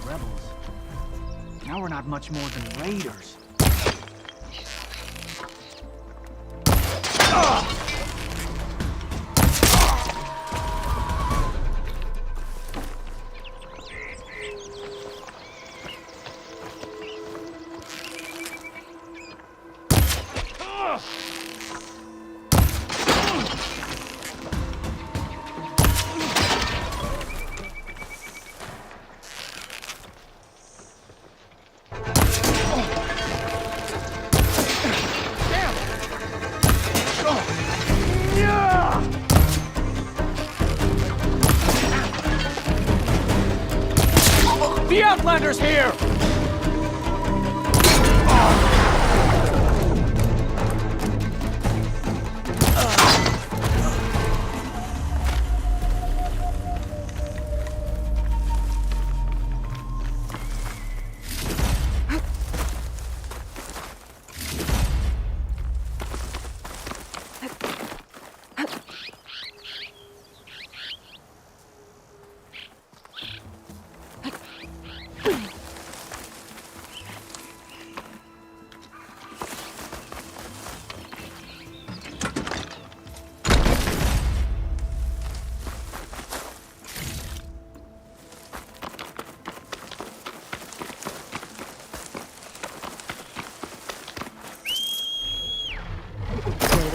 rebels. Now we're not much more than raiders. The Outlander's here!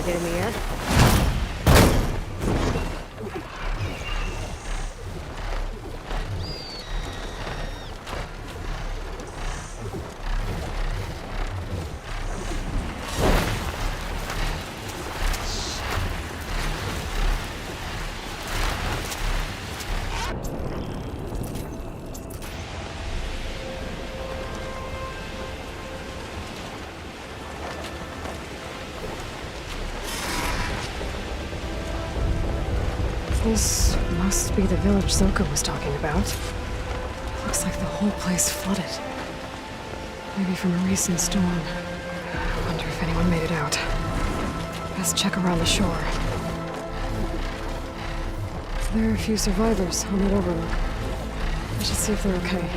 Get me yet? This must be the village Zoka was talking about. Looks like the whole place flooded. Maybe from a recent storm. I wonder if anyone made it out. Best check around the shore. There are a few survivors on that overlook. I should see if they're okay.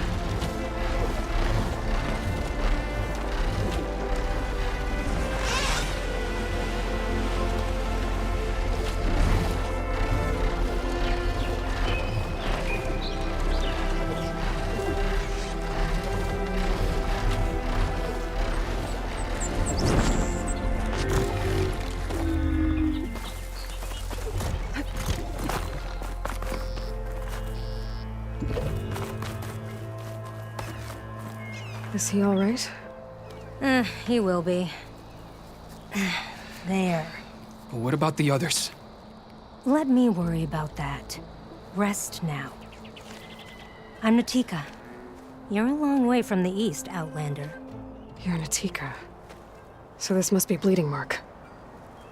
Is he all right? He will be. There. But what about the others? Let me worry about that. Rest now. I'm Natika. You're a long way from the east, Outlander. You're Natika. So this must be Bleeding Mark.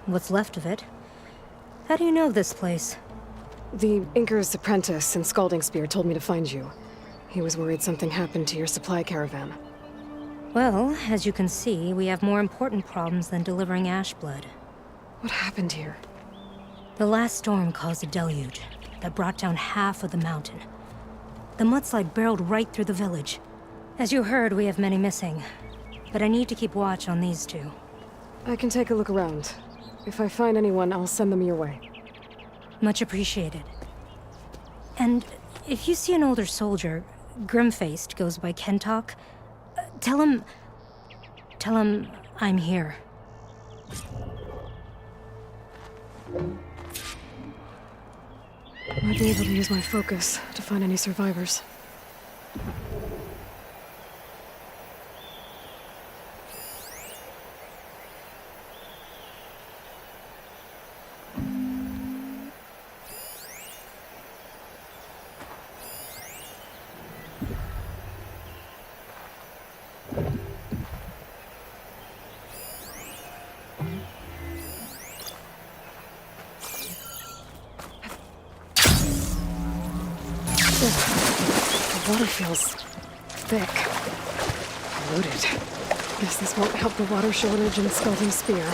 What's left of it? How do you know this place? The Inker's apprentice in Scalding Spear told me to find you. He was worried something happened to your supply caravan. Well, as you can see, we have more important problems than delivering ash blood. What happened here? The last storm caused a deluge that brought down half of the mountain. The mudslide barreled right through the village. As you heard, we have many missing. But I need to keep watch on these two. I can take a look around. If I find anyone, I'll send them your way. Much appreciated. And if you see an older soldier, grim-faced, goes by Kentok, tell him I'm here. Might be able to use my focus to find any survivors. The water feels thick. Polluted. Guess this won't help the water shortage in Scalding Spear.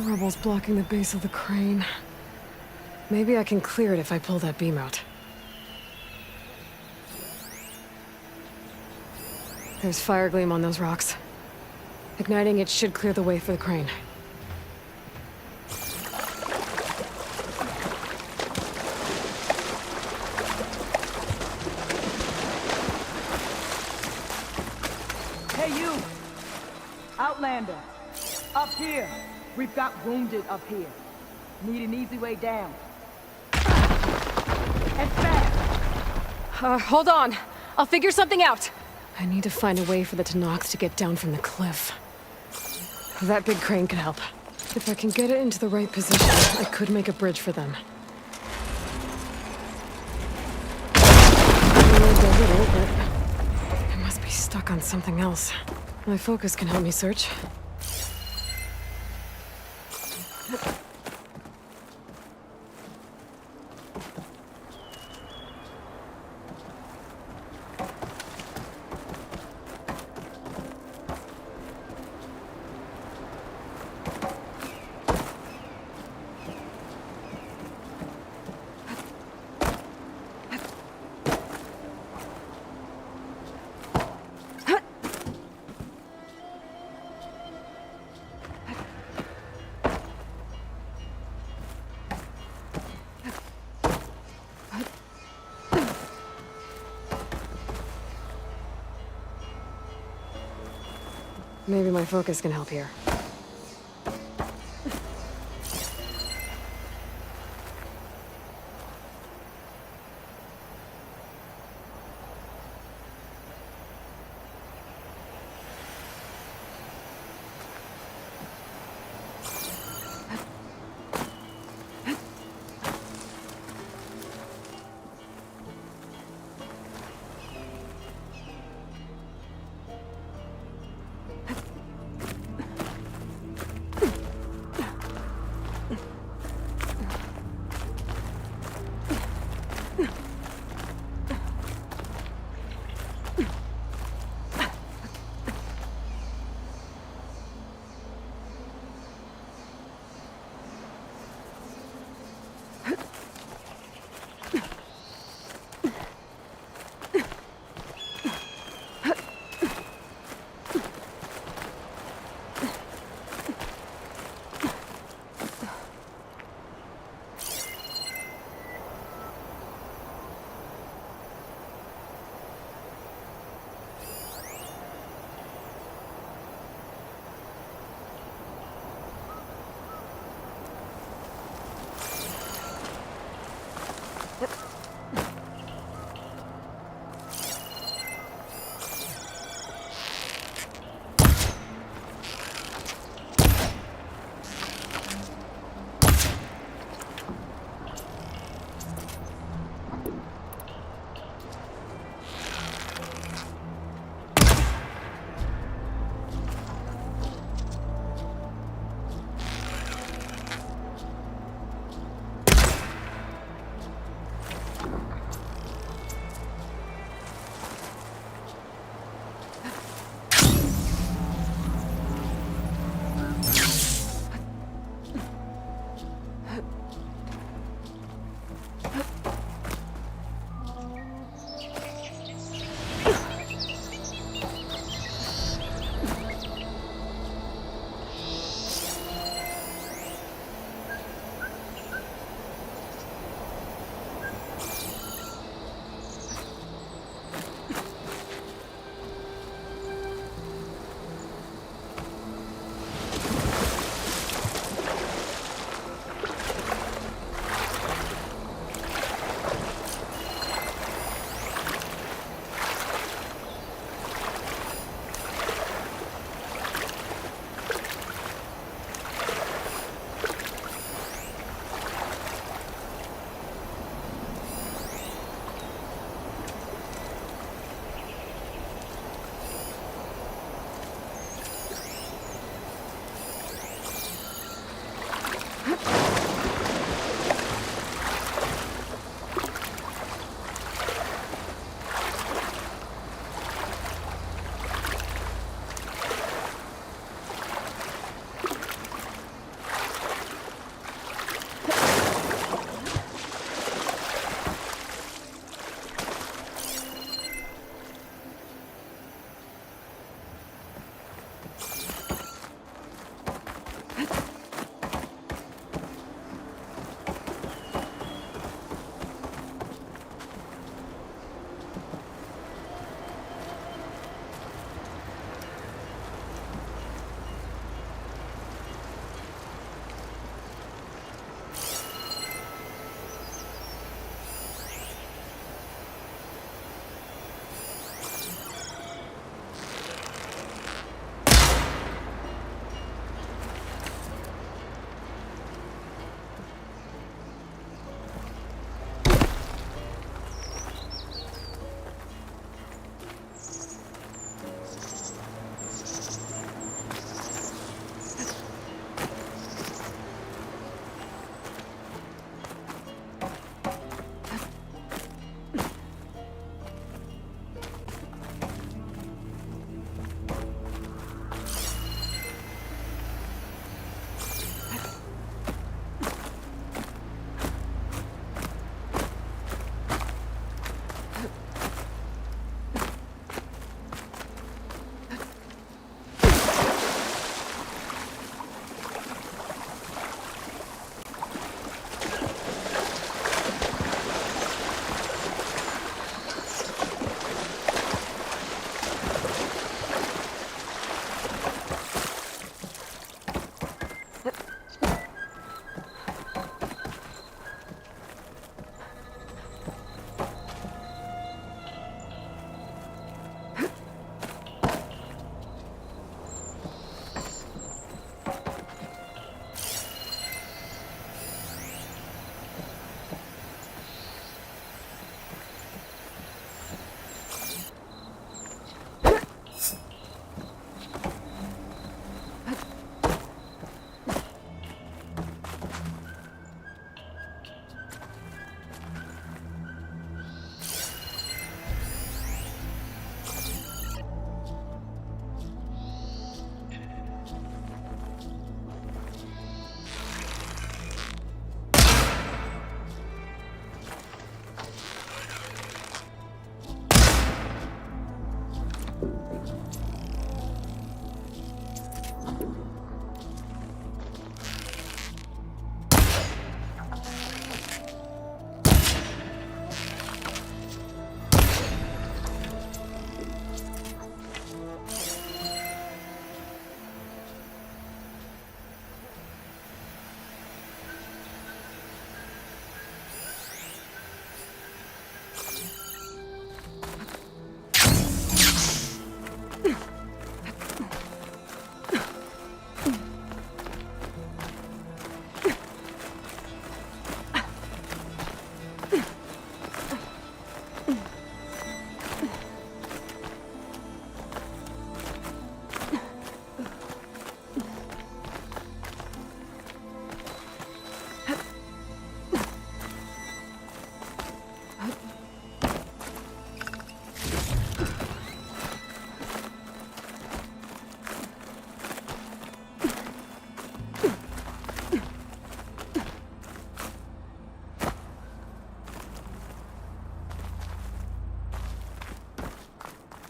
Rubble's blocking the base of the crane. Maybe I can clear it if I pull that beam out. There's fire gleam on those rocks. Igniting it should clear the way for the crane. Hey you! Outlander! Up here! We've got wounded up here. Need an easy way down. And fast! Hold on. I'll figure something out. I need to find a way for the Tanox to get down from the cliff. That big crane can help. If I can get it into the right position, I could make a bridge for them. I must be stuck on something else. My focus can help me search. Maybe my focus can help here.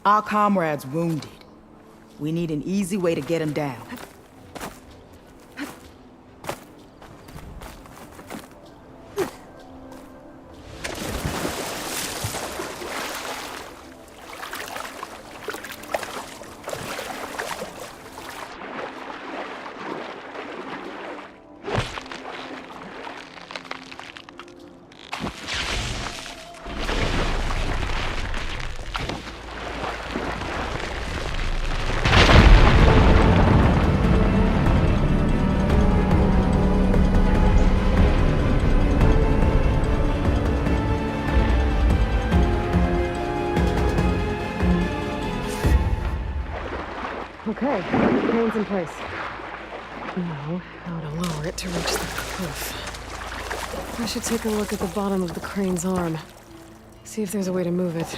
Our comrade's wounded. We need an easy way to get him down. Okay, crane's in place. Now, how to lower it to reach the cliff. I should take a look at the bottom of the crane's arm. See if there's a way to move it.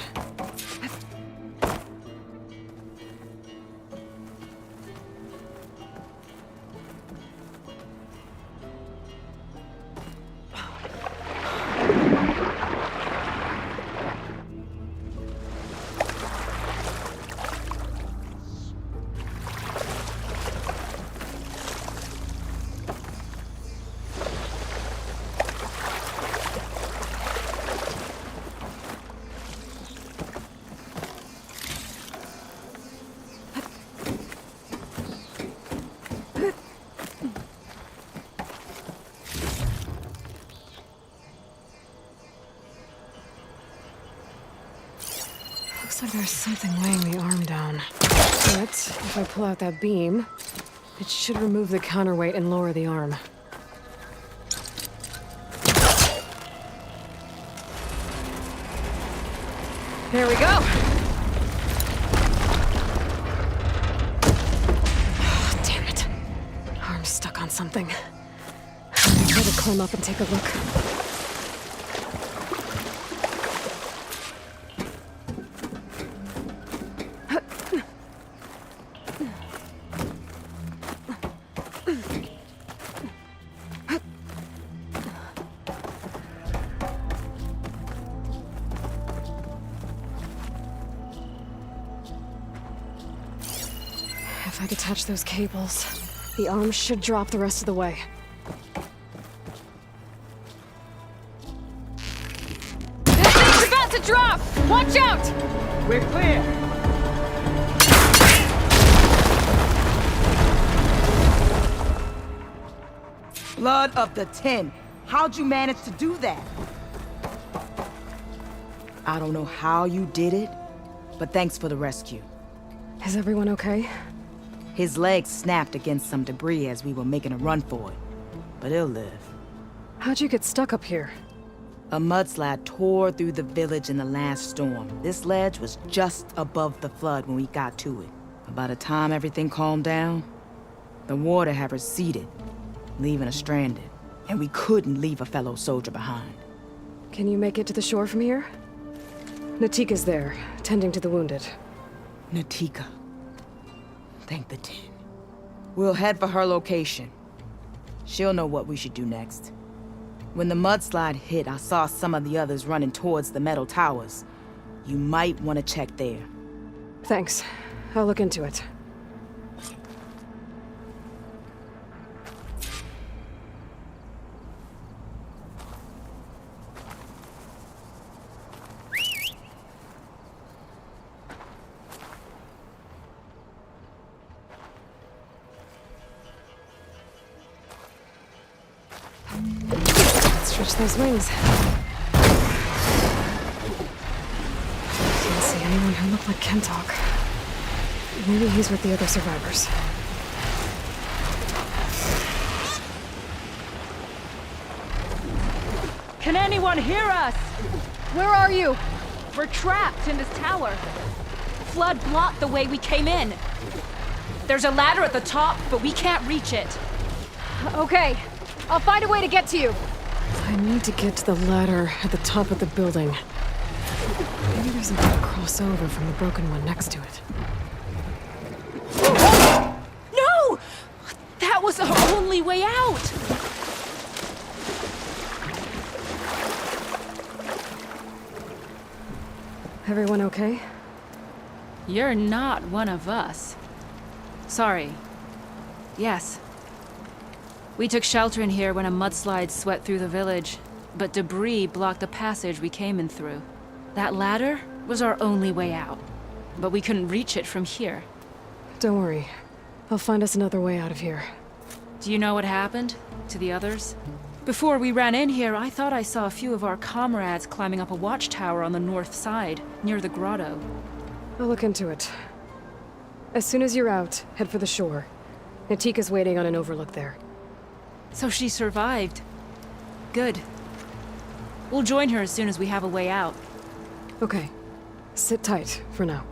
Looks like there's something weighing the arm down. But if I pull out that beam, it should remove the counterweight and lower the arm. There we go! Oh, damn it. Arm's stuck on something. I'll try to climb up and take a look. If I detach those cables, the arm should drop the rest of the way. This thing's about to drop! Watch out! We're clear! Blood of the 10. How'd you manage to do that? I don't know how you did it, but thanks for the rescue. Is everyone okay? His leg snapped against some debris as we were making a run for it, but he'll live. How'd you get stuck up here? A mudslide tore through the village in the last storm. This ledge was just above the flood when we got to it. But by the time everything calmed down, the water had receded, leaving us stranded, and we couldn't leave a fellow soldier behind. Can you make it to the shore from here? Natika's there, tending to the wounded. Natika. Thank the 10. We'll head for her location. She'll know what we should do next. When the mudslide hit, I saw some of the others running towards the metal towers. You might want to check there. Thanks. I'll look into it. Stretch those wings. Can't see anyone who looked like Kentok. Maybe he's with the other survivors. Can anyone hear us? Where are you? We're trapped in this tower. Flood blocked the way we came in. There's a ladder at the top, but we can't reach it. Okay. I'll find a way to get to you. I need to get to the ladder at the top of the building. Maybe there's a way to cross over from the broken one next to it. No! That was our only way out! Everyone okay? You're not one of us. Sorry. Yes. We took shelter in here when a mudslide swept through the village, but debris blocked the passage we came in through. That ladder was our only way out, but we couldn't reach it from here. Don't worry. I'll find us another way out of here. Do you know what happened to the others? Before we ran in here, I thought I saw a few of our comrades climbing up a watchtower on the north side, near the grotto. I'll look into it. As soon as you're out, head for the shore. Natika's waiting on an overlook there. So she survived. Good. We'll join her as soon as we have a way out. Okay. Sit tight for now.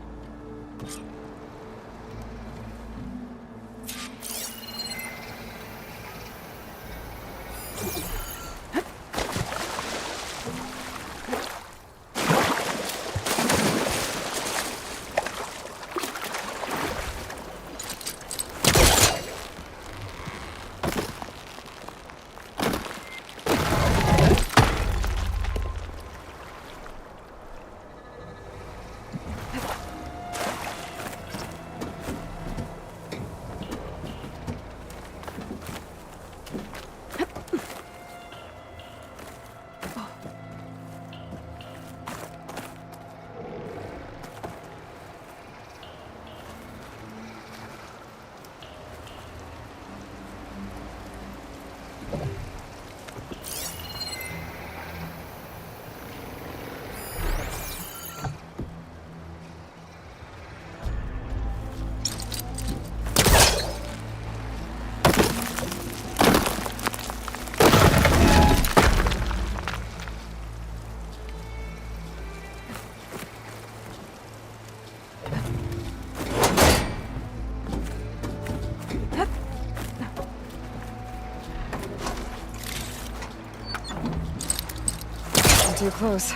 Too close.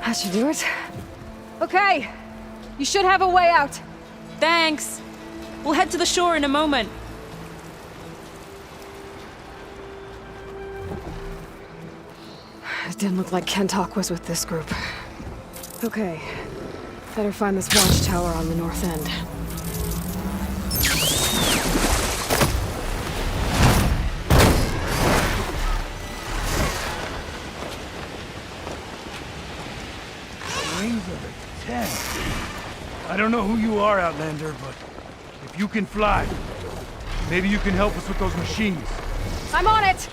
That should do it. Okay. You should have a way out. Thanks! We'll head to the shore in a moment. It didn't look like Kentok was with this group. Okay. Better find this watchtower on the north end. Wings of the 10. I don't know who you are, Outlander, but if you can fly, maybe you can help us with those machines. I'm on it!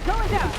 Going down!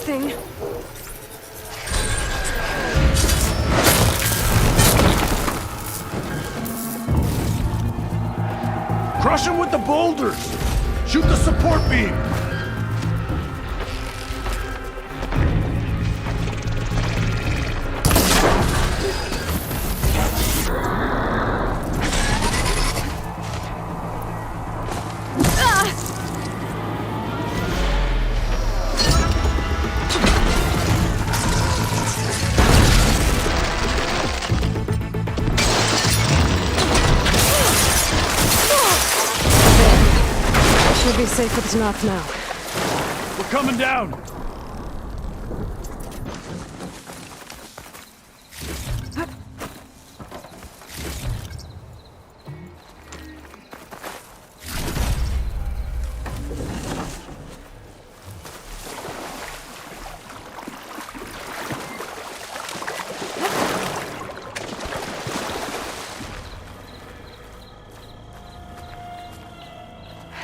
anything. Crush him with the boulders! Shoot the support beam! Should be safe with the knock now. We're coming down!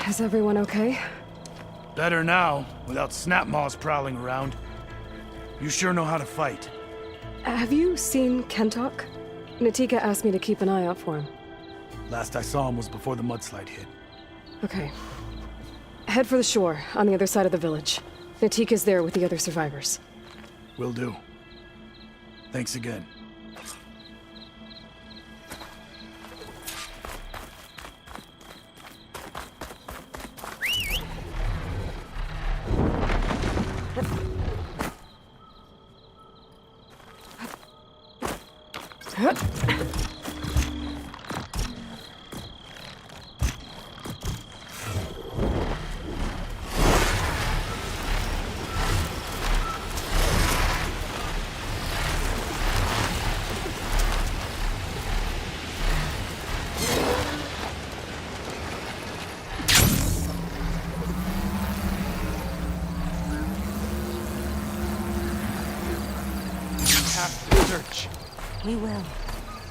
Is everyone okay? Better now, without snapmaws prowling around. You sure know how to fight. Have you seen Kentok? Natika asked me to keep an eye out for him. Last I saw him was before the mudslide hit. Okay. Head for the shore, on the other side of the village. Natika's there with the other survivors. Will do. Thanks again. Search. We will.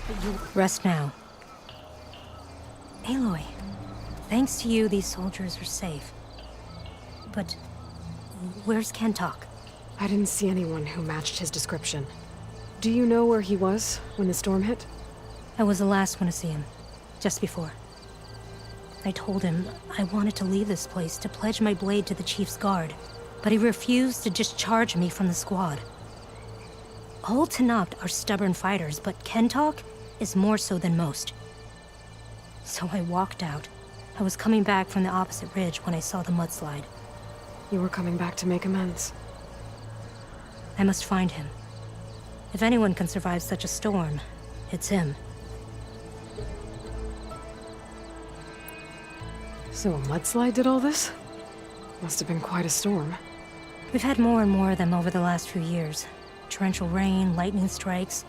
But you rest now. Aloy, thanks to you, these soldiers are safe. But where's Kentok? I didn't see anyone who matched his description. Do you know where he was when the storm hit? I was the last one to see him, just before. I told him I wanted to leave this place to pledge my blade to the Chief's guard, but he refused to discharge me from the squad. All Tenakth are stubborn fighters, but Kentok is more so than most. So I walked out. I was coming back from the opposite ridge when I saw the mudslide. You were coming back to make amends. I must find him. If anyone can survive such a storm, it's him. So a mudslide did all this? Must have been quite a storm. We've had more and more of them over the last few years. Torrential rain, lightning strikes,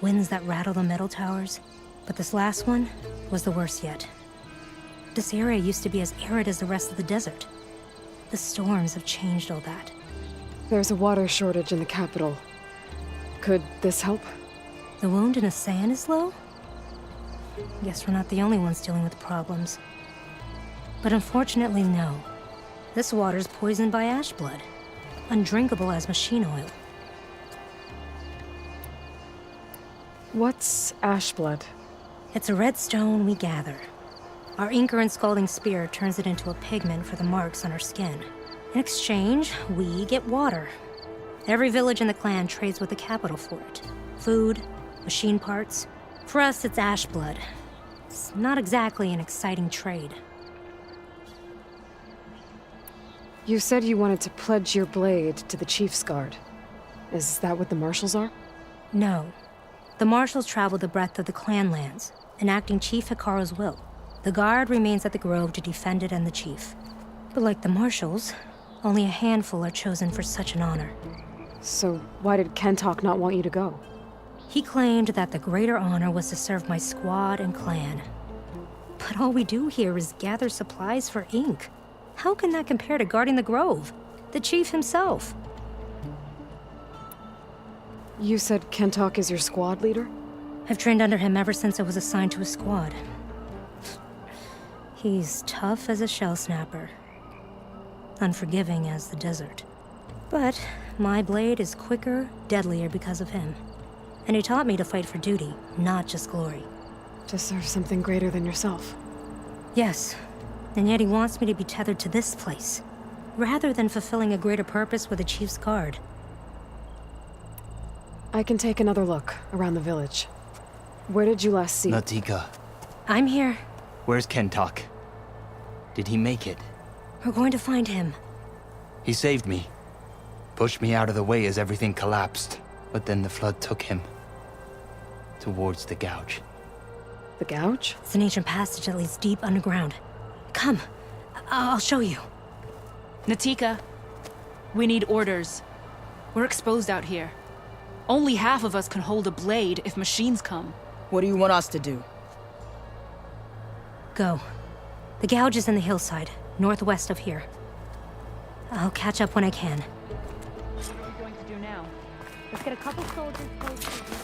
winds that rattle the metal towers. But this last one was the worst yet. This area used to be as arid as the rest of the desert. The storms have changed all that. There's a water shortage in the capital. Could this help? The wound in Asan is low? Guess we're not the only ones dealing with problems. But unfortunately, no. This water's poisoned by ash blood. Undrinkable as machine oil. What's ash blood? It's a red stone we gather. Our inker and scalding spear turns it into a pigment for the marks on our skin. In exchange, we get water. Every village in the clan trades with the capital for it. Food, machine parts. For us, it's ash blood. It's not exactly an exciting trade. You said you wanted to pledge your blade to the Chief's guard. Is that what the marshals are? No. The marshals travel the breadth of the clan lands, enacting Chief Hikaru's will. The guard remains at the grove to defend it and the chief. But like the marshals, only a handful are chosen for such an honor. So why did Kentok not want you to go? He claimed that the greater honor was to serve my squad and clan. But all we do here is gather supplies for ink. How can that compare to guarding the grove? The chief himself. You said Kentok is your squad leader? I've trained under him ever since I was assigned to a squad. He's tough as a shell snapper. Unforgiving as the desert. But my blade is quicker, deadlier because of him. And he taught me to fight for duty, not just glory. To serve something greater than yourself. Yes, and yet he wants me to be tethered to this place, rather than fulfilling a greater purpose with the Chief's Guard. I can take another look around the village. Where did you last see? Natika, I'm here. where's Kentok? Did he make it? We're going to find him. He saved me. Pushed me out of the way as everything collapsed. But then the flood took him. Towards the gouge. The gouge? It's an ancient passage that leads deep underground. Come, I'll show you. Natika, we need orders. We're exposed out here. Only half of us can hold a blade if machines come. What do you want us to do? Go. The gouge is in the hillside, northwest of here. I'll catch up when I can. What are we going to do now? Let's get a couple soldiers close to the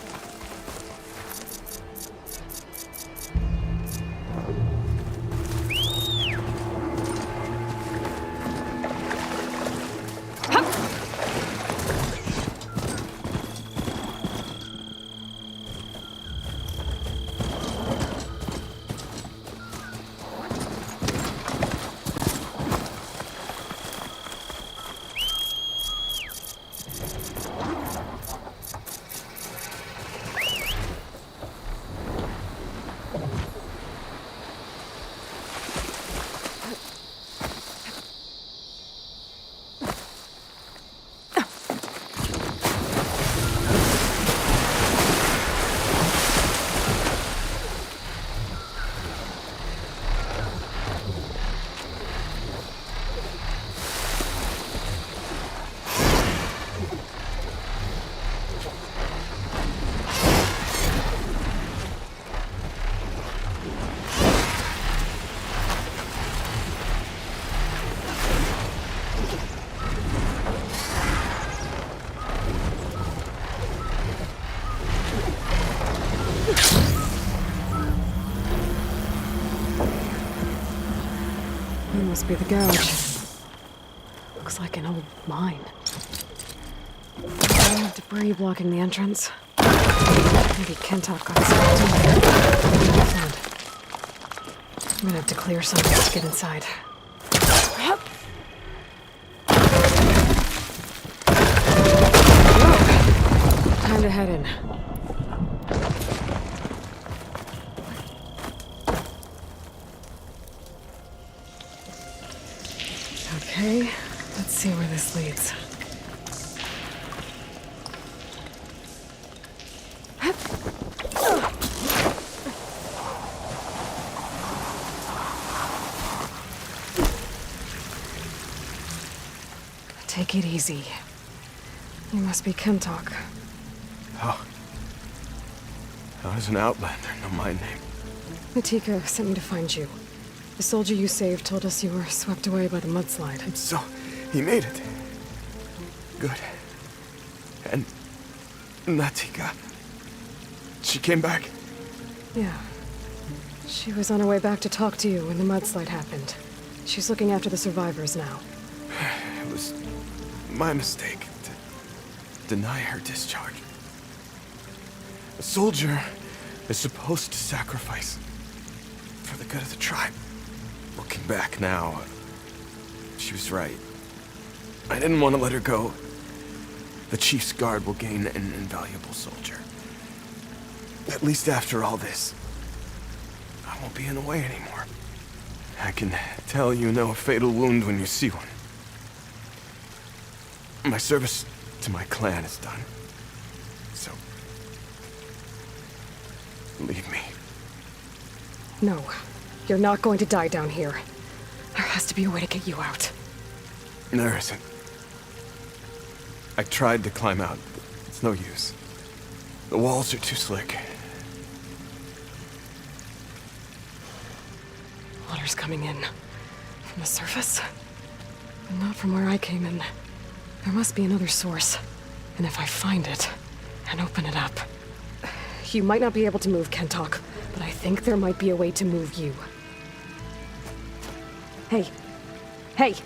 That must be the gouge. Looks like an old mine. Debris blocking the entrance. Maybe Kentok got sucked in there. I'm gonna have to clear something to get inside. Time to head in. Okay, let's see where this leads. Take it easy. You must be Kentok. How does an outlander know my name? Natika sent me to find you. The soldier you saved told us you were swept away by the mudslide. So, he made it. Good. And Natika, she came back? Yeah. She was on her way back to talk to you when the mudslide happened. She's looking after the survivors now. It was my mistake to deny her discharge. A soldier is supposed to sacrifice for the good of the tribe. Looking back now, she was right. I didn't want to let her go. The Chief's Guard will gain an invaluable soldier. At least after all this, I won't be in the way anymore. I can tell you know a fatal wound when you see one. My service to my clan is done. So, leave me. No, you're not going to die down here. There has to be a way to get you out. There isn't. I tried to climb out, but it's no use. The walls are too slick. Water's coming in. From the surface? And not from where I came in. There must be another source. And if I find it, and open it up... You might not be able to move, Kentok, but I think there might be a way to move you. Hey. Hey!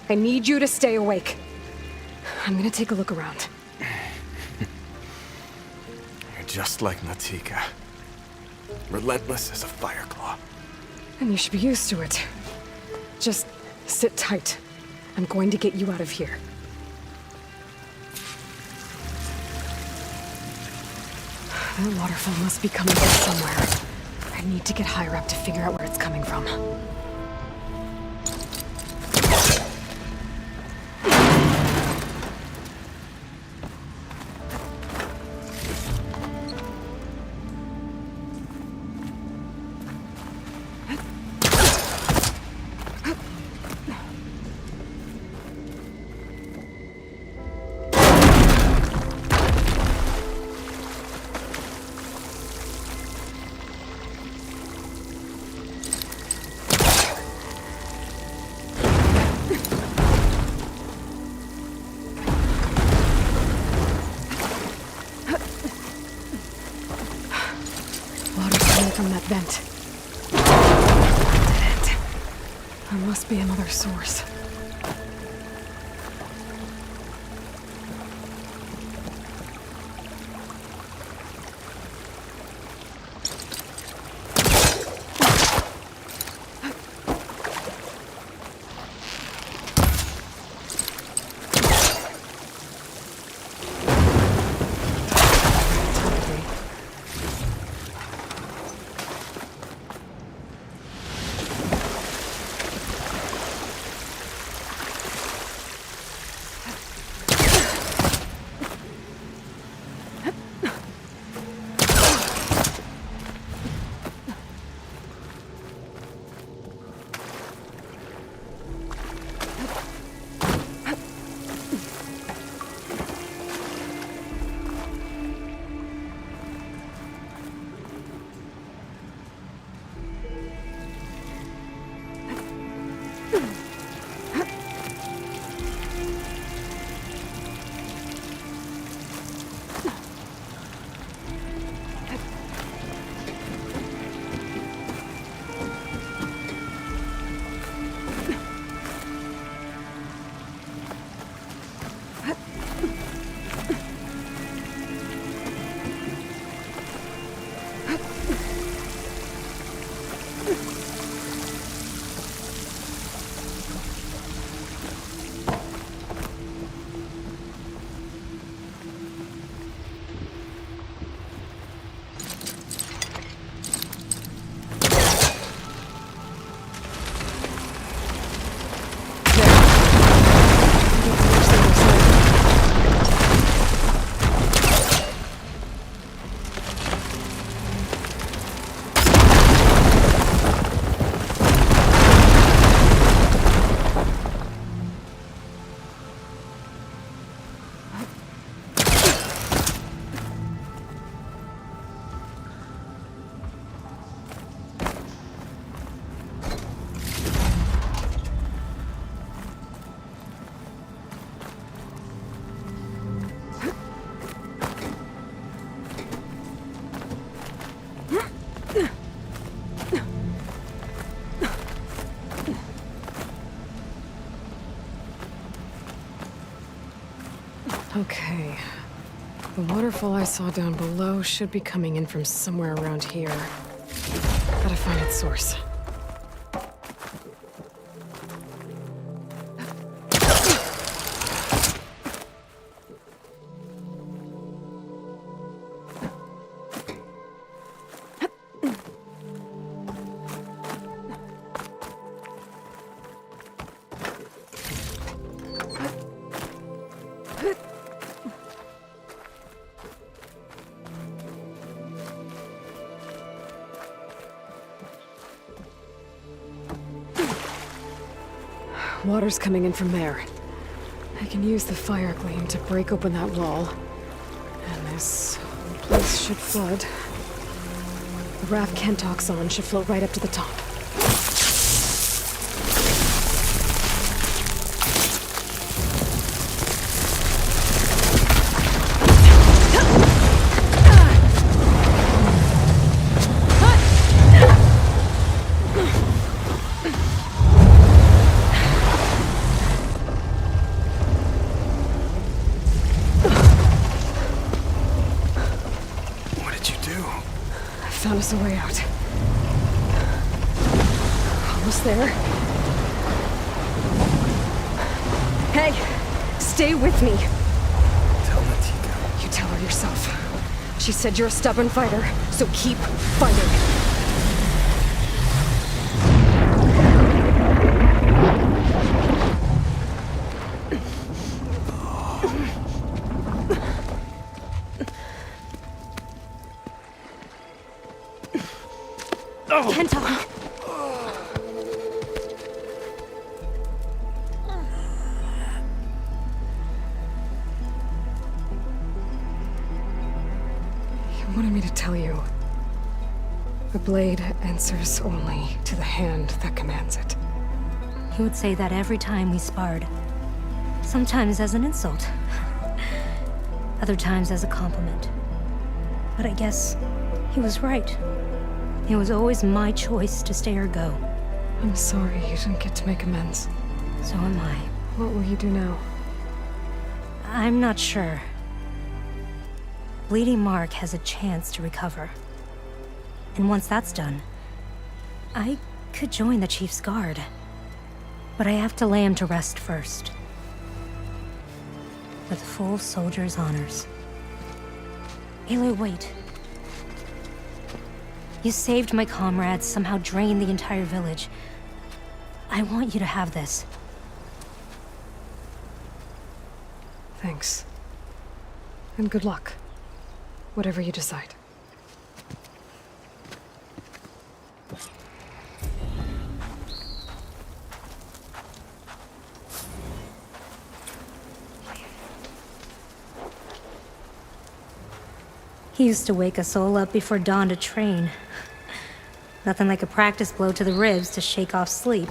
I need you to stay awake. I'm gonna take a look around. You're just like Natika. Relentless as a fireclaw. And you should be used to it. Just sit tight. I'm going to get you out of here. That waterfall must be coming from somewhere. I need to get higher up to figure out where it's coming from. From that vent. Dead end. There must be another source. Okay. The waterfall I saw down below should be coming in from somewhere around here. Gotta find its source. Water's coming in from there. I can use the fire gleam to break open that wall. And this whole place should flood. The raft Kentock's on should float right up to the top. found us a way out. Almost there. Hey! Stay with me! Tell Natika. You tell her yourself. She said you're a stubborn fighter, so keep fighting. Kento! You wanted me to tell you. The blade answers only to the hand that commands it. He would say that every time we sparred. Sometimes as an insult. Other times as a compliment. But I guess he was right. It was always my choice to stay or go. I'm sorry you didn't get to make amends. So am I. What will you do now? I'm not sure. Bleeding Mark has a chance to recover. And once that's done, I could join the Chief's Guard. But I have to lay him to rest first. With full soldier's honors. Aloy, wait. You saved my comrades, somehow drained the entire village. I want you to have this. Thanks. And good luck. Whatever you decide. He used to wake us all up before dawn to train. Nothing like a practice blow to the ribs to shake off sleep.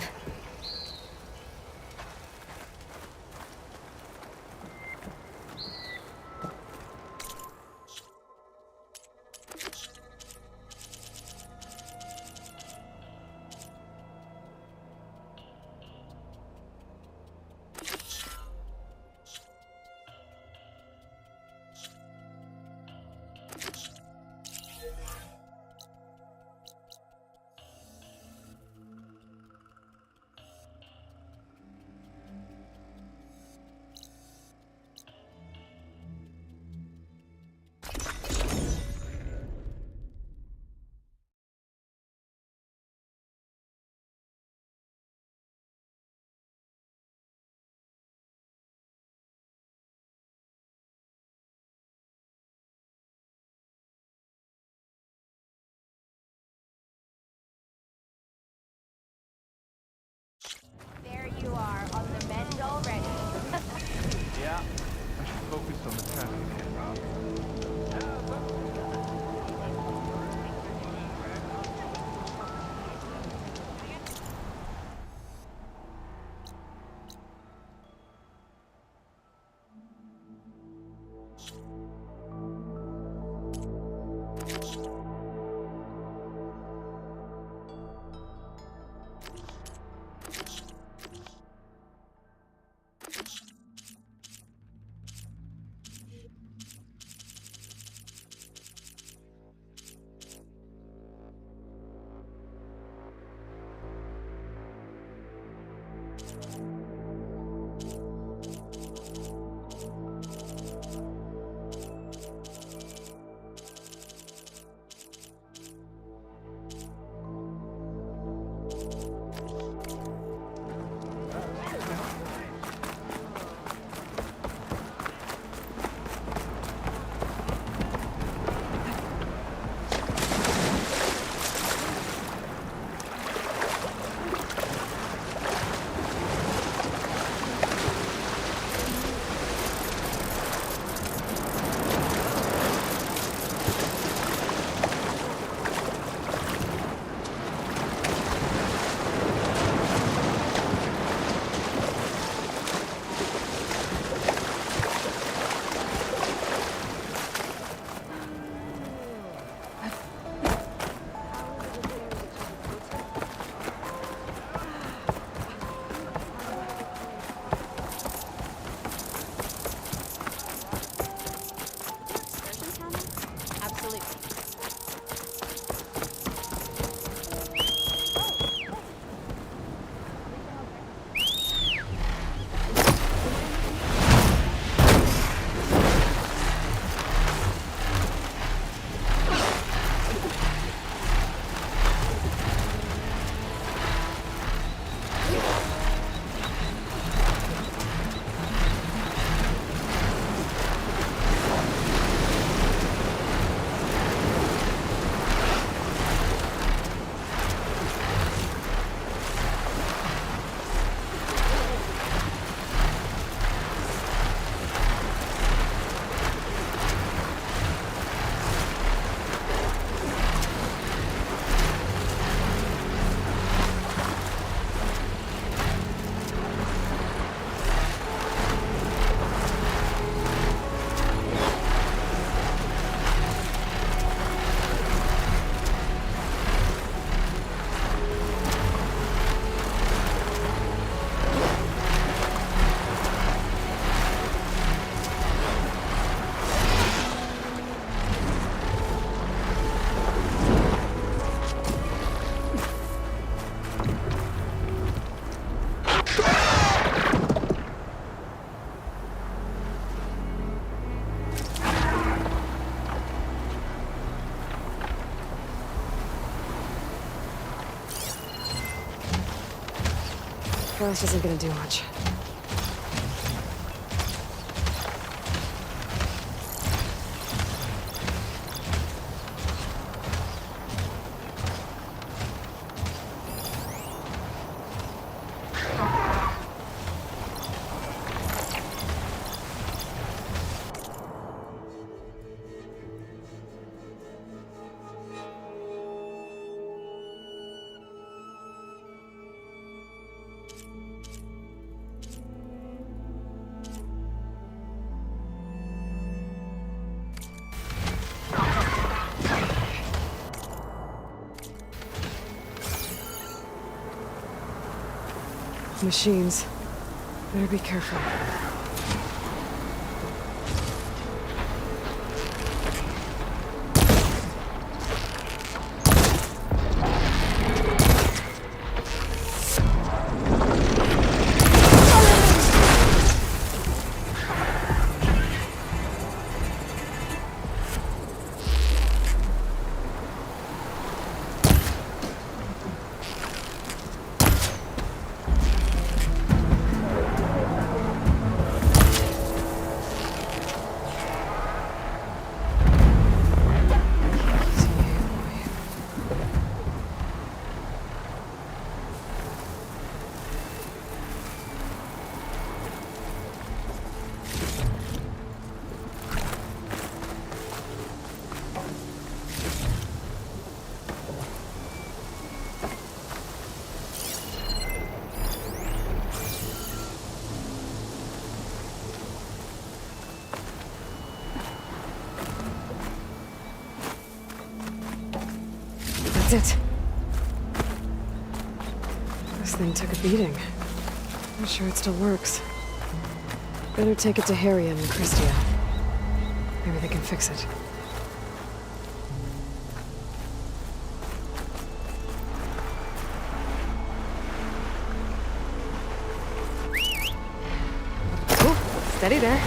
fast isn't gonna do much. Machines. Better be careful. That's it. This thing took a beating. I'm sure it still works. Better take it to Harry and Christia. Maybe they can fix it. Ooh, steady there.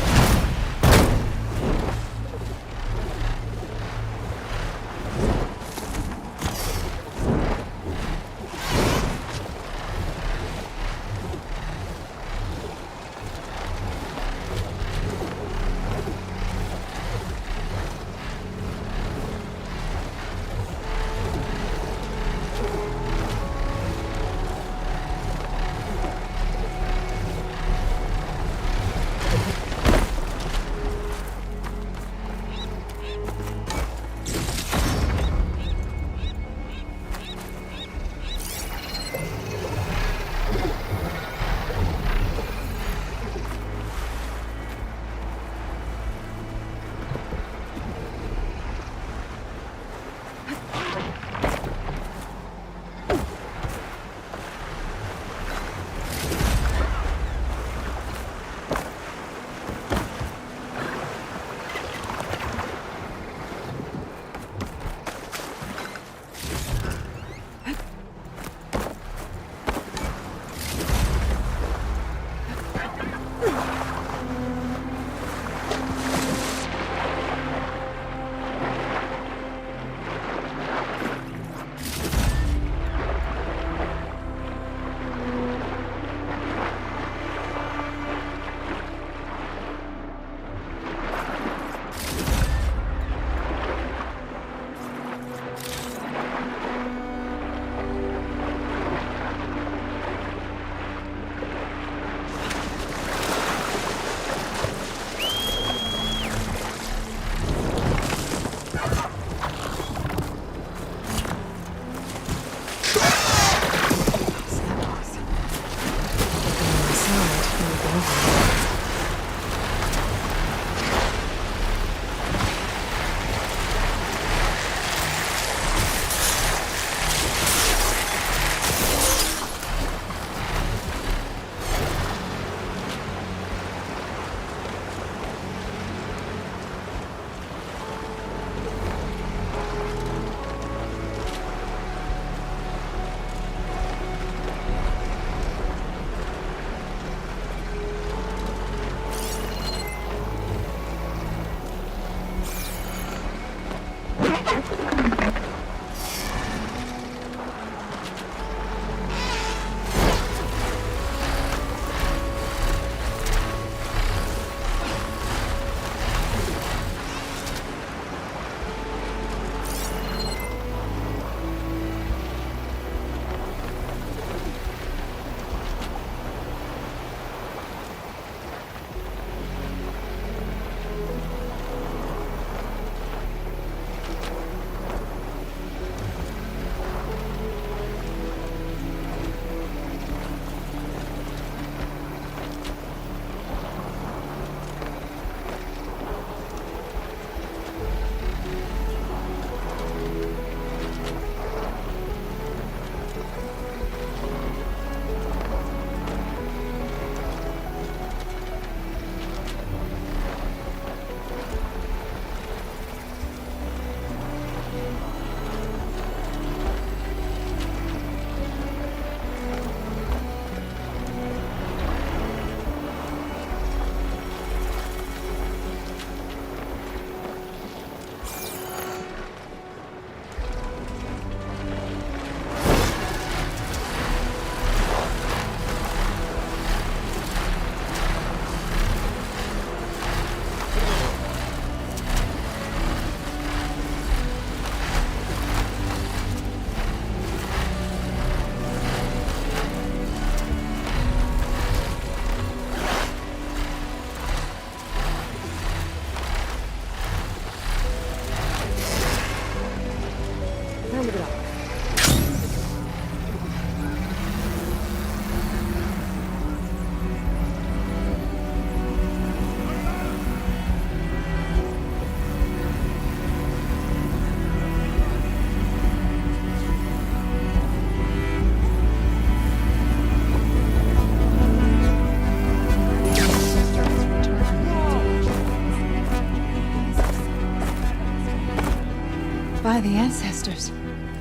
by the ancestors.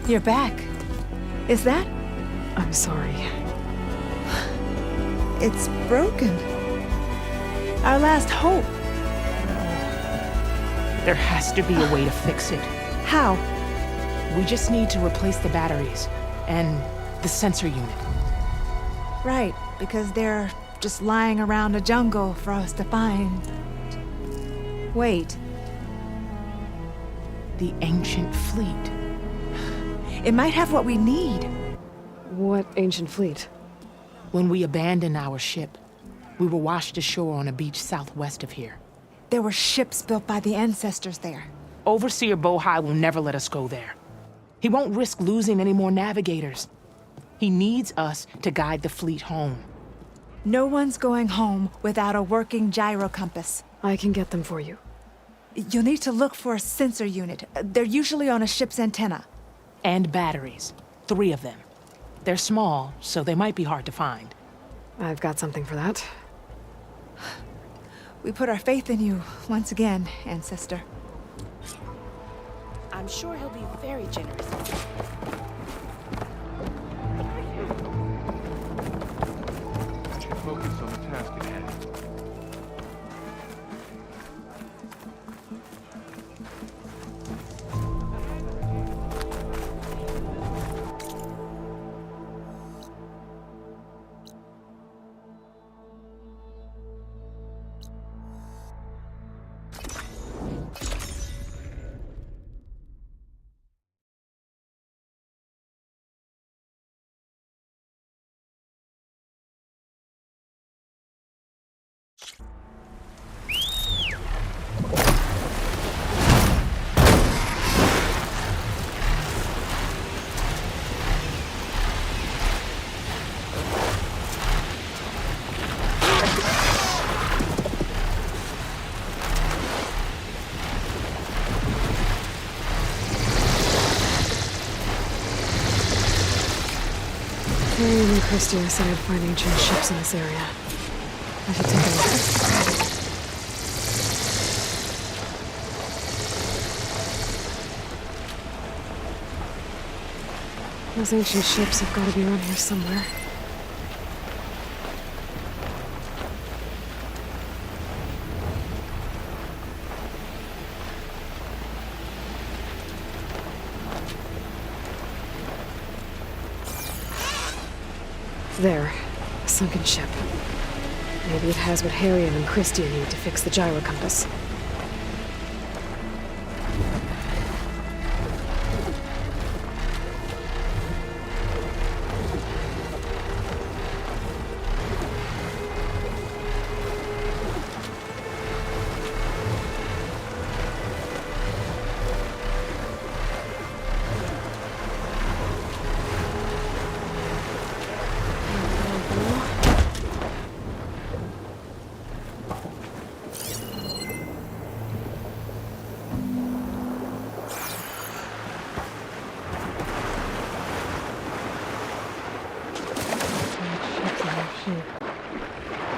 You're back. Is that? I'm sorry. It's broken. Our last hope. There has to be a way to fix it. How? We just need to replace the batteries and the sensor unit. Right, because they're just lying around a jungle for us to find. Wait, The ancient fleet. it might have what we need. What ancient fleet? When we abandoned our ship, we were washed ashore on a beach southwest of here. There were ships built by the ancestors there. Overseer Bohai will never let us go there. He won't risk losing any more navigators. He needs us to guide the fleet home. No one's going home without a working gyro compass. I can get them for you. You'll need to look for a sensor unit. They're usually on a ship's antenna. And batteries. 3 of them. They're small, so they might be hard to find. I've got something for that. We put our faith in you once again, Ancestor. I'm sure he'll be very generous. Focus on the task at hand. Harry and Christy said I'd find ancient ships in this area. I should take a look. Those ancient ships have got to be around here somewhere. There. A sunken ship. Maybe it has what Harry and Christy need to fix the gyro compass.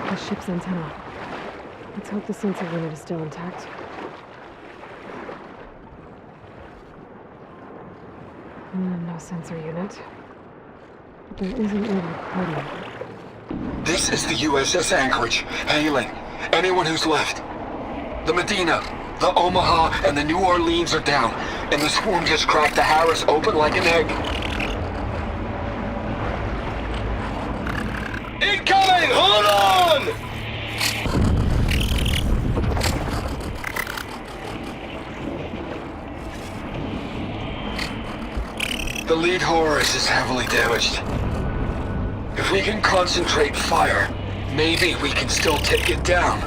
The ship's antenna. Let's hope the sensor unit is still intact. No sensor unit. But there is an order coding. This is the USS Anchorage, hailing anyone who's left. The Medina, the Omaha, and the New Orleans are down, and the swarm just cracked the Harris open like an egg. Incoming! Hold on! The lead Horus is heavily damaged. If we can concentrate fire, maybe we can still take it down.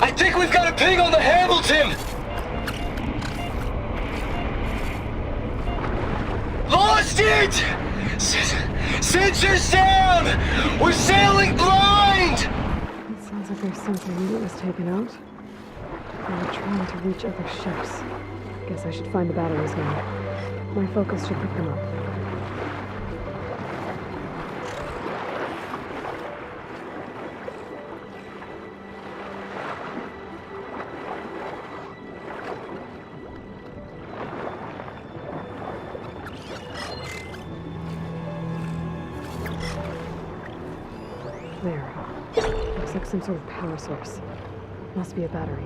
I think we've got a ping on the Hamilton! Lost it! Sensors down! We're sailing blind! It sounds like their sensor unit was taken out. They were trying to reach other ships. Guess I should find the batteries now. My focus should pick them up. like some sort of power source. Must be a battery.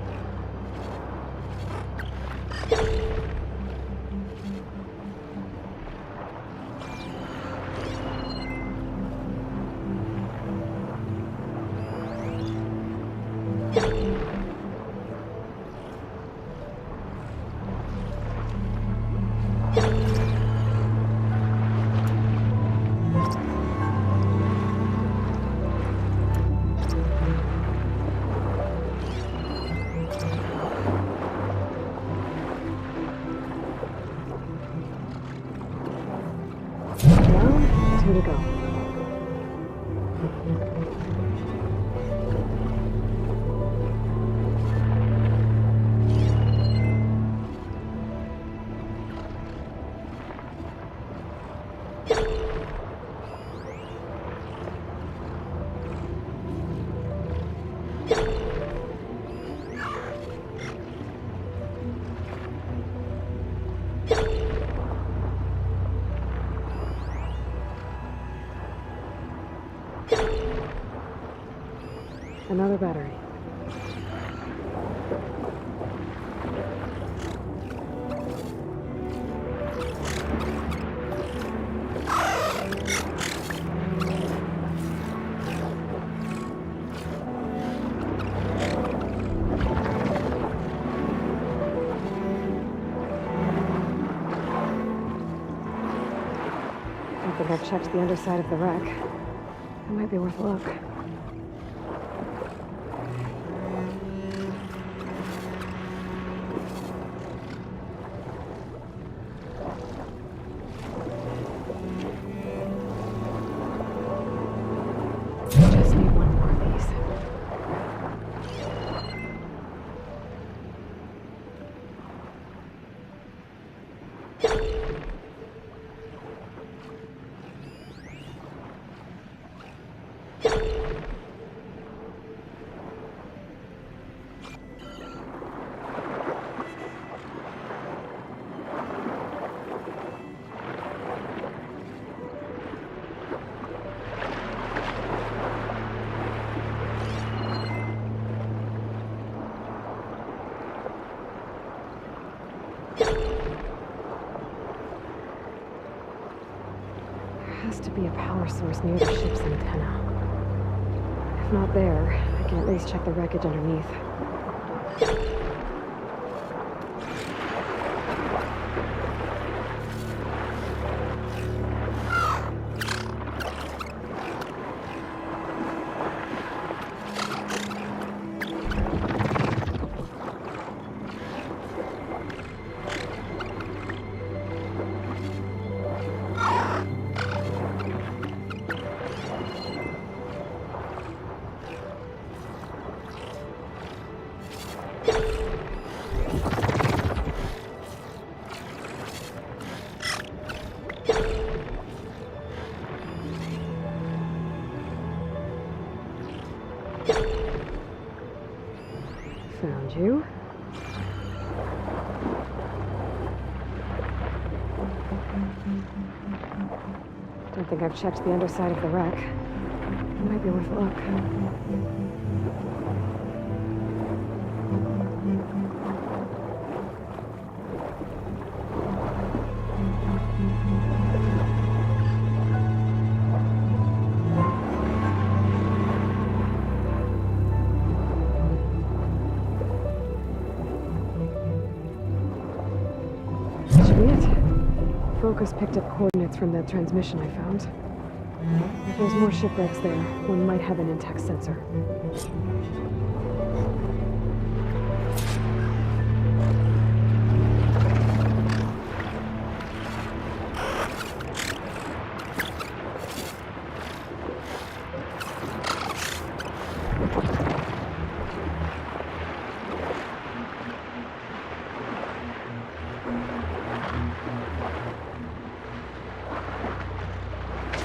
Here we go. Another battery. I think I've checked the underside of the wreck. It might be worth a look. Just need one more of these. There has to be a power source near the ship's antenna. If not there, I can at least check the wreckage underneath. Found you. Don't think I've checked the underside of the wreck. It might be worth a look. Focus picked up coordinates from that transmission I found. If there's more shipwrecks there, one might have an intact sensor.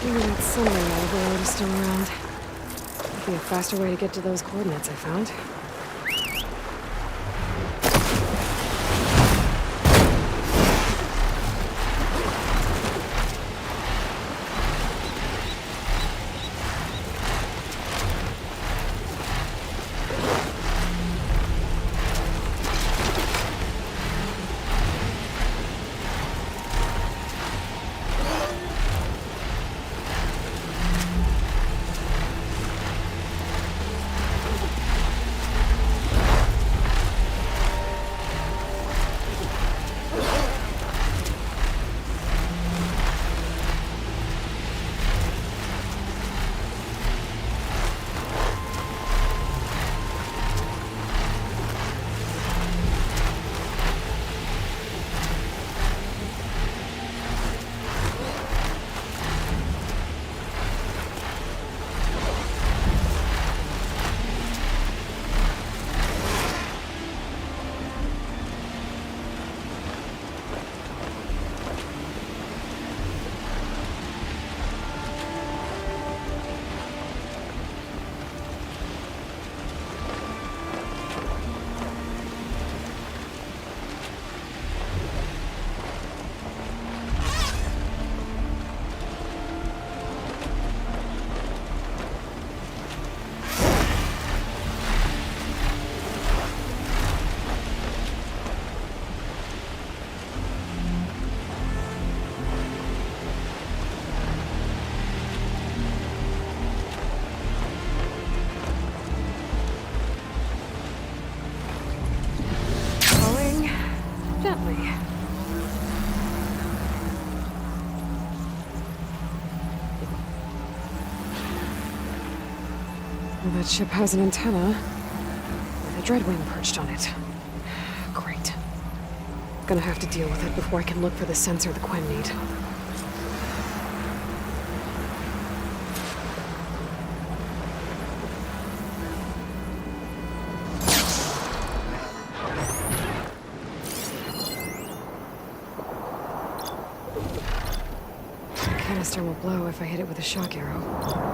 Maybe that submarine overload is still around. Might be a faster way to get to those coordinates I found. that ship has an antenna with a dreadwing perched on it. Great. Gonna have to deal with it before I can look for the sensor the Quen need. The canister will blow if I hit it with a shock arrow.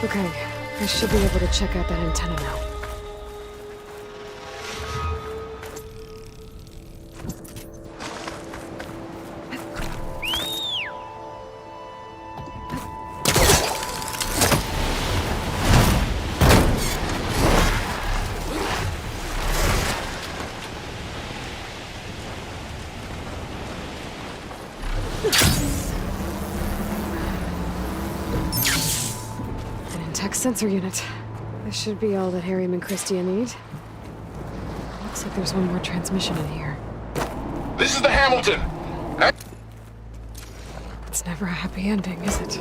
Okay, I should be able to check out that antenna now. Sensor unit. This should be all that Harry and Christia need. Looks like there's one more transmission in here. This is the Hamilton! It's never a happy ending, is it?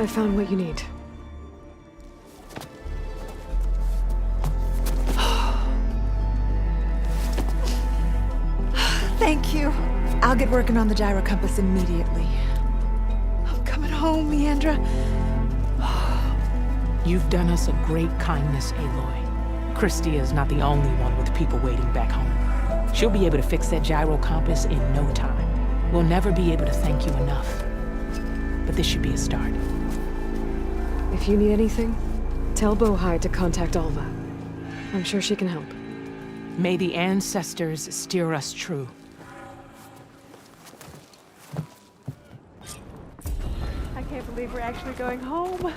I found what you need. Thank you. I'll get working on the gyro compass immediately. I'm coming home, Leandra. You've done us a great kindness, Aloy. Christia is not the only one with people waiting back home. She'll be able to fix that gyro compass in no time. We'll never be able to thank you enough. But this should be a start. If you need anything, tell Bohai to contact Alva. I'm sure she can help. May the ancestors steer us true. I can't believe we're actually going home.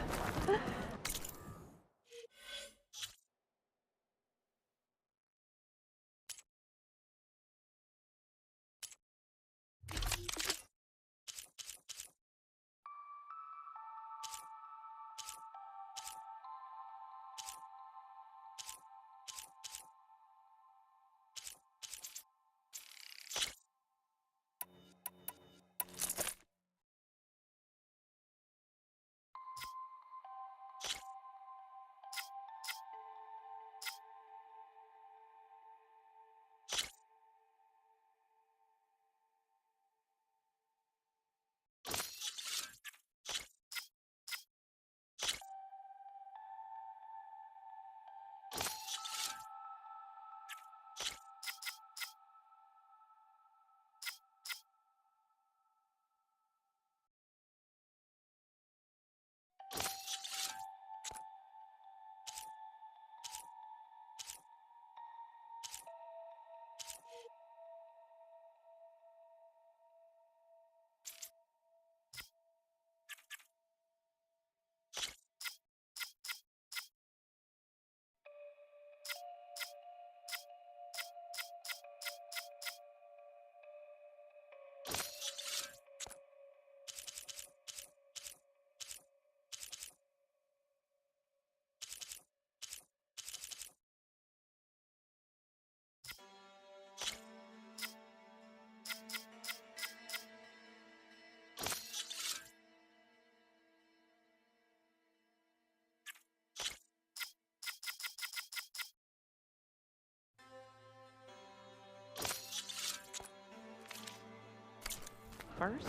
First?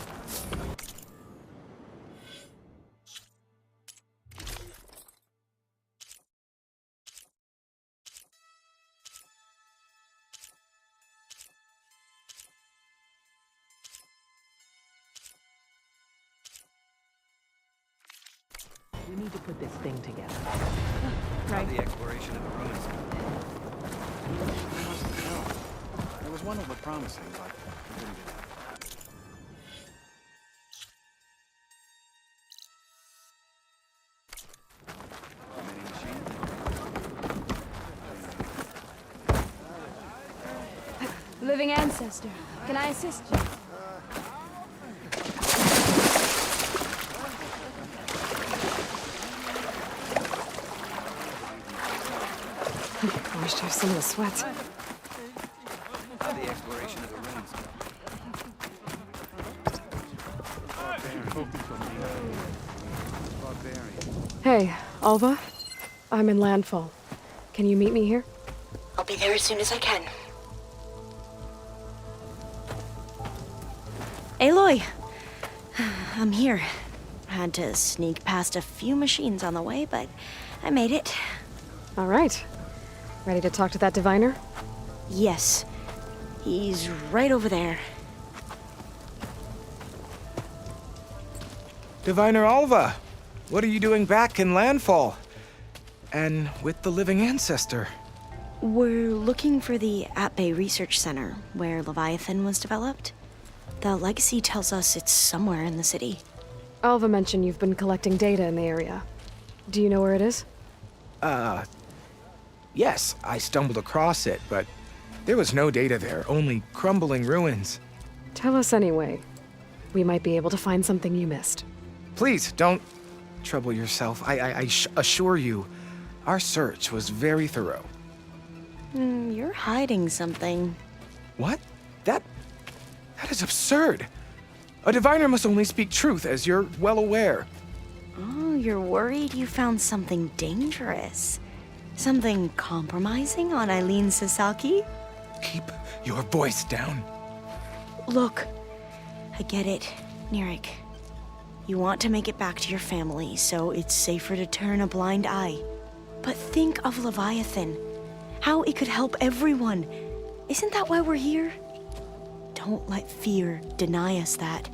We need to put this thing together. Right. The exploration of the ruins. I must know. There was one that looked promising, but we didn't get it. Living ancestor, can I assist you? I wish to have some of the sweat. The exploration of the ruins. Hey, Alva. I'm in Landfall. Can you meet me here? I'll be there as soon as I can. Aloy! I'm here. Had to sneak past a few machines on the way, but I made it. All right. Ready to talk to that diviner? Yes. He's right over there. Diviner Alva, what are you doing back in Landfall? And with the living ancestor? We're looking for the At-Bay Research Center, where Leviathan was developed. The legacy tells us it's somewhere in the city. Alva mentioned you've been collecting data in the area. Do you know where it is? Yes, I stumbled across it, but there was no data there, only crumbling ruins. Tell us anyway. We might be able to find something you missed. Please, don't trouble yourself. I assure you, our search was very thorough. You're hiding something. What? That is absurd. A diviner must only speak truth, as you're well aware. Oh, you're worried you found something dangerous? Something compromising on Eileen Sasaki? Keep your voice down. Look, I get it, Nirik. You want to make it back to your family, so it's safer to turn a blind eye. But think of Leviathan. How it could help everyone. Isn't that why we're here? Don't let fear deny us that.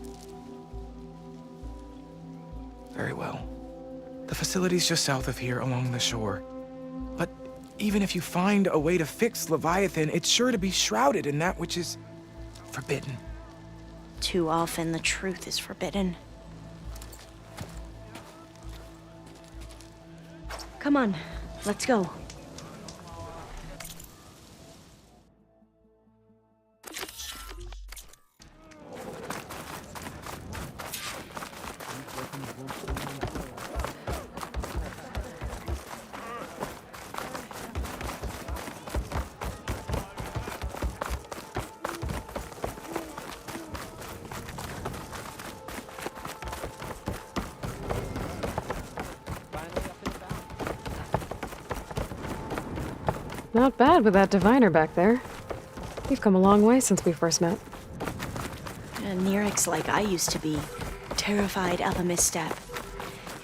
Very well. The facility's just south of here along the shore. But even if you find a way to fix Leviathan, it's sure to be shrouded in that which is forbidden. Too often the truth is forbidden. Come on, let's go. Not bad with that diviner back there. You've come a long way since we first met. And Nirik's like I used to be, terrified of a misstep.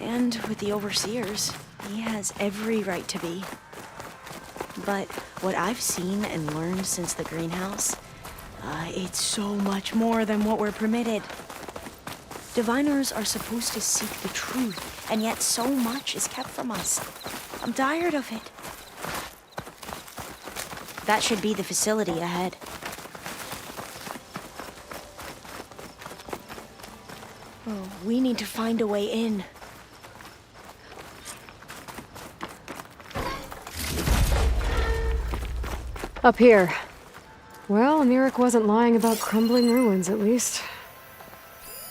And with the overseers, he has every right to be. But what I've seen and learned since the greenhouse, it's so much more than what we're permitted. Diviners are supposed to seek the truth, and yet so much is kept from us. I'm tired of it. That should be the facility ahead. Oh, we need to find a way in. Up here. Well, Nirik wasn't lying about crumbling ruins, at least.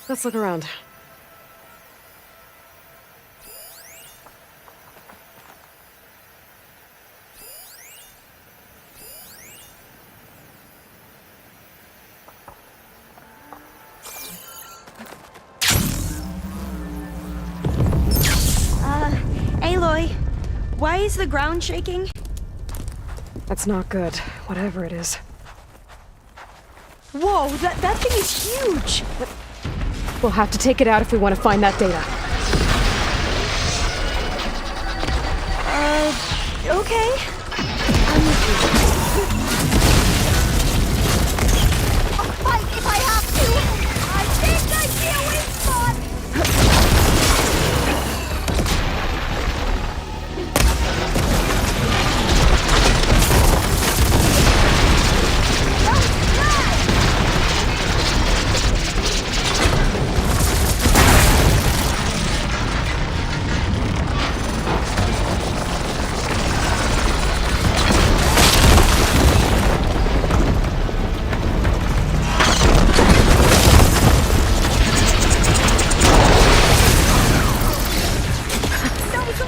Let's look around. Aloy, why is the ground shaking? That's not good, whatever it is. Whoa, that thing is huge! We'll have to take it out if we want to find that data. Okay. I'm with you. I'll fight if I have to! I think I see a weak spot!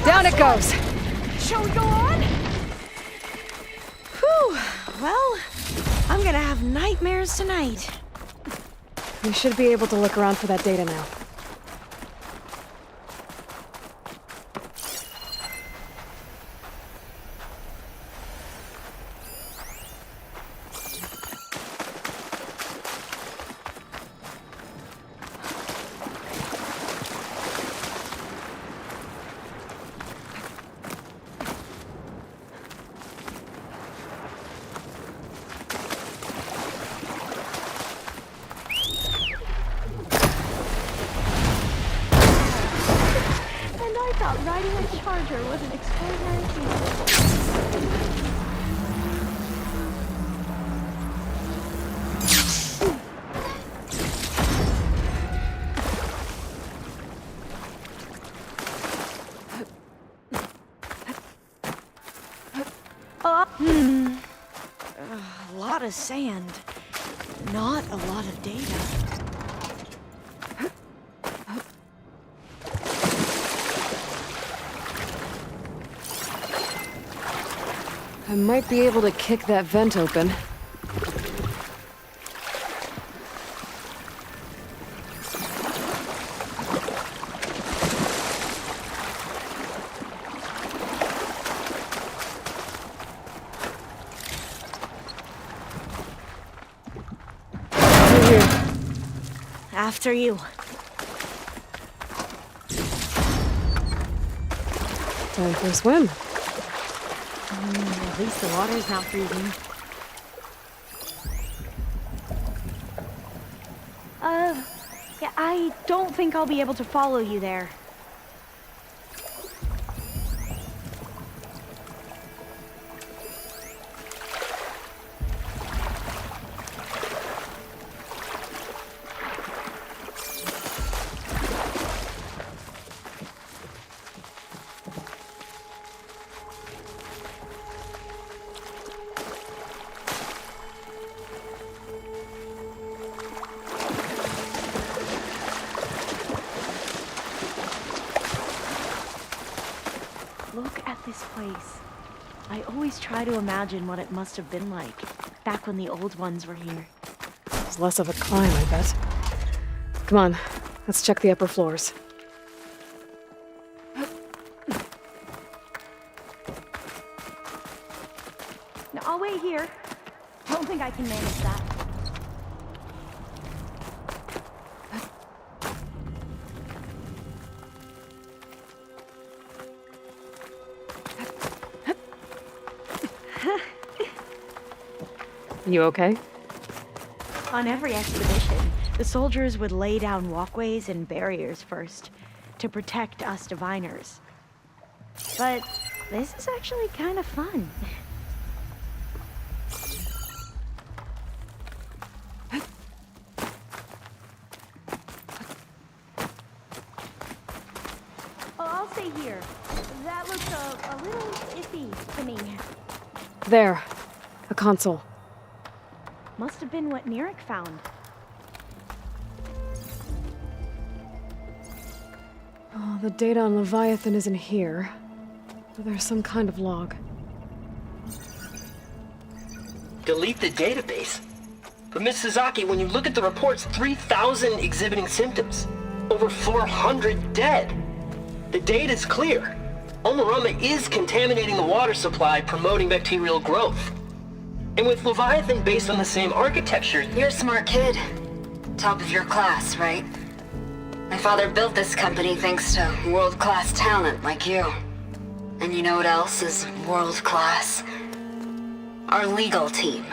Down it goes! Shall we go on? Whew. Well, I'm gonna have nightmares tonight. We should be able to look around for that data now. Riding a charger was an extraordinary feat. A lot of sand. Not a lot of data. I might be able to kick that vent open. After you. Time for a swim. At least the water's not freezing. Yeah, I don't think I'll be able to follow you there. Look at this place. I always try to imagine what it must have been like back when the old ones were here. It's less of a climb, I bet. Come on, let's check the upper floors. Now, I'll wait here. Don't think I can manage that. You okay? On every expedition, the soldiers would lay down walkways and barriers first to protect us diviners. But this is actually kind of fun. Oh, I'll stay here. That looks a little iffy to me. There. A console. Must have been what Nirek found. Oh, the data on Leviathan isn't here. But there's some kind of log. Delete the database? But Miss Sasaki, when you look at the reports, 3,000 exhibiting symptoms. Over 400 dead. The data's clear. Omarama is contaminating the water supply, promoting bacterial growth. And with Leviathan based on the same architecture... You're a smart kid. Top of your class, right? My father built this company thanks to world-class talent like you. And you know what else is world-class? Our legal team.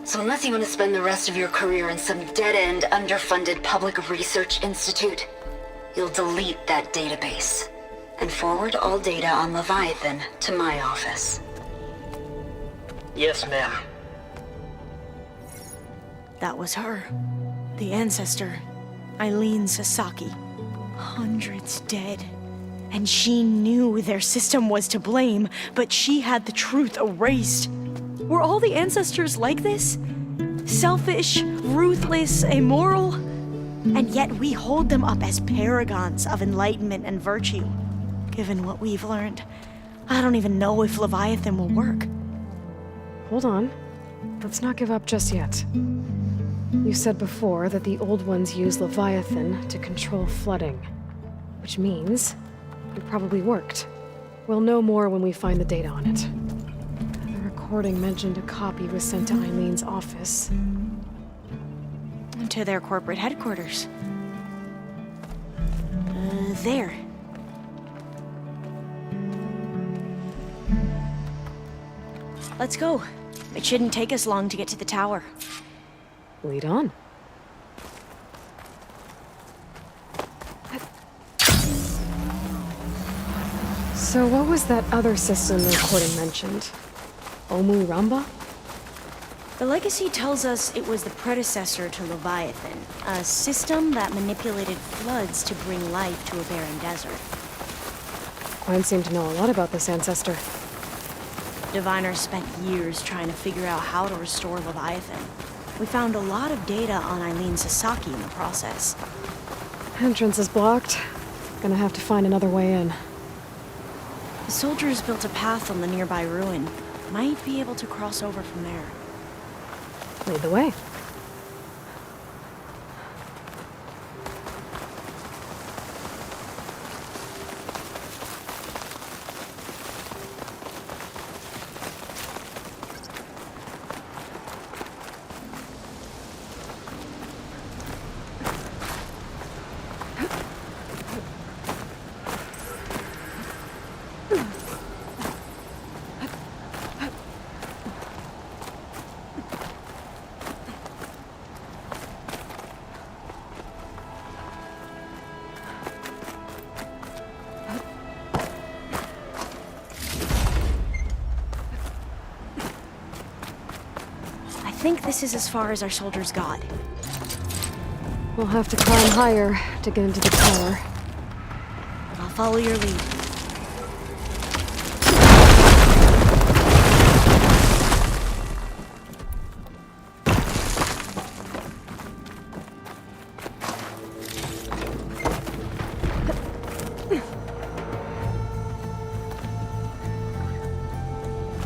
So unless you want to spend the rest of your career in some dead-end, underfunded public research institute, you'll delete that database and forward all data on Leviathan to my office. Yes, ma'am. That was her. The ancestor, Eileen Sasaki. Hundreds dead. And she knew their system was to blame, but she had the truth erased. Were all the ancestors like this? Selfish, ruthless, immoral? And yet we hold them up as paragons of enlightenment and virtue. Given what we've learned, I don't even know if Leviathan will work. Hold on. Let's not give up just yet. You said before that the old ones use Leviathan to control flooding. Which means it probably worked. We'll know more when we find the data on it. The recording mentioned a copy was sent to Eileen's office. To their corporate headquarters. There. Let's go. It shouldn't take us long to get to the tower. Lead on. So what was that other system the recording mentioned? Omu Ramba? The legacy tells us it was the predecessor to Leviathan, a system that manipulated floods to bring life to a barren desert. Quine seemed to know a lot about this ancestor. Diviners spent years trying to figure out how to restore Leviathan. We found a lot of data on Eileen Sasaki in the process. Entrance is blocked. Gonna have to find another way in. The soldiers built a path on the nearby ruin. Might be able to cross over from there. Lead the way. think this is as far as our soldiers got. We'll have to climb higher to get into the tower. I'll follow your lead.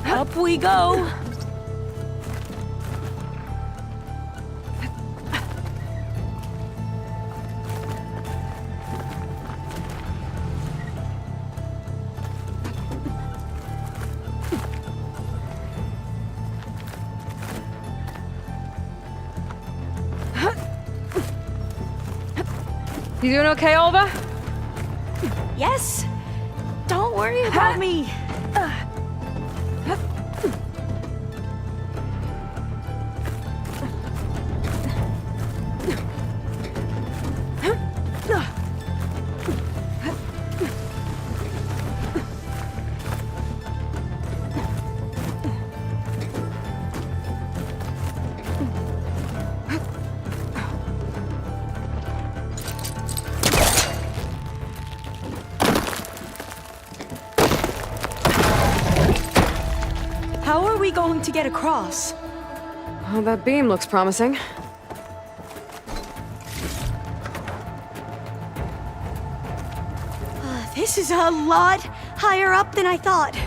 Up we go! You doing okay, Olva? Yes! Don't worry about me! How are we going to get across? Well, that beam looks promising. This is a lot higher up than I thought.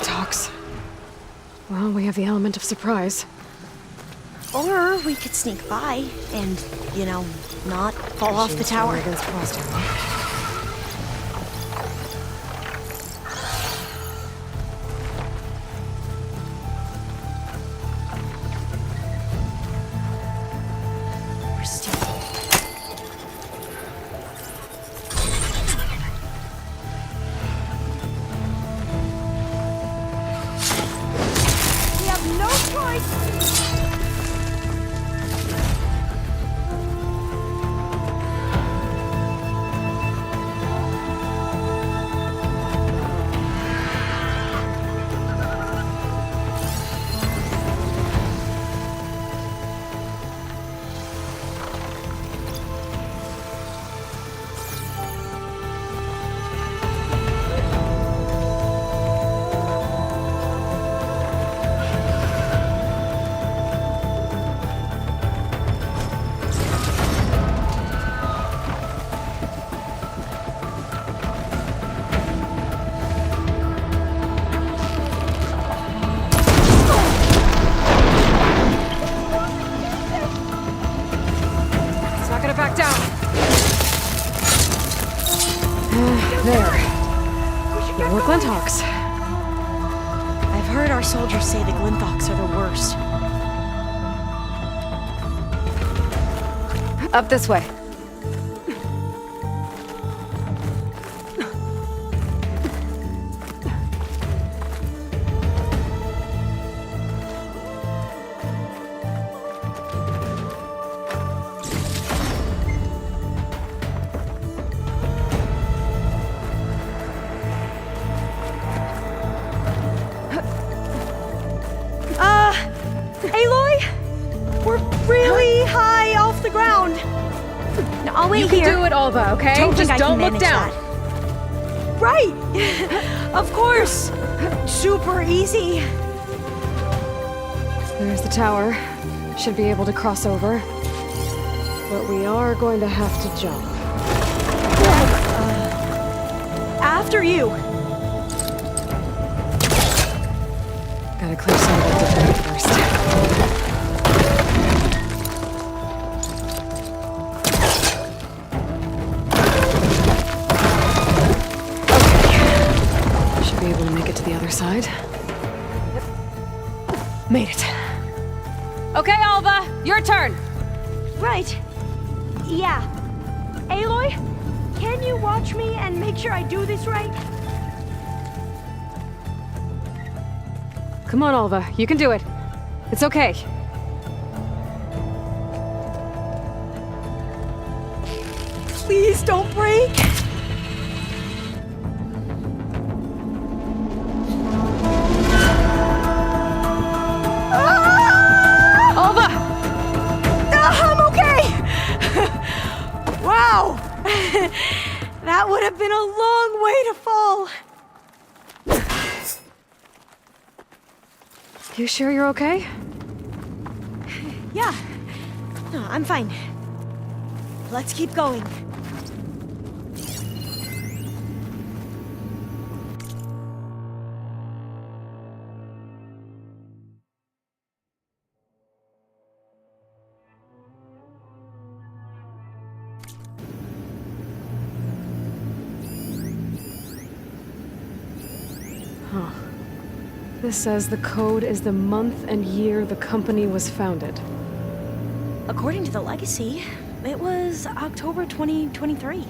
Talks. Well, we have the element of surprise. Or we could sneak by and, you know, not fall off the tower. Against frost armor. I've heard our soldiers say the Glinthawks are the worst. Up this way. You can do it, Olva, okay? Just don't look down. Right! Of course! Super easy. There's the tower. Should be able to cross over. But we are going to have to jump. After you! Gotta clear some of that debris first. Be able to make it to the other side. Made it. Okay, Alva, your turn. Right. Yeah. Aloy, can you watch me and make sure I do this right? Come on, Alva. You can do it. It's okay. Please don't break. That would have been a long way to fall. You sure you're okay? Yeah. No, I'm fine. Let's keep going. Huh. This says the code is the month and year the company was founded. According to the legacy, it was October 2023.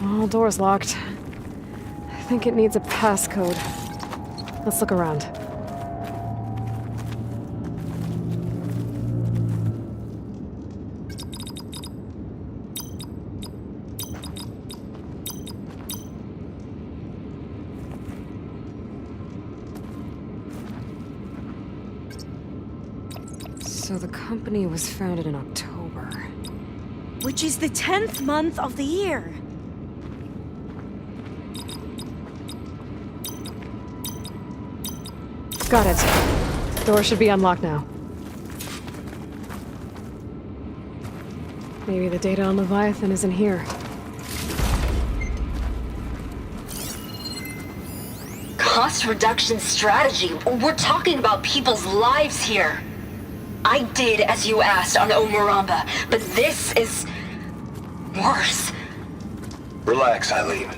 Oh, door's locked. I think it needs a passcode. Let's look around. So the company was founded in October. Which is the 10th month of the year. Got it. Door should be unlocked now. Maybe the data on Leviathan is in here. Cost reduction strategy? We're talking about people's lives here. I did as you asked on Omuramba, but this is worse. Relax, Eileen.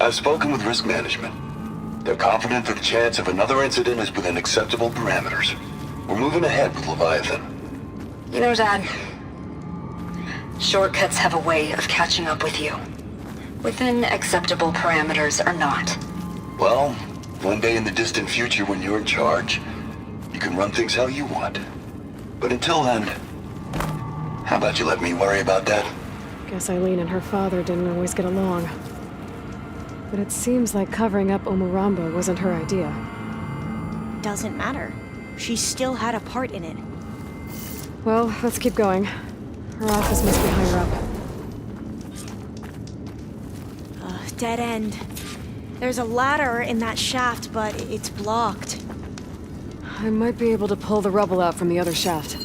I've spoken with risk management. They're confident that the chance of another incident is within acceptable parameters. We're moving ahead with Leviathan. You know, Dad, shortcuts have a way of catching up with you. Within acceptable parameters or not. Well, one day in the distant future when you're in charge, you can run things how you want. But until then, how about you let me worry about that? Guess Eileen and her father didn't always get along. But it seems like covering up Omuramba wasn't her idea. Doesn't matter. She still had a part in it. Well, let's keep going. Her office must be higher up. Dead end. There's a ladder in that shaft, but it's blocked. I might be able to pull the rubble out from the other shaft.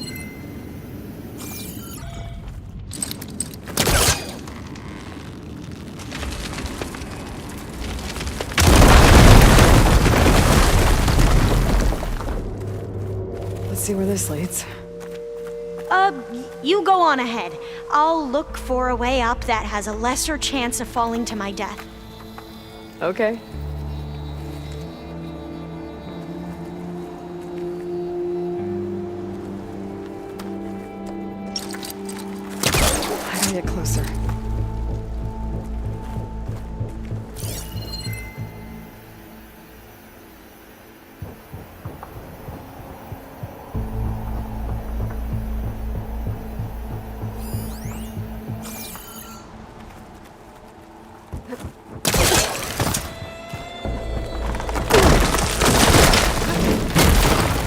Let's see where this leads. You go on ahead. I'll look for a way up that has a lesser chance of falling to my death. Okay. I gotta get closer.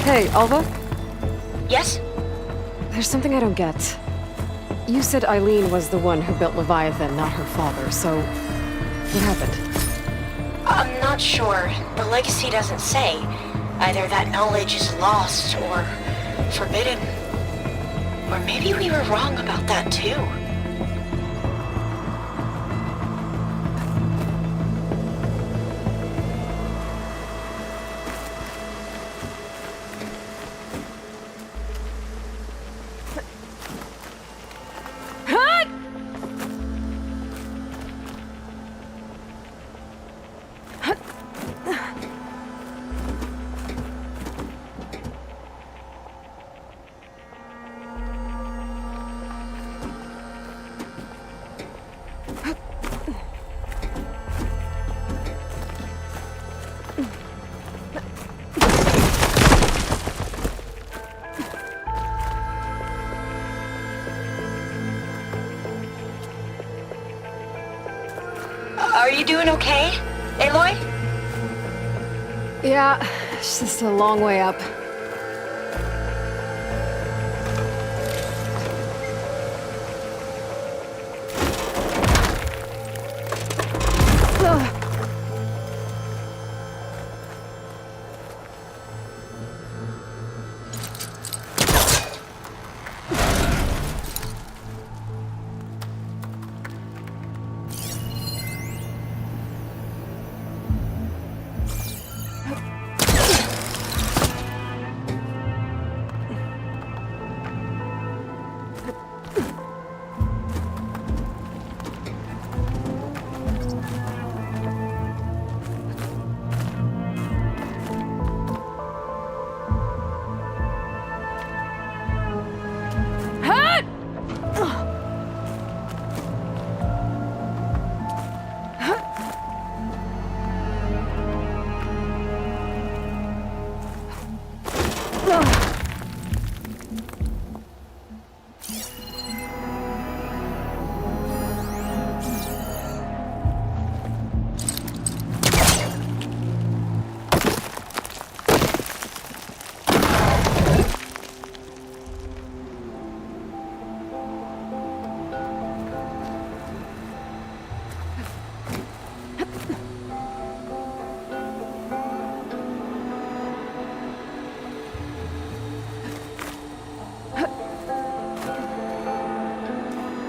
Hey, Alva? Yes? There's something I don't get. You said Eileen was the one who built Leviathan, not her father, so what happened? I'm not not sure. The legacy doesn't say. Either that knowledge is lost or forbidden. Or maybe we were wrong about that too. Are you doing okay, Aloy? Yeah, it's just a long way up.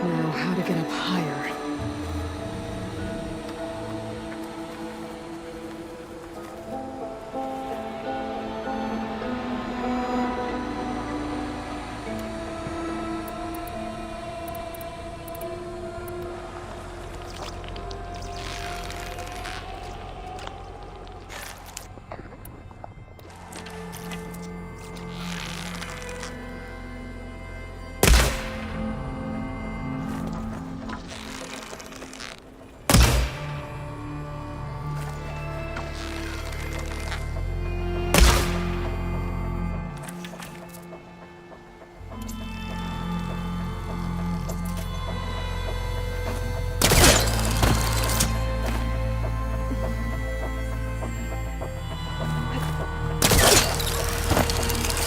Now, how to get up higher?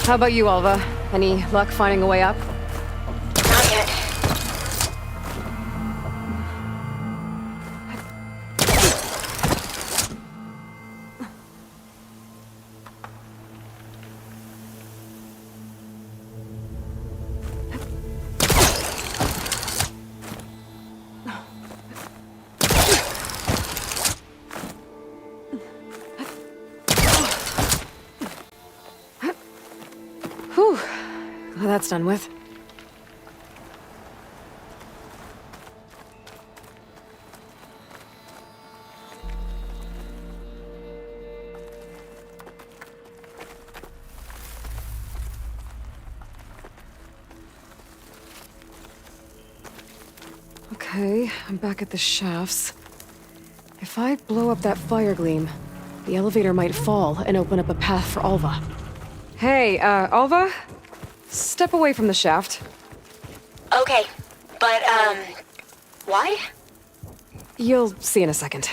How about you, Alva? Any luck finding a way up? Not yet. Whew. Well, that's done with. Okay, I'm back at the shafts. If I blow up that fire gleam, the elevator might fall and open up a path for Alva. Hey, Alva? Step away from the shaft. Okay, but, why? You'll see in a second.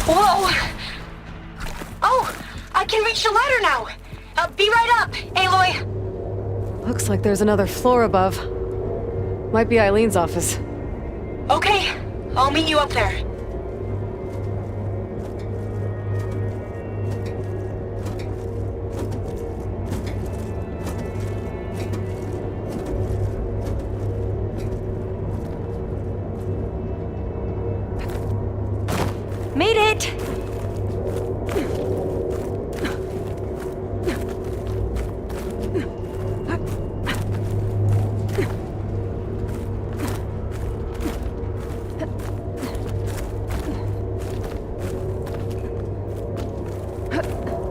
Whoa! Oh, I I can reach the ladder now! Be right up, Aloy! Looks like there's another floor above. Might be Eileen's office. Okay, I'll meet you up there. Made it!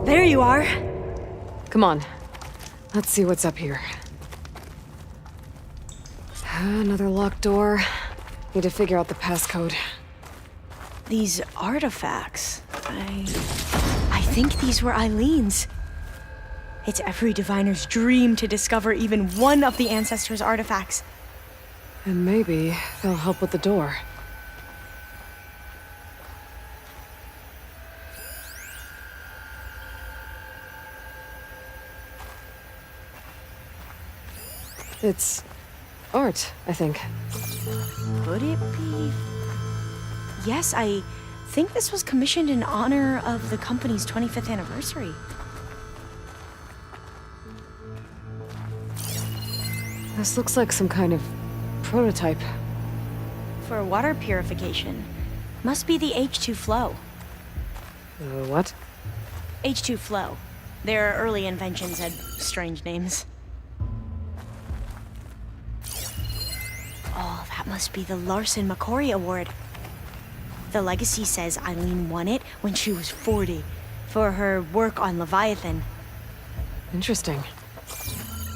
There you are. Come on. Let's see what's up here. Another locked door. Need to figure out the passcode. These artifacts, I think these were Eileen's. It's every diviner's dream to discover even one of the ancestors' artifacts. And maybe they'll help with the door. It's art, I think. Could it be? Yes, I think this was commissioned in honor of the company's 25th anniversary. This looks like some kind of prototype. For water purification. Must be the H2 flow. What? H2 flow. Their early inventions had strange names. Oh, that must be the Larson McCory Award. The legacy says Eileen won it when she was 40 for her work on Leviathan. Interesting.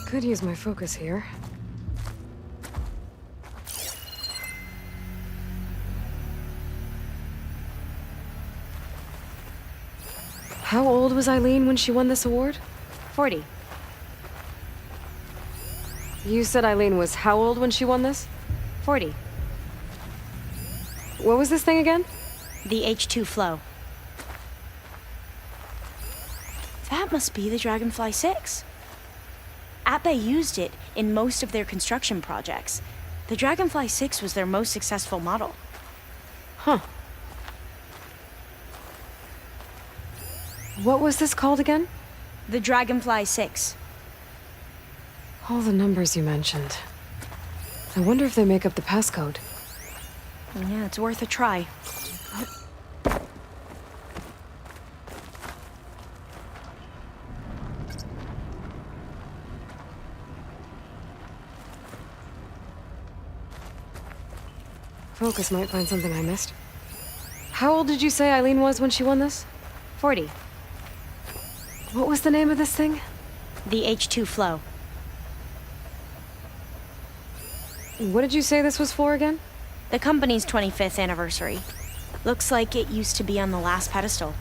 Could use my focus here. How old was Eileen when she won this award? 40. You said Eileen was how old when she won this? 40. What was this thing again? The H2 flow. That must be the Dragonfly 6. Atbay used it in most of their construction projects. The Dragonfly 6 was their most successful model. Huh. What was this called again? The Dragonfly 6. All the numbers you mentioned. I wonder if they make up the passcode. Yeah, it's worth a try. Focus might find something I missed. How old did you say Eileen was when she won this? 40. What was the name of this thing? The H2 flow. What did you say this was for again? The company's 25th anniversary. Looks like it used to be on the last pedestal.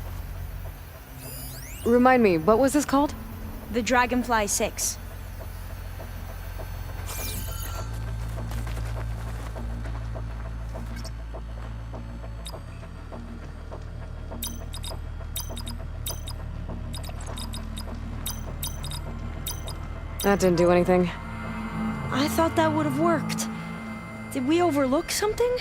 Remind me, what was this called? The Dragonfly 6. That didn't do anything. I thought that would have worked. Did we overlook something?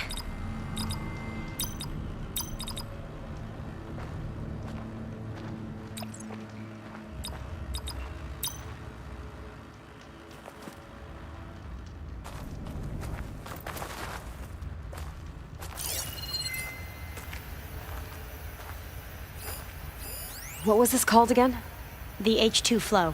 What was this called again? The H2 flow.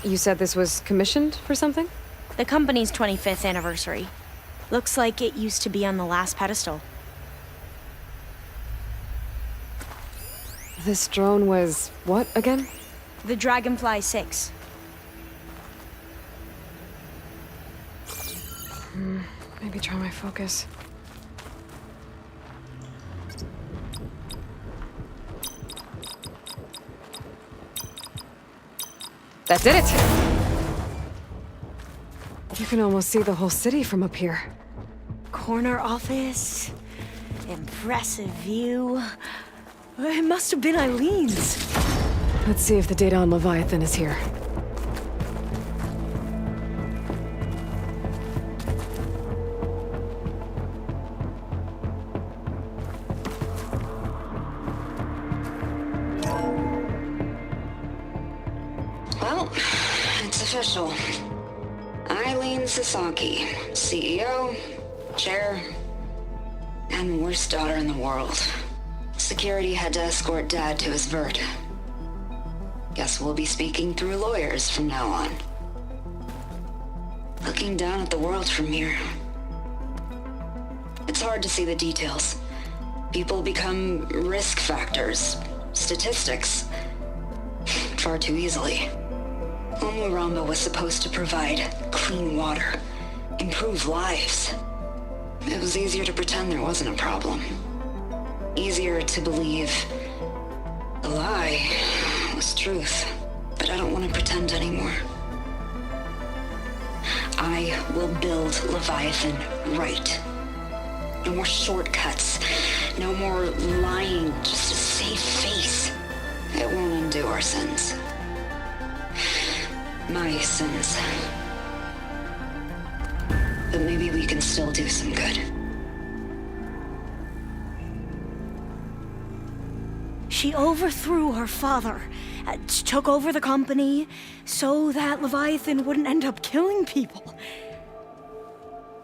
You said this was commissioned for something? The company's 25th anniversary. Looks like it used to be on the last pedestal. This drone was what again? The Dragonfly 6. Maybe try my focus. That did it! You can almost see the whole city from up here. Corner office. Impressive view. It must have been Eileen's. Let's see if the data on Leviathan is here. Well, it's official. Eileen Sasaki, CEO, chair, and worst daughter in the world. Security had to escort Dad to his vert. Guess we'll be speaking through lawyers from now on. Looking down at the world from here. It's hard to see the details. People become risk factors, statistics, far too easily. Omuramba was supposed to provide clean water, improve lives. It was easier to pretend there wasn't a problem. Easier to believe the lie was truth. But I don't want to pretend anymore. I will build Leviathan right. No more shortcuts. No more lying just to save face. It won't undo our sins. My sins. But maybe we can still do some good. She overthrew her father, took over the company, so that Leviathan wouldn't end up killing people.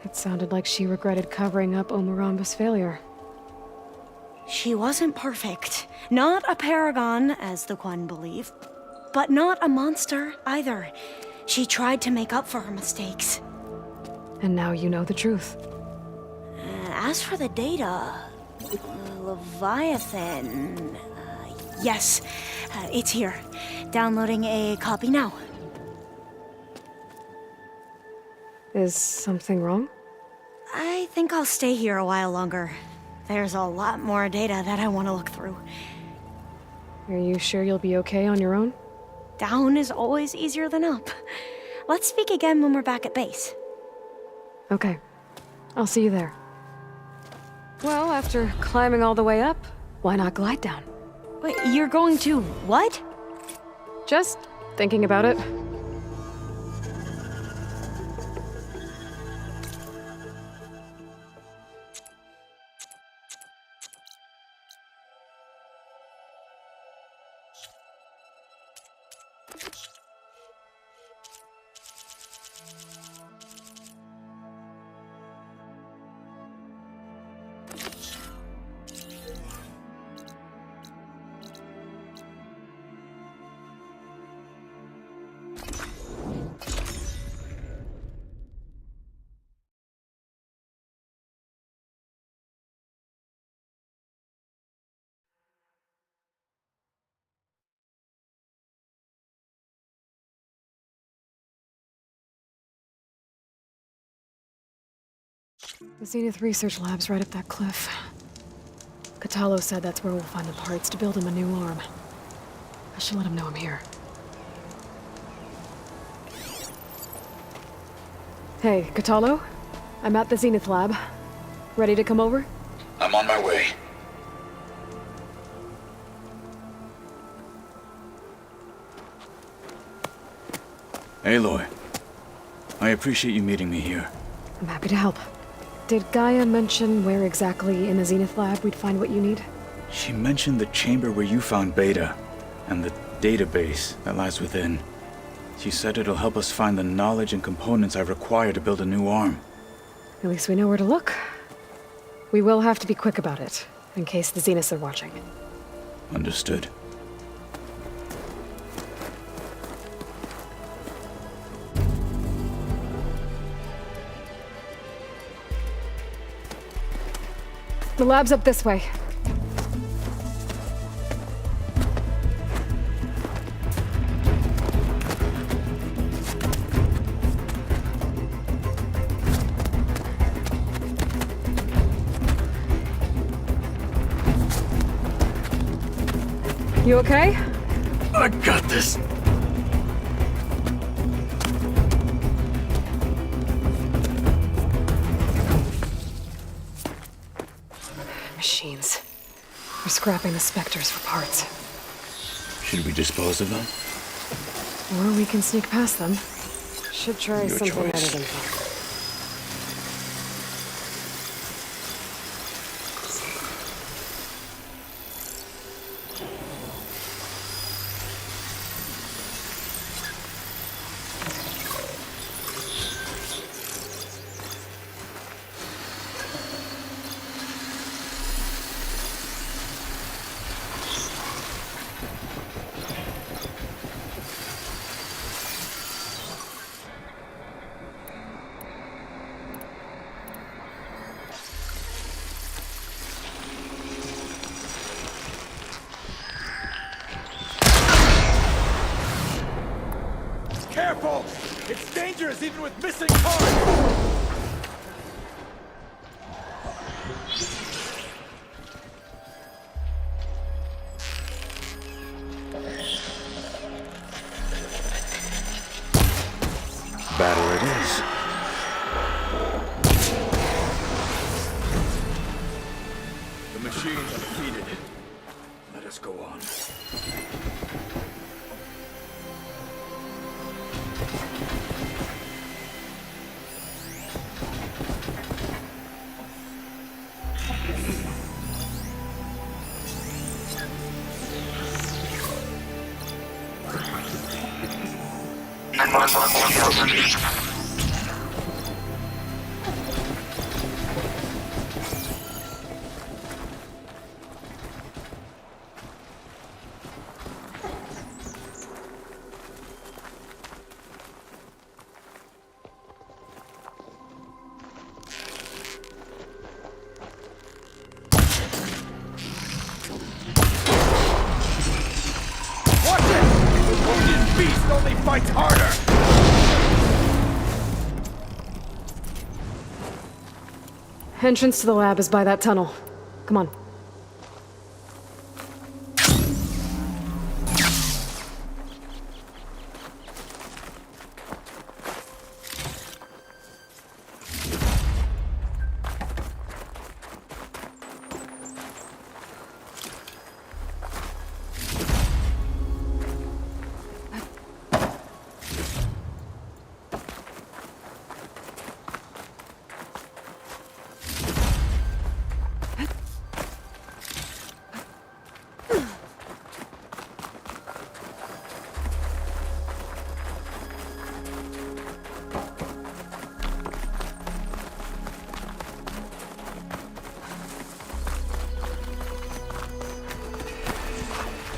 It sounded like she regretted covering up Omuramba's failure. She wasn't perfect. Not a paragon, as the Quan believe, but not a monster either. She tried to make up for her mistakes. And now you know the truth. As for the data, Leviathan... yes, it's here. Downloading a copy now. Is something wrong? I think I'll stay here a while longer. There's a lot more data that I want to look through. Are you sure you'll be okay on your own? Down is always easier than up. Let's speak again when we're back at base. Okay. I'll see you there. Well, after climbing all the way up, why not glide down? Wait, you're going to what? Just thinking about it. The Zenith Research Lab's right up that cliff. Catalo said that's where we'll find the parts to build him a new arm. I should let him know I'm here. Hey, Catalo? I'm at the Zenith Lab. Ready to come over? I'm on my way. Aloy, I appreciate you meeting me here. I'm happy to help. Did Gaia mention where exactly in the Zenith Lab we'd find what you need? She mentioned the chamber where you found Beta, and the database that lies within. She said it'll help us find the knowledge and components I require to build a new arm. At least we know where to look. We will have to be quick about it, in case the Zeniths are watching. Understood. The lab's up this way. You okay? I got this. Machines. We're scrapping the specters for parts. Should we dispose of them? Or we can sneak past them. Should try Your something choice. other than fire. Careful! It's dangerous even with missing parts! Battle it is. The machines are defeated. Let us go on. Watch it! The wounded beast only fights harder! Entrance to the lab is by that tunnel. Come on.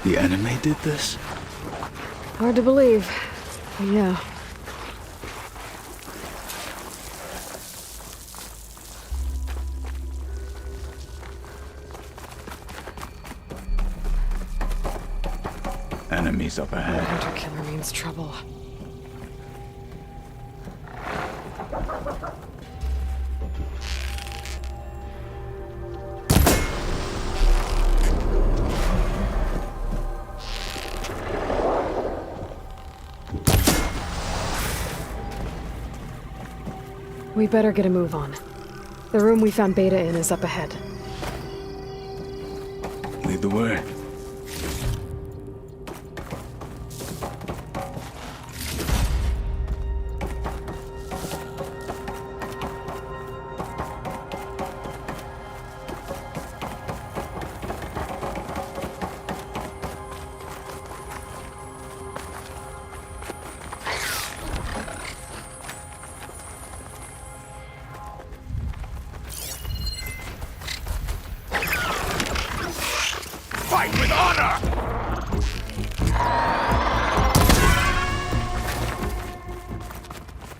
The enemy did this? Hard to believe. But yeah. Enemies up ahead. Hunter killer means trouble. We better get a move on. The room we found Beta in is up ahead. Lead the way. Fight with honor!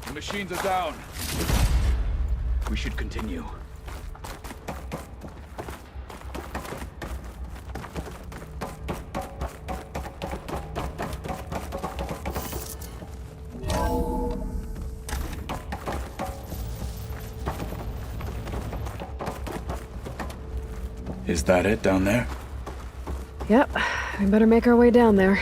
The machines are down. We should continue. Is that it down there? Yep, we better make our way down there.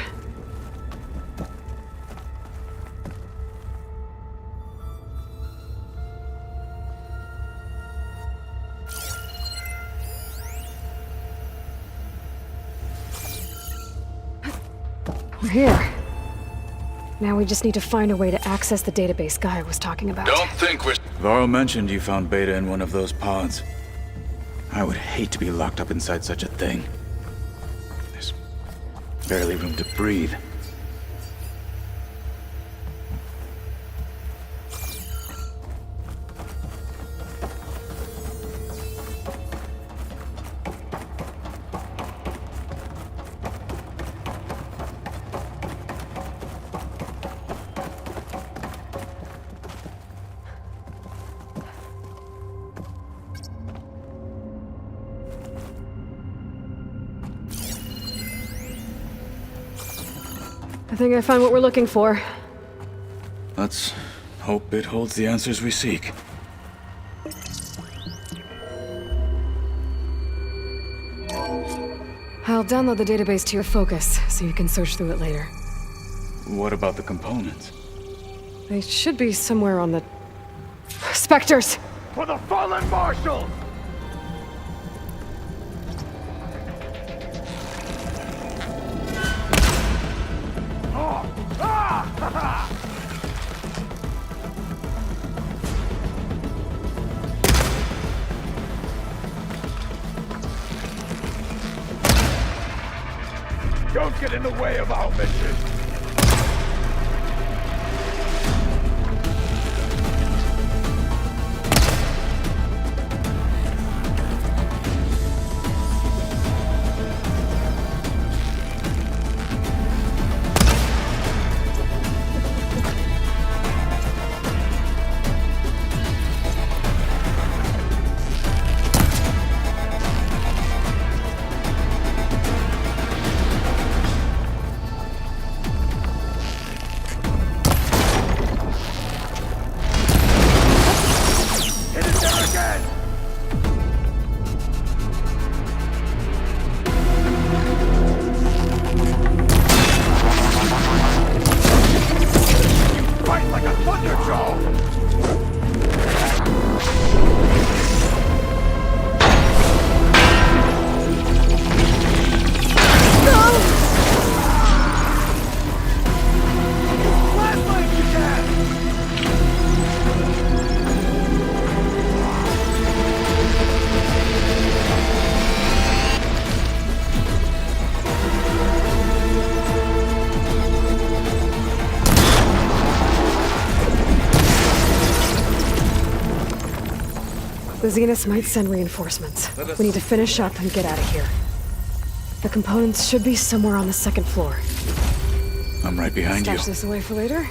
We're here. Now we just need to find a way to access the database Guy was talking about. Don't think we're... Varro mentioned you found Beta in one of those pods. I would hate to be locked up inside such a thing. There's barely room to breathe. I think I found what we're looking for. Let's hope it holds the answers we seek. I'll download the database to your Focus, so you can search through it later. What about the components? They should be somewhere on the... Spectres! For the fallen marshals! Don't get in the way of our mission! The Zeniths might send reinforcements. We need to finish up and get out of here. The components should be somewhere on the second floor. I'm right behind you. Stash this away for later.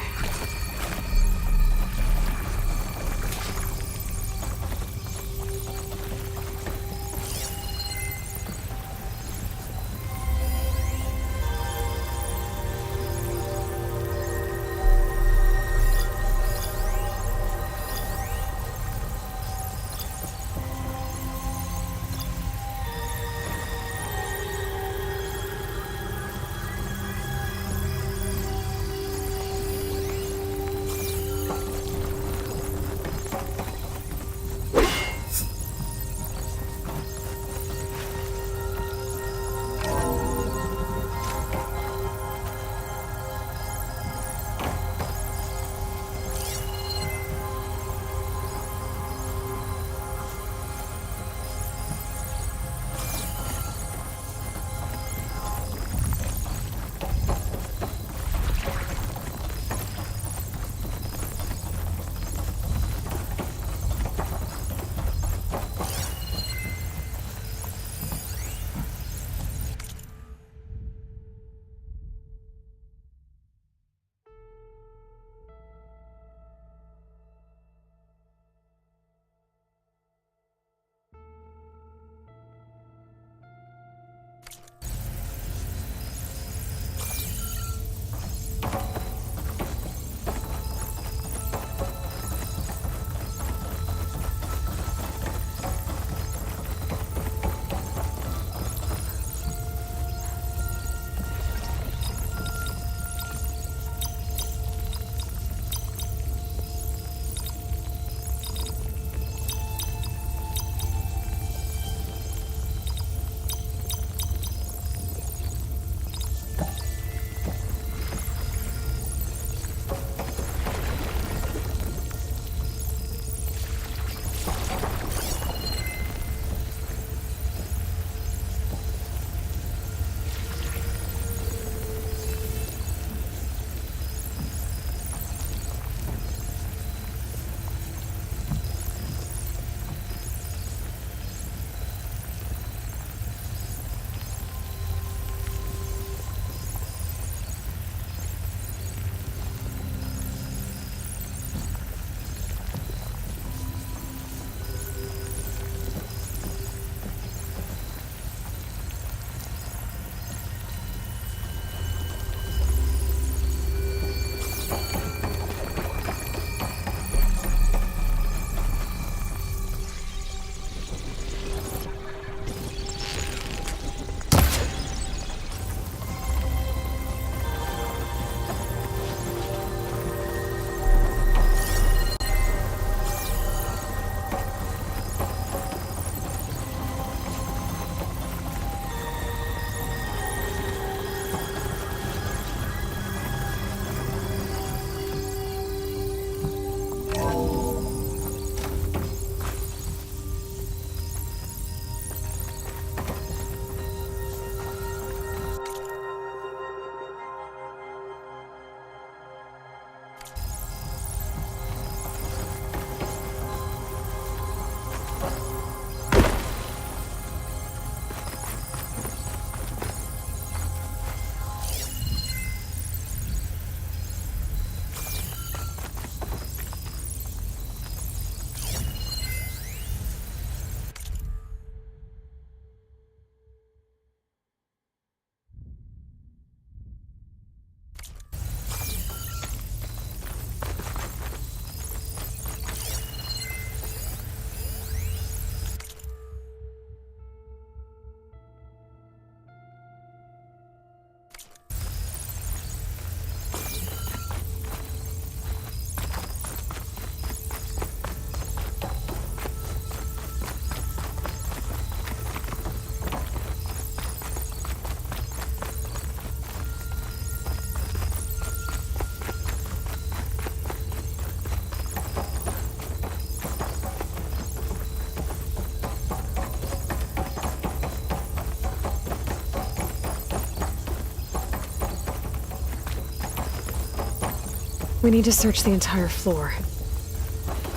We need to search the entire floor.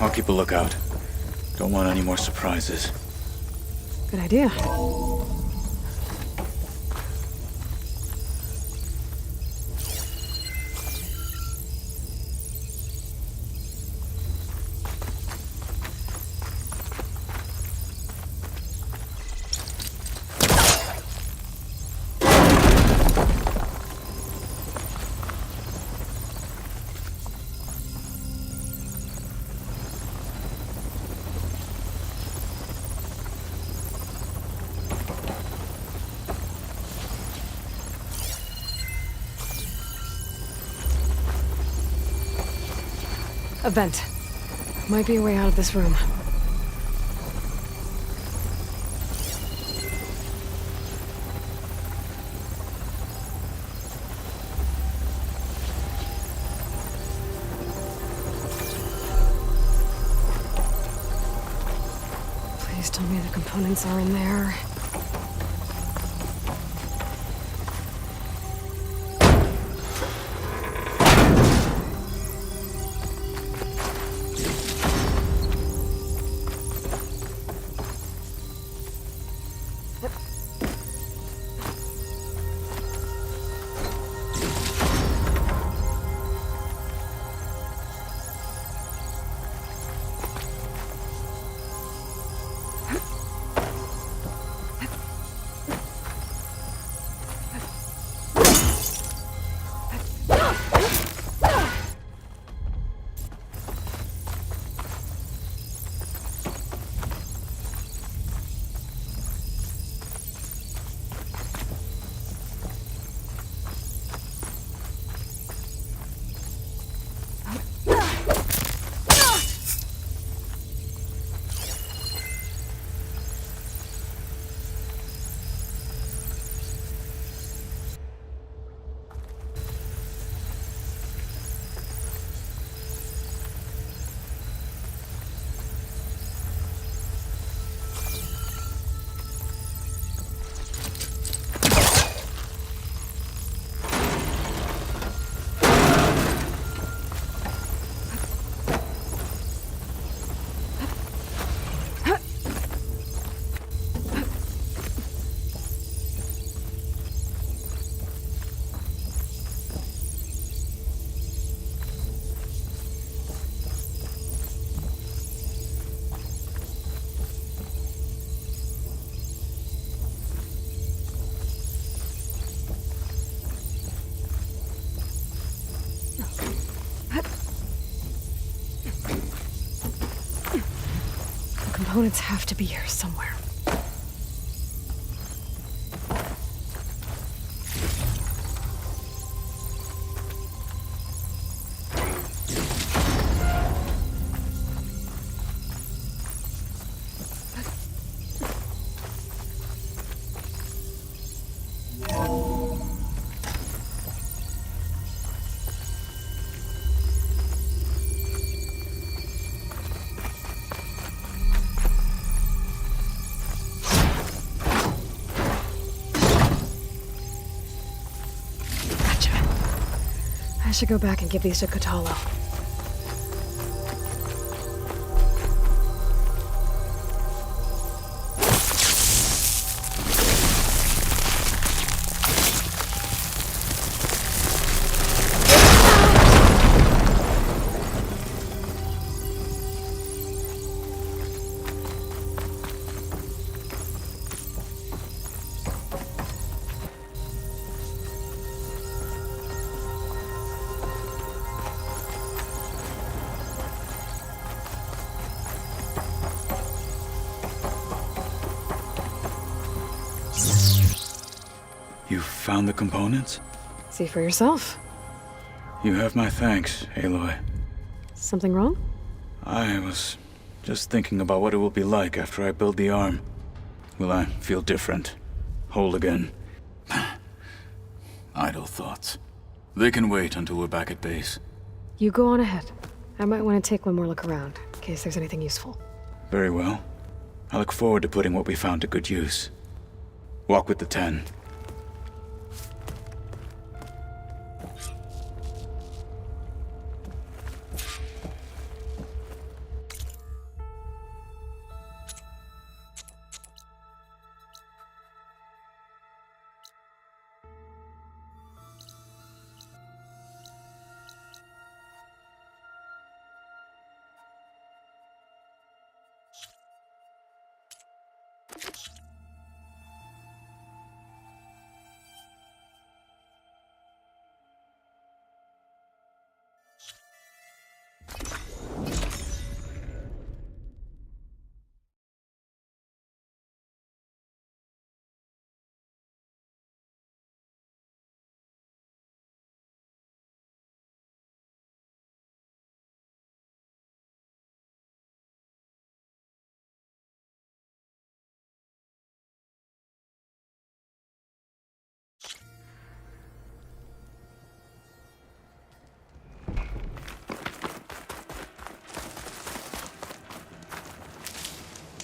I'll keep a lookout. Don't want any more surprises. Good idea. A vent. Might be a way out of this room. Please tell me the components are in there. Components have to be here somewhere. I should go back and give these to Katalo. You found the components? See for yourself. You have my thanks, Aloy. Something wrong? I was just thinking about what it will be like after I build the arm. Will I feel different? Whole again? Idle thoughts. They can wait until we're back at base. You go on ahead. I might want to take one more look around, in case there's anything useful. Very well. I look forward to putting what we found to good use. Walk with the 10.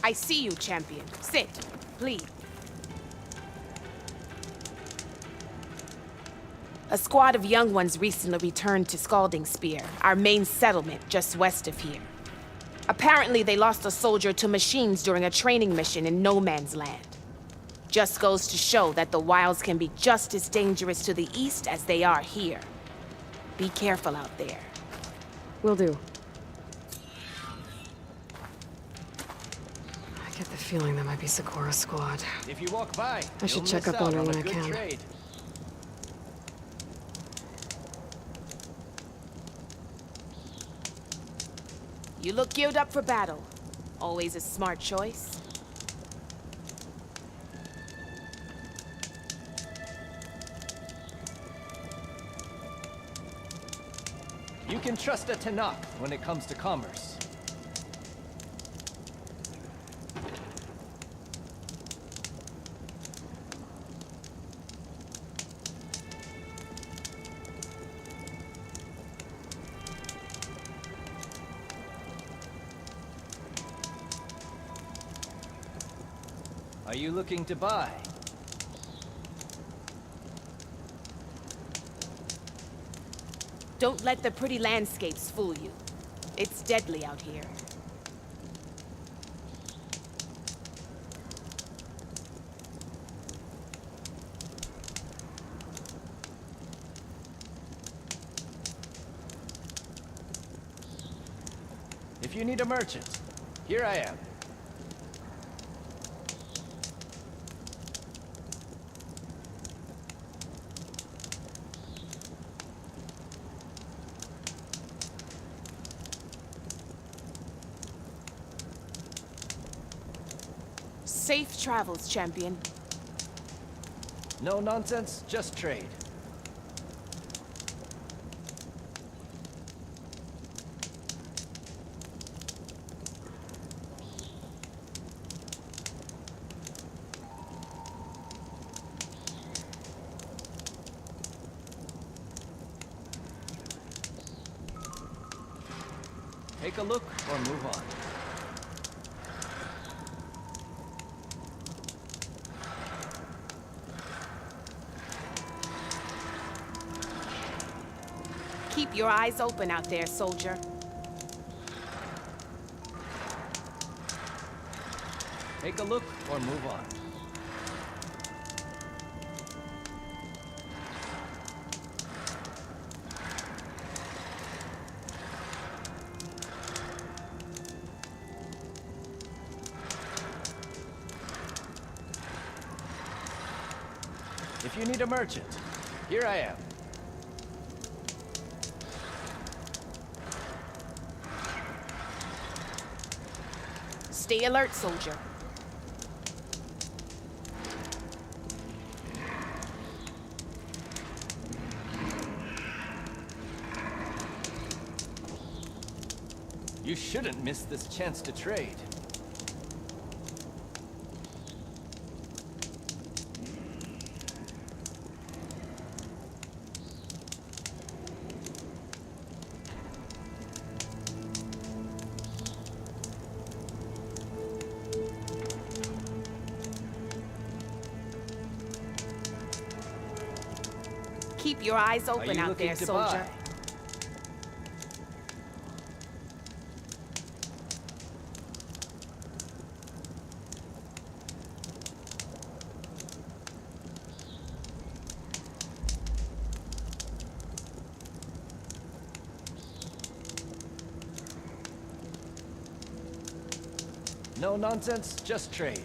I see you, champion. Sit, please. A squad of young ones recently returned to Scalding Spear, our main settlement just west of here. Apparently, they lost a soldier to machines during a training mission in No Man's Land. Just goes to show that the wilds can be just as dangerous to the east as they are here. Be careful out there. Will do. I get the feeling that might be Sikora's squad. If you walk by, I should check up on her when I can. Trade. You look geared up for battle. Always a smart choice. You can trust a Tanakh when it comes to commerce. Are you looking to buy? Don't let the pretty landscapes fool you. It's deadly out here. If you need a merchant, here I am. Safe travels, champion. No nonsense, just trade. Take a look or move on. Keep your eyes open out there, soldier. Take a look or move on. If you need a merchant, here I am. Stay alert, soldier. You shouldn't miss this chance to trade. Keep your eyes open out there, soldier. No nonsense, just trade.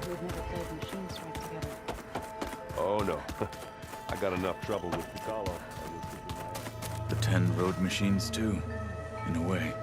we've never played Machine Strike together. Oh no. I got enough trouble with Piccolo. The 10 road machines too, in a way.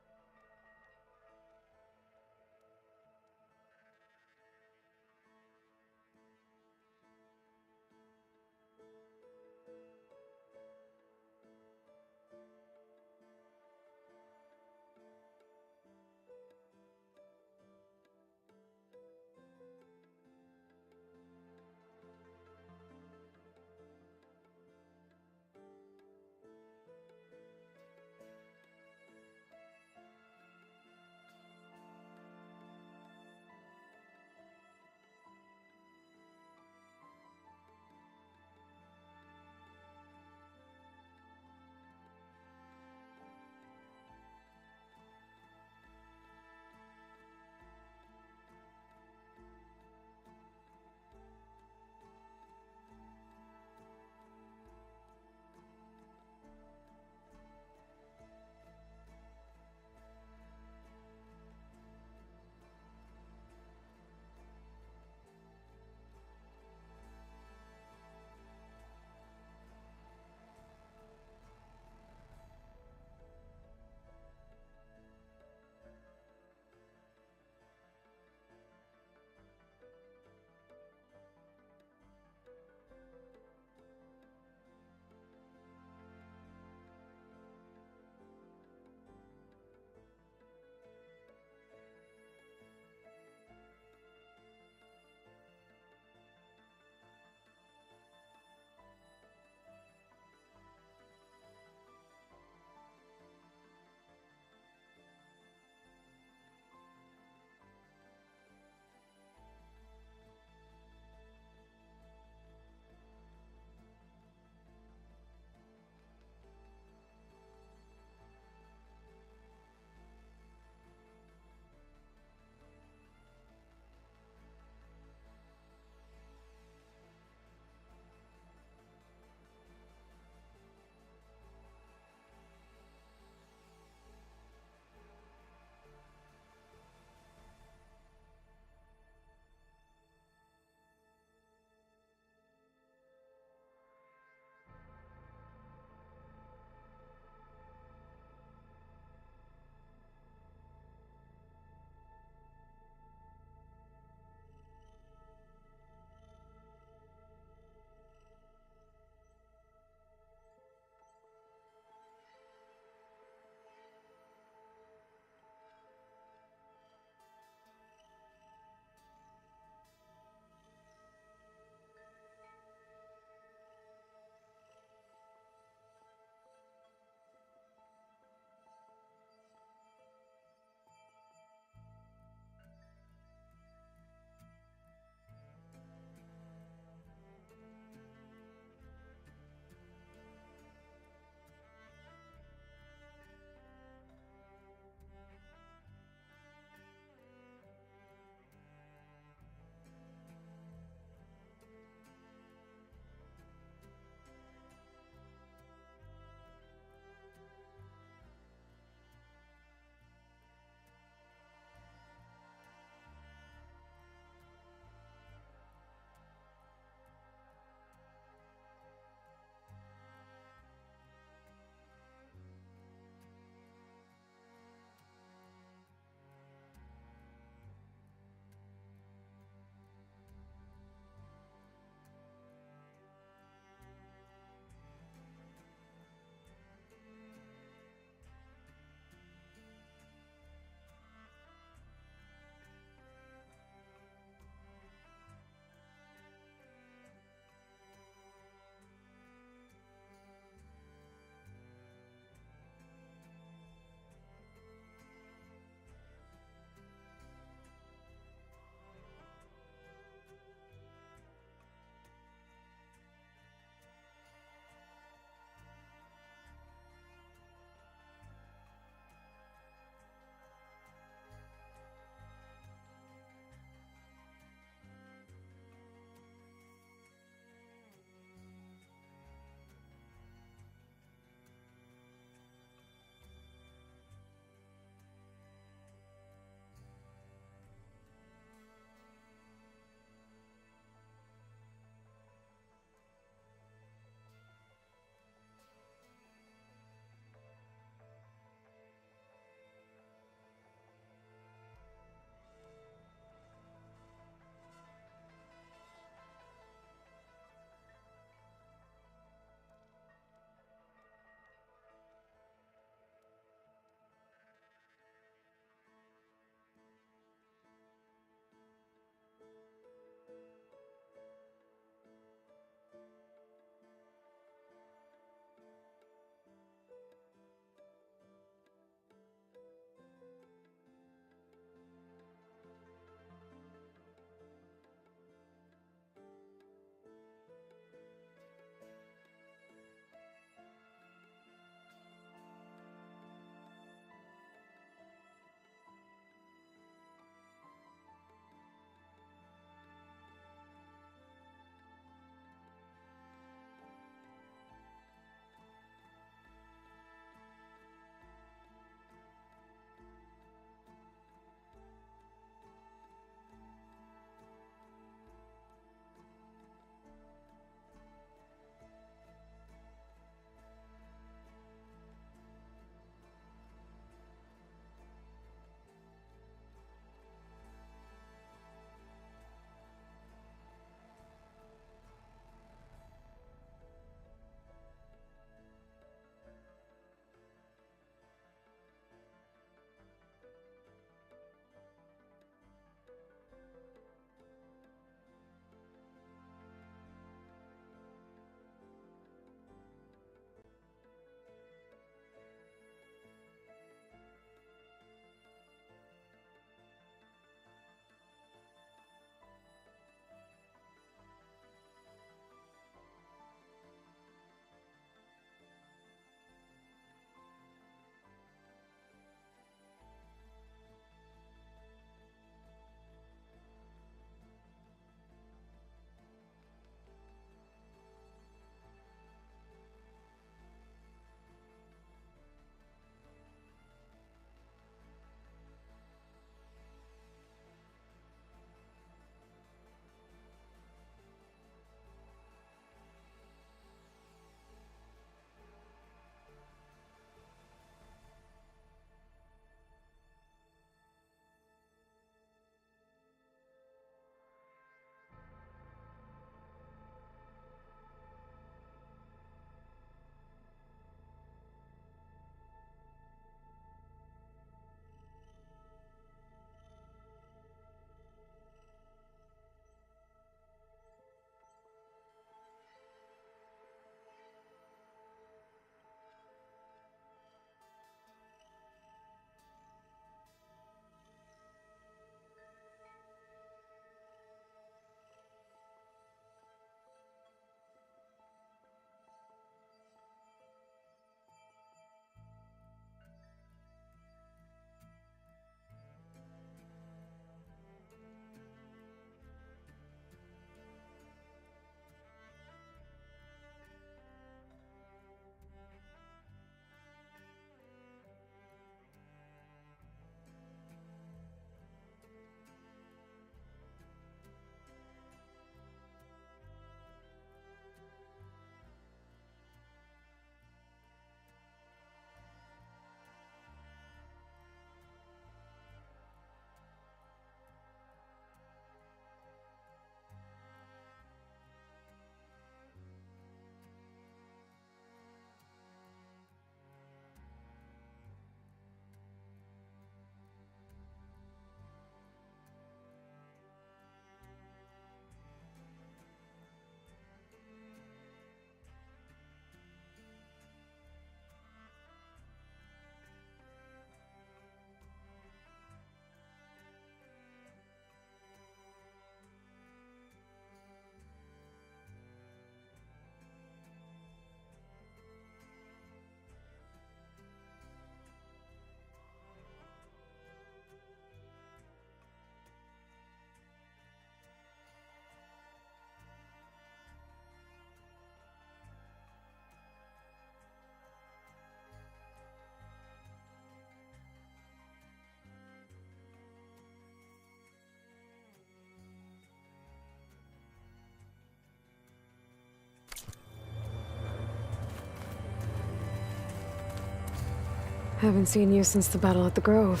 Haven't seen you since the battle at the Grove.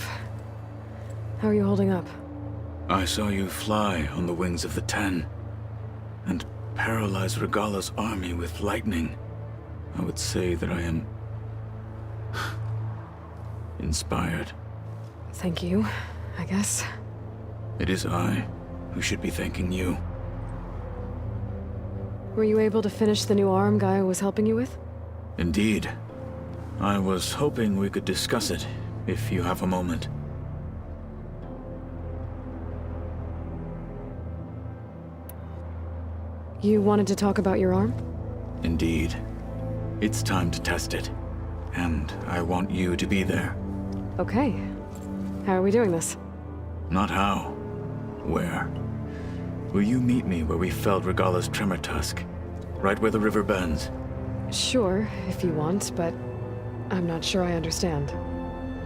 How are you holding up? I saw you fly on the wings of the Ten, and paralyze Regala's army with lightning. I would say that I am inspired. Thank you, I guess. It is I who should be thanking you. Were you able to finish the new arm Gaia was helping you with? Indeed. I was hoping we could discuss it, if you have a moment. You wanted to talk about your arm? Indeed. It's time to test it. And I want you to be there. Okay. How are we doing this? Not how. Where? Will you meet me where we felled Regala's tremor tusk? Right where the river bends? Sure, if you want, but I'm not sure I understand.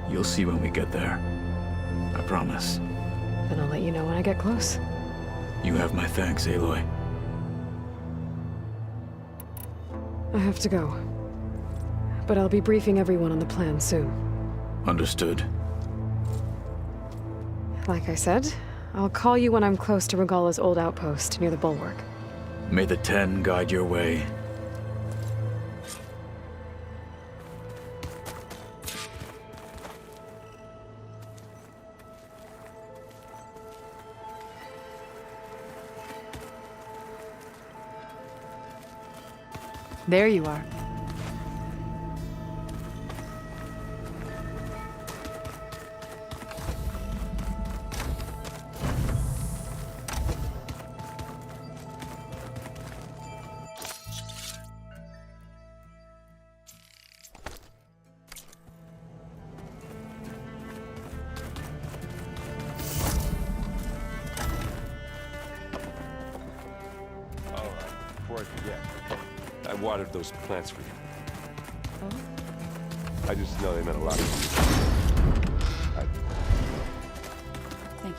You'll see when we get there. I promise. Then I'll let you know when I get close. You have my thanks, Aloy. I have to go. But I'll be briefing everyone on the plan soon. Understood. Like I said, I'll call you when I'm close to Regala's old outpost near the bulwark. May the Ten guide your way. There you are. Before I forget, I watered those plants for you. I just know they meant a lot to you. Thank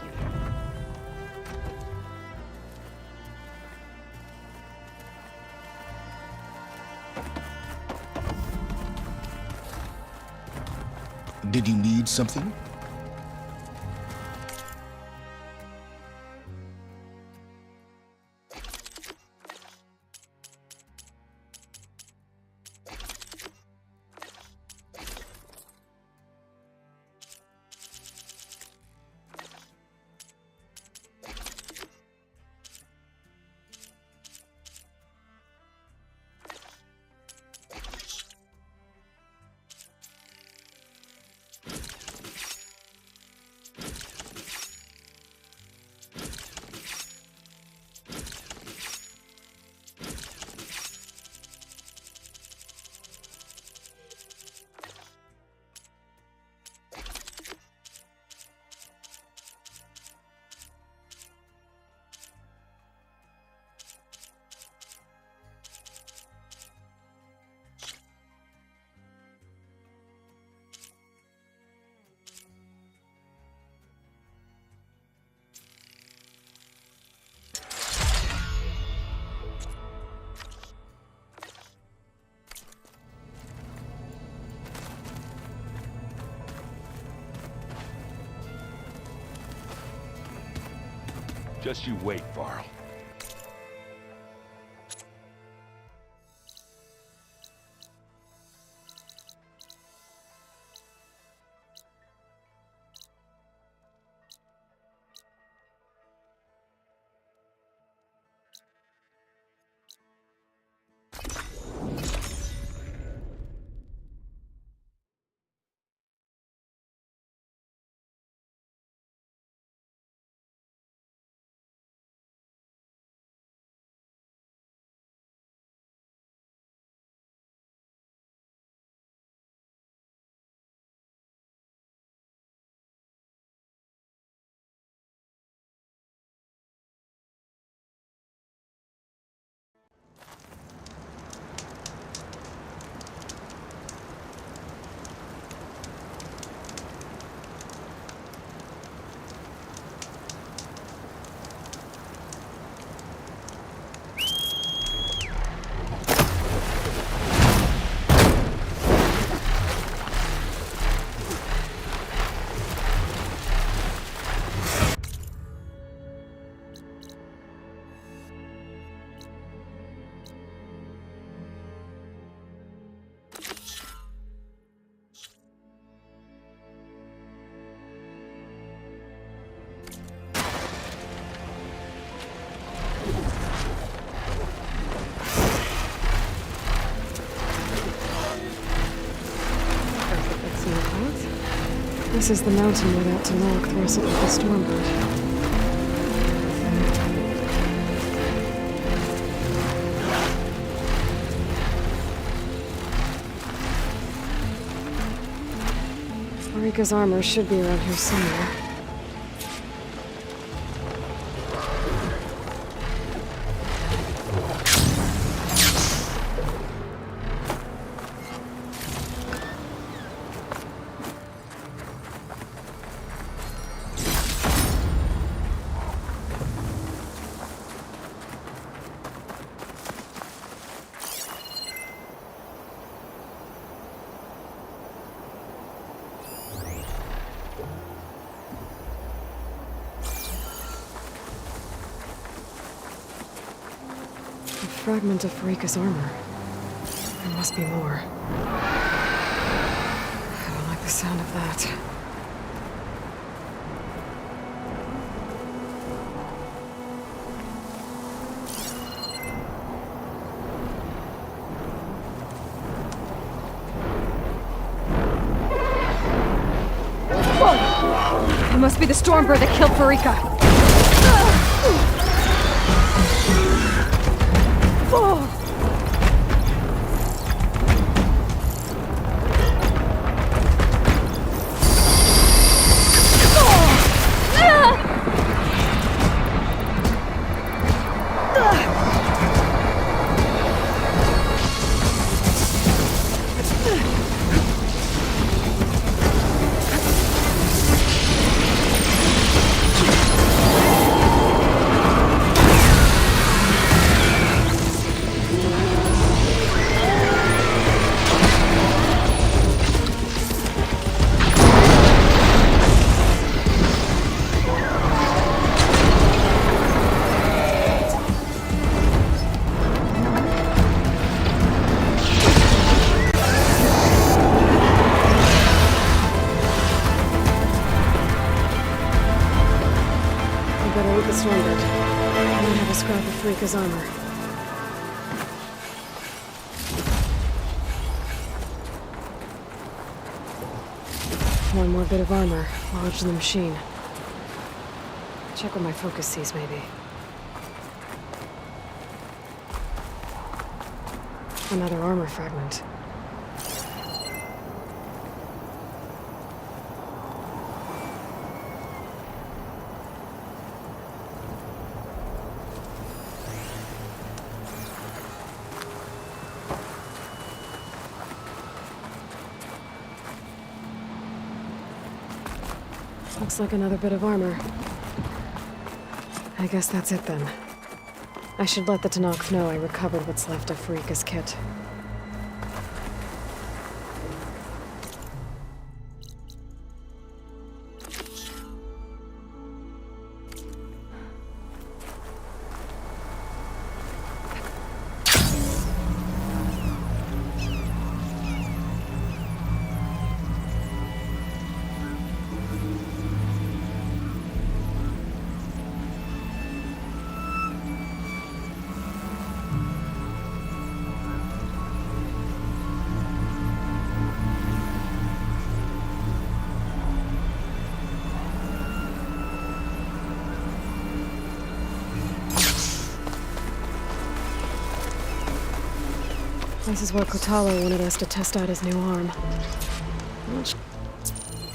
you. Did you need something? Just you wait, Varl. This is the mountain where that Tanakh throws it with the Stormbird. Marika's armor should be around here somewhere. A fragment of Marika's armor. There must be more. I don't like the sound of that. Whoa! It must be the Stormbird that killed Marika. Marika's armor. One more bit of armor lodged in the machine. Check what my focus sees, maybe. Another armor fragment. Looks like another bit of armor. I guess that's it then. I should let the Tanakh know I recovered what's left of Marika's kit. This is where Kotalo wanted us to test out his new arm.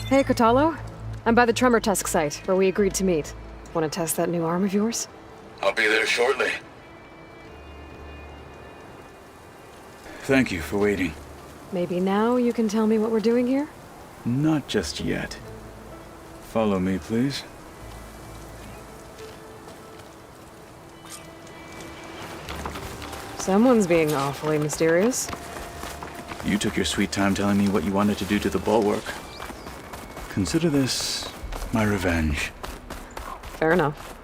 Hey, Kotalo. I'm by the tremor test site, where we agreed to meet. Want to test that new arm of yours? I'll be there shortly. Thank you for waiting. Maybe now you can tell me what we're doing here? Not just yet. Follow me, please. Someone's being awfully mysterious. You took your sweet time telling me what you wanted to do to the bulwark. Consider this my revenge. Fair enough.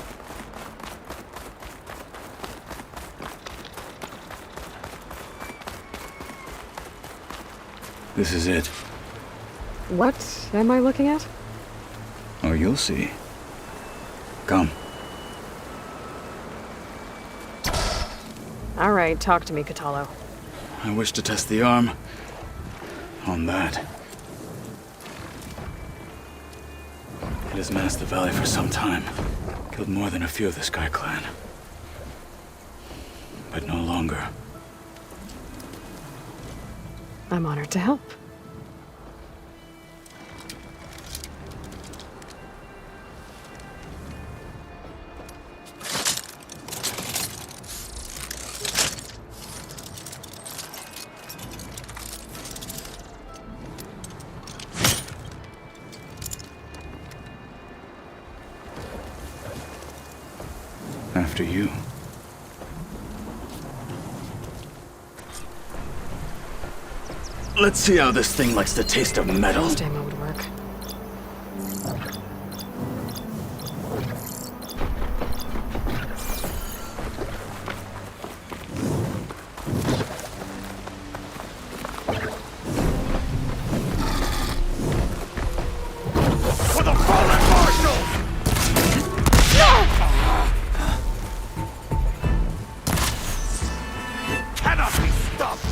This is it. What am I looking at? Oh, you'll see. Come. All right, talk to me, Kotalo. I wish to test the arm on that. has masked the valley for some time. Killed more than a few of the Sky Clan. But no longer. I'm honored to help. After you. Let's see how this thing likes the taste of metal. First ammo would work. For the fallen marshals! Cannot be stopped!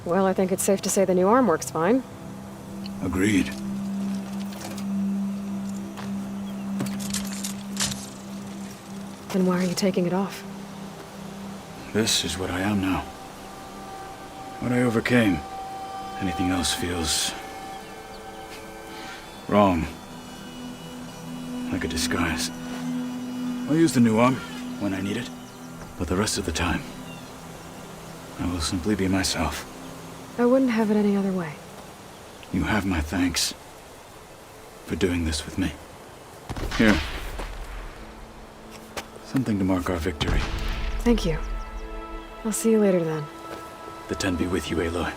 Well, I think it's safe to say the new arm works fine. Agreed. Then why are you taking it off? This is what I am now. What I overcame. Anything else feels... wrong. Like a disguise. I'll use the new arm when I need it, but the rest of the time, I will simply be myself. I wouldn't have it any other way. You have my thanks for doing this with me. Here. Something to mark our victory. Thank you. I'll see you later then. The Ten be with you, Aloy.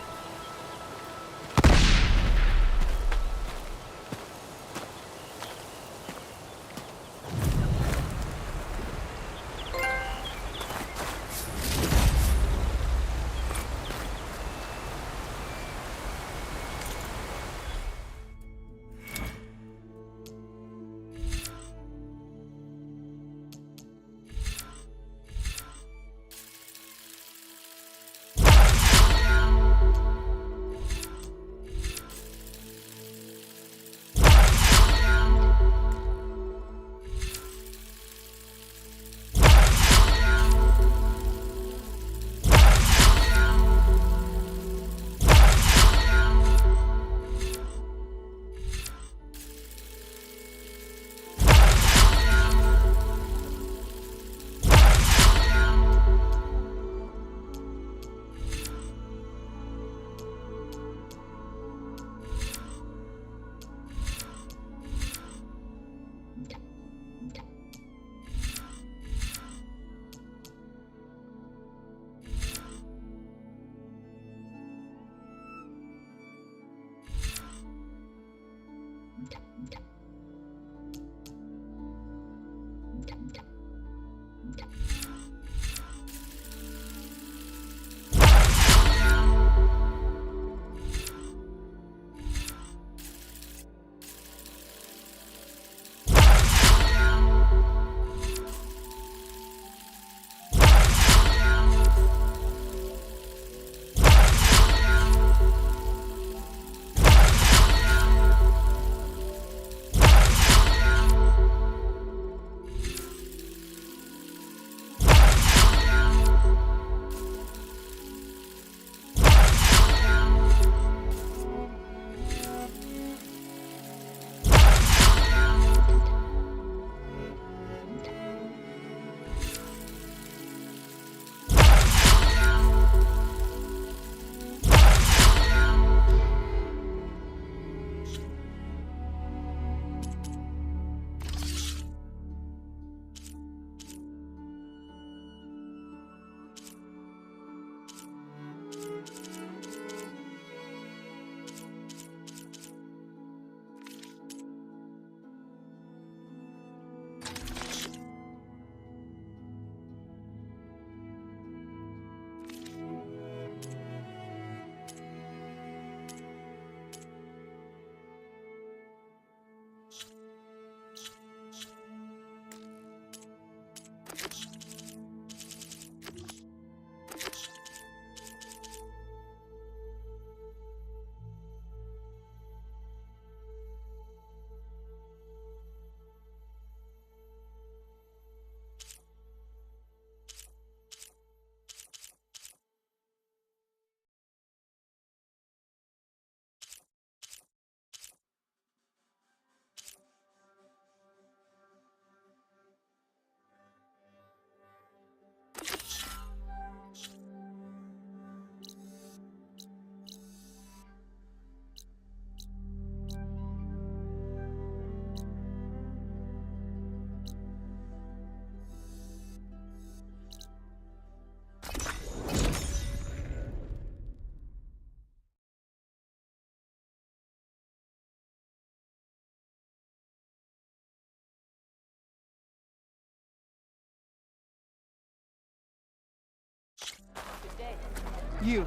You,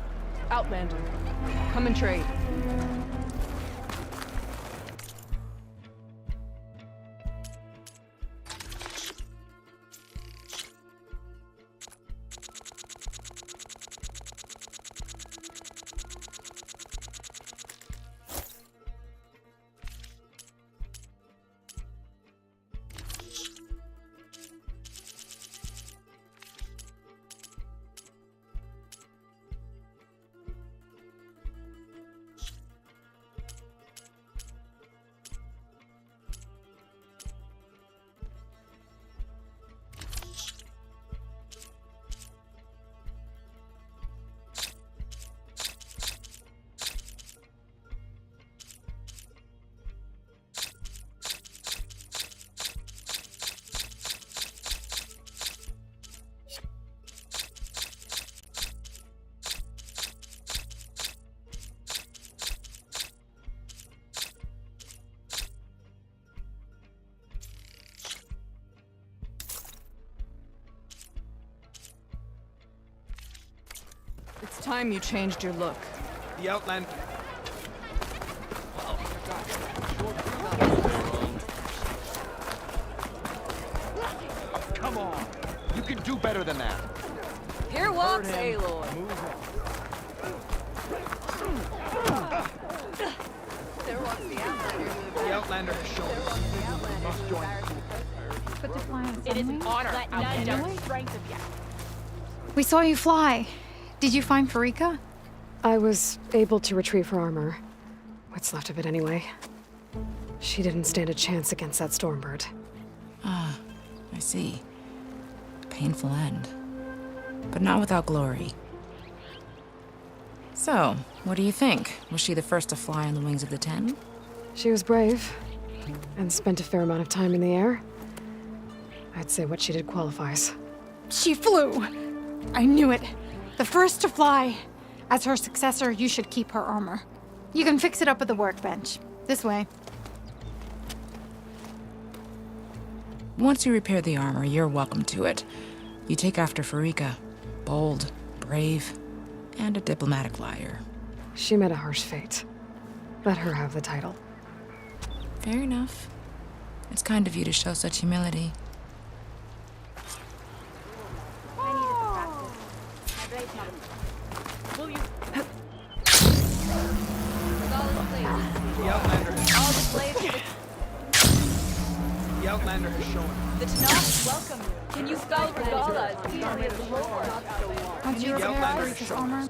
Outlander. Come and trade. It's time you changed your look. The Outlander. Come on. You can do better than that. Here walks Aloy. There walks the Outlander. The Outlander has shown. We must join. But to fly on It is an honor. Let I'll none never know it. strength of you. We saw you fly. Did you find Farika? I was able to retrieve her armor. What's left of it anyway. She didn't stand a chance against that Stormbird. Ah, I see. Painful end. But not without glory. So, what do you think? Was she the first to fly on the wings of the Ten? She was brave, and spent a fair amount of time in the air. I'd say what she did qualifies. She flew. I knew it. The first to fly. As her successor, you should keep her armor. You can fix it up at the workbench. This way. Once you repair the armor, you're welcome to it. You take after Farika. Bold, brave, and a diplomatic liar. She met a harsh fate. Let her have the title. Fair enough. It's kind of you to show such humility. The Outlander has The Outlander has shown. The Tanakh welcome you. Can you spell Regala? Once you repair Farika's armor,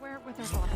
wear it with her boss.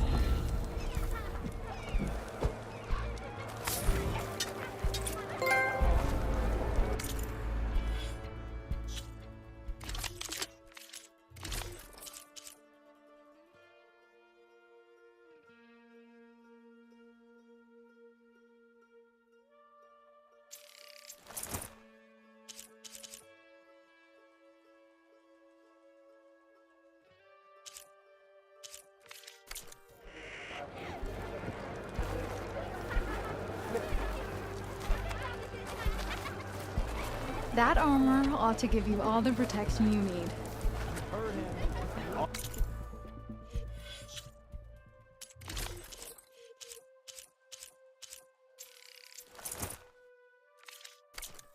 That armor ought to give you all the protection you need.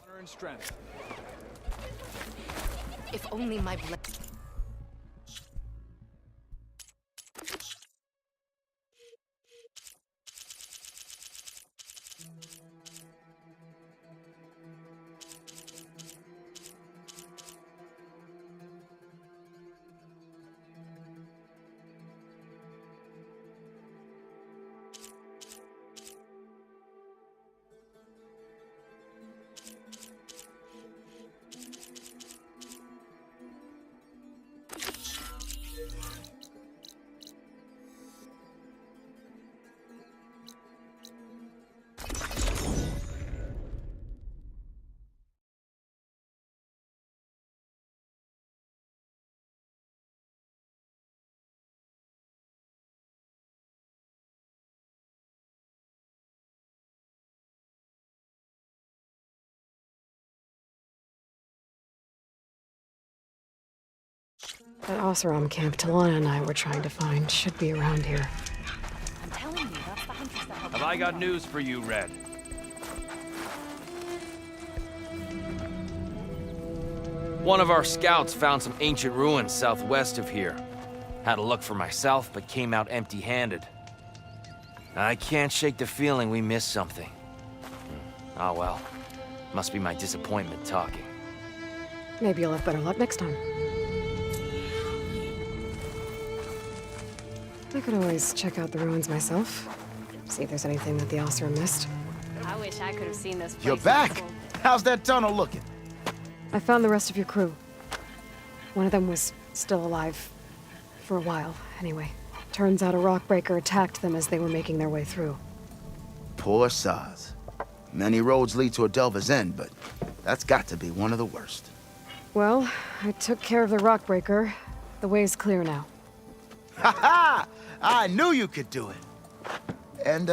Honor and strength. If only my blood. That Oseram camp Talana and I were trying to find should be around here. I'm telling you, that's the hunters that helped. Have I got news for you, Red? One of our scouts found some ancient ruins southwest of here. Had a look for myself, but came out empty-handed. I can't shake the feeling we missed something. Oh well. Must be my disappointment talking. Maybe you'll have better luck next time. I could always check out the ruins myself. See if there's anything that the Oseram missed. I wish I could have seen this place. You're back! How's that tunnel looking? I found the rest of your crew. One of them was still alive. For a while, anyway. Turns out a rockbreaker attacked them as they were making their way through. Poor Saz. Many roads lead to a Delver's End, but that's got to be one of the worst. Well, I took care of the rockbreaker. The way's clear now. Ha ha! I knew you could do it. And,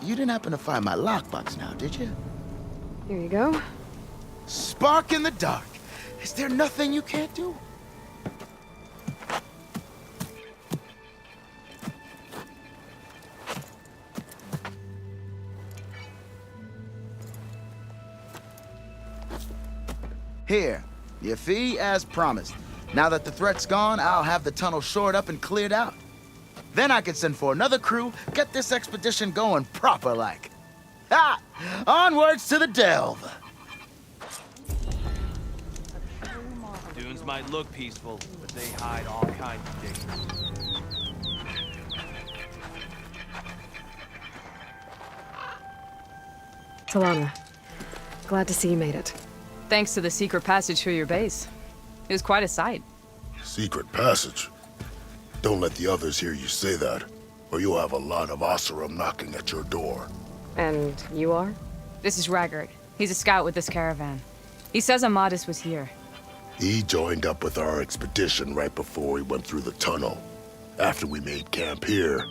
you didn't happen to find my lockbox now, did you? Here you go. Spark in the dark. Is there nothing you can't do? Here, your fee as promised. Now that the threat's gone, I'll have the tunnel shored up and cleared out. Then I can send for another crew, get this expedition going proper-like. Ha! Onwards to the delve! Dunes might look peaceful, but they hide all kinds of dangers. Talana, glad to see you made it. Thanks to the secret passage through your base. It was quite a sight. Secret passage? Don't let the others hear you say that, or you'll have a lot of Oseram knocking at your door. And you are? This is Raggard. He's a scout with this caravan. He says Amadis was here. He joined up with our expedition right before we went through the tunnel. After we made camp here,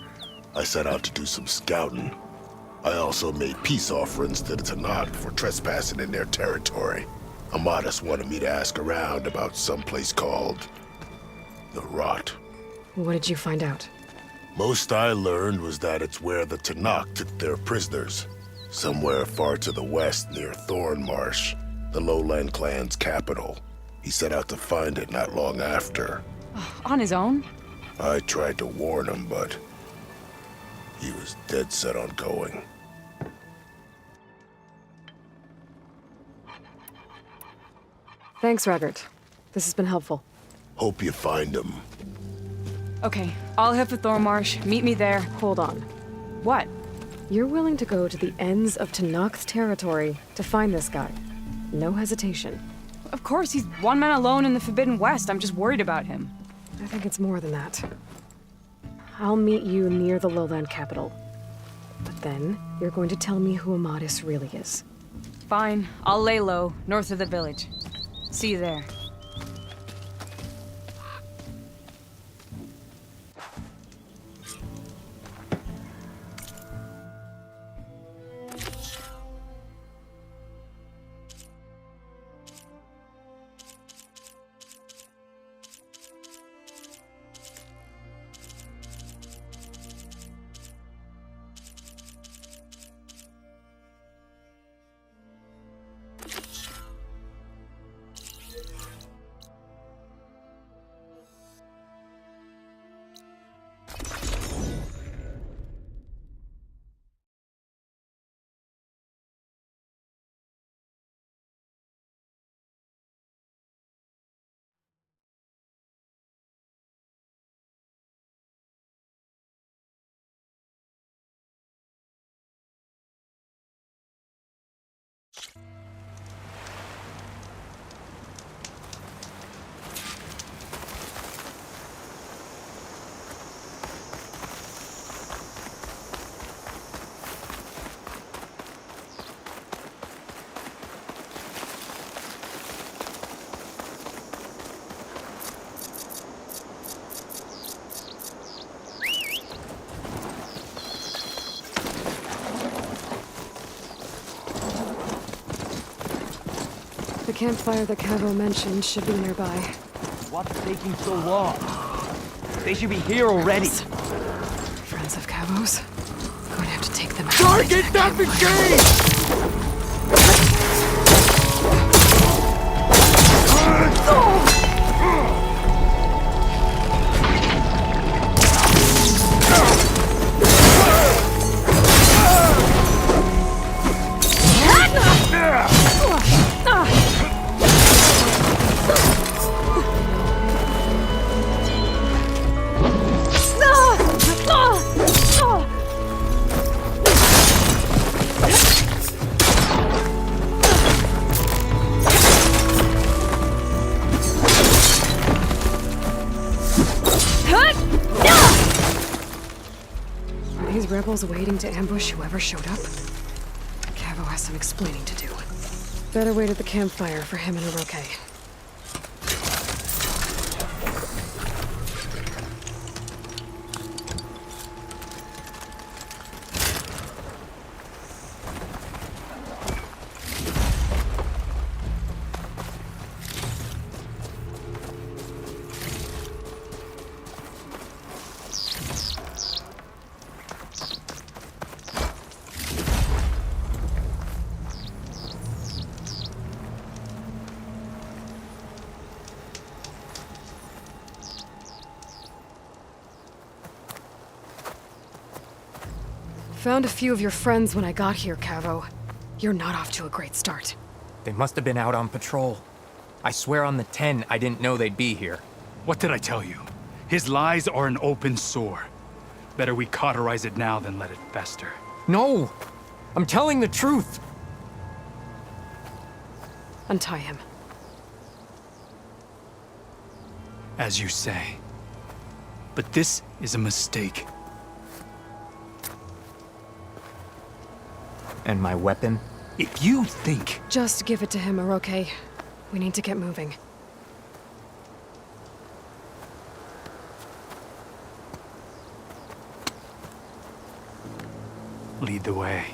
I set out to do some scouting. I also made peace offerings to the Tanakh for trespassing in their territory. Amadis wanted me to ask around about some place called the Rot. What did you find out? Most I learned was that it's where the Tanakh took their prisoners. Somewhere far to the west near Thornmarsh, the Lowland clan's capital. He set out to find it not long after. On his own? I tried to warn him, but he was dead set on going. Thanks, Raggard. This has been helpful. Hope you find him. Okay, I'll head for Thornmarsh. Meet me there. Hold on. What? You're willing to go to the ends of Tanakh's territory to find this guy. No hesitation. Of course, he's one man alone in the Forbidden West. I'm just worried about him. I think it's more than that. I'll meet you near the lowland capital. But then, you're going to tell me who Amadis really is. Fine. I'll lay low, north of the village. See you there. The campfire that Cavo mentioned should be nearby. What's taking so long? They should be here already. Friends of Cavo's? Going to have to take them out. Target that machine! Are these rebels waiting to ambush whoever showed up? Cavo has some explaining to do. Better wait at the campfire for him and Oroke. Found a few of your friends when I got here, Cavo. You're not off to a great start. They must have been out on patrol. I swear on the 10, I didn't know they'd be here. What did I tell you? His lies are an open sore. Better we cauterize it now than let it fester. No! I'm telling the truth! Untie him. As you say. But this is a mistake. And my weapon? If you think... Just give it to him, Oroke. We need to get moving. Lead the way.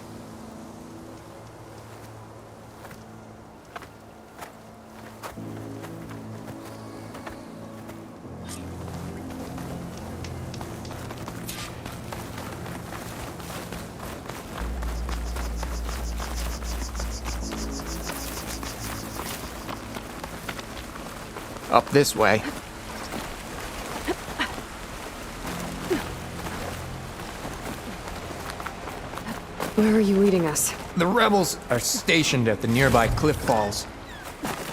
Up this way. Where are you leading us? The rebels are stationed at the nearby cliff falls.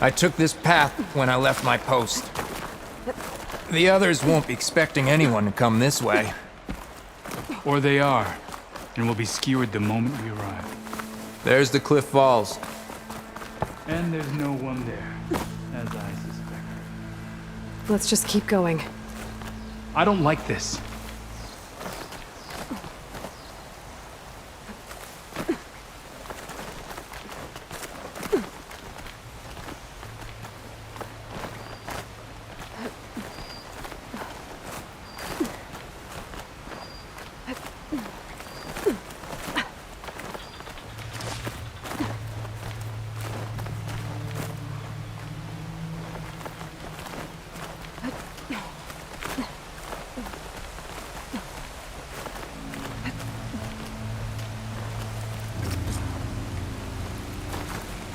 I took this path when I left my post. The others won't be expecting anyone to come this way. Or they are, and will be skewered the moment we arrive. There's the cliff falls. And there's no one there, as I suspected. Let's just keep going. I don't like this.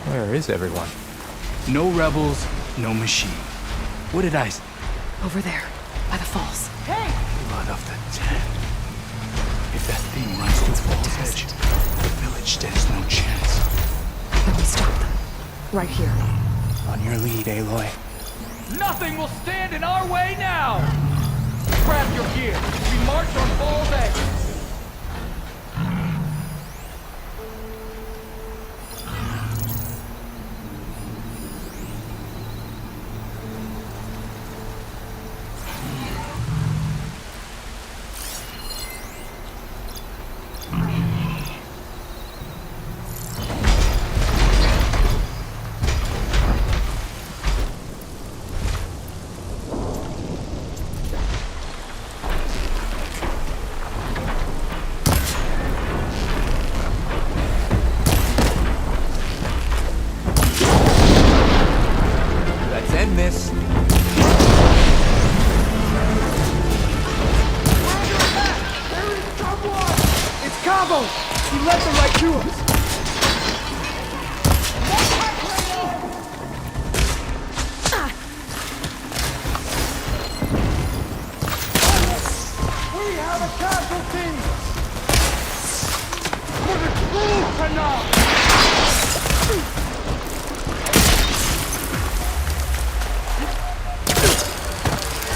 Where is everyone? No rebels, no machine. What did I say? Over there, by the falls. Hey! Blood of the 10. If that thing runs to the fall's edge, the village stands no chance. Then we stop them. Right here. On your lead, Aloy. Nothing will stand in our way now! Grab your gear. We march on Fall's Edge. Let's end this. let them right to us! We have a casualty! For the truth tonight!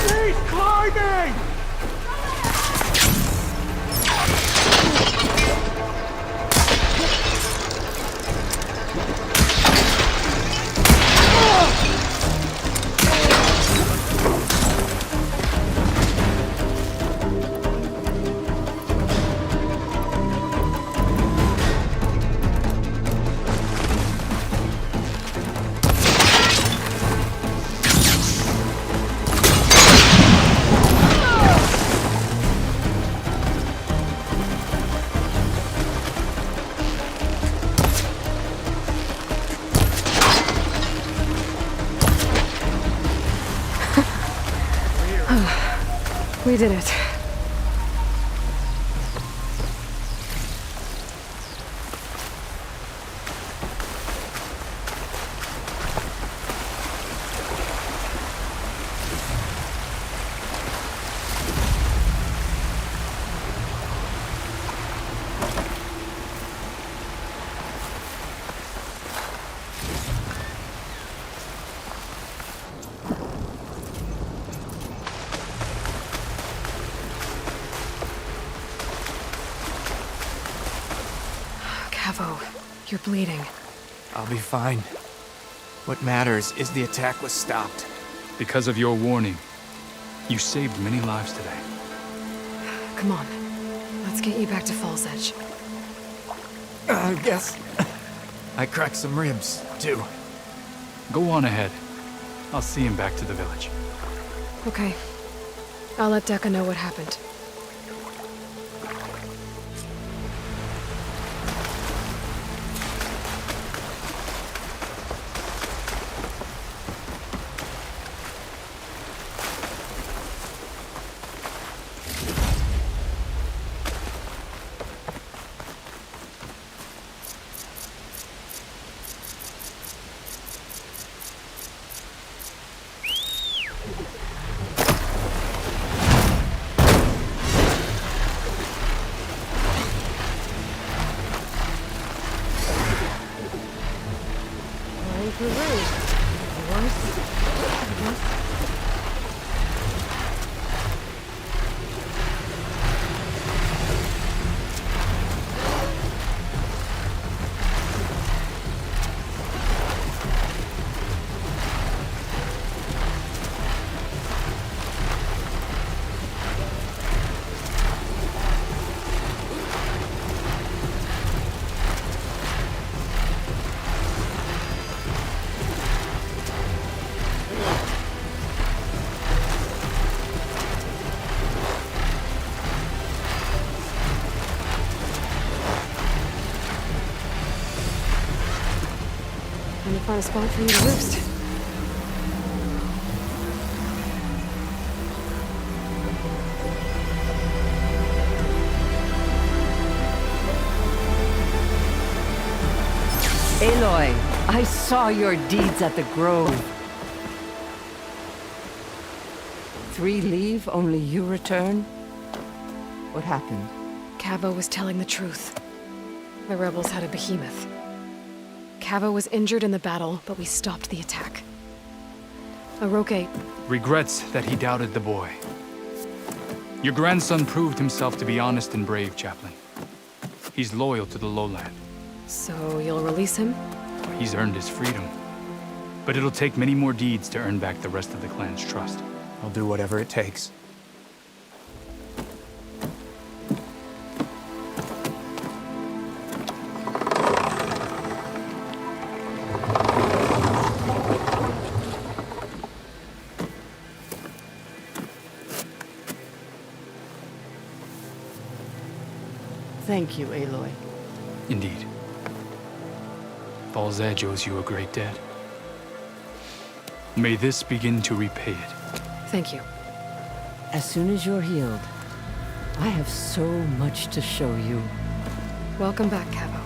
He's climbing! We did it. You're bleeding. I'll be fine. What matters is the attack was stopped. Because of your warning, you saved many lives today. Come on. Let's get you back to Falls Edge. I guess I cracked some ribs, too. Go on ahead. I'll see him back to the village. Okay. I'll let Decca know what happened. Find a spot for you to roost. Aloy, I saw your deeds at the Grove. 3 leave, only you return? What happened? Cavo was telling the truth. The rebels had a behemoth. Cavo was injured in the battle, but we stopped the attack. Aroke regrets that he doubted the boy. Your grandson proved himself to be honest and brave, Chaplain. He's loyal to the lowland. So you'll release him? He's earned his freedom. But it'll take many more deeds to earn back the rest of the clan's trust. I'll do whatever it takes. Thank you, Aloy. Indeed. Falls Edge owes you a great debt. May this begin to repay it. Thank you. As soon as you're healed, I have so much to show you. Welcome back, Cabo.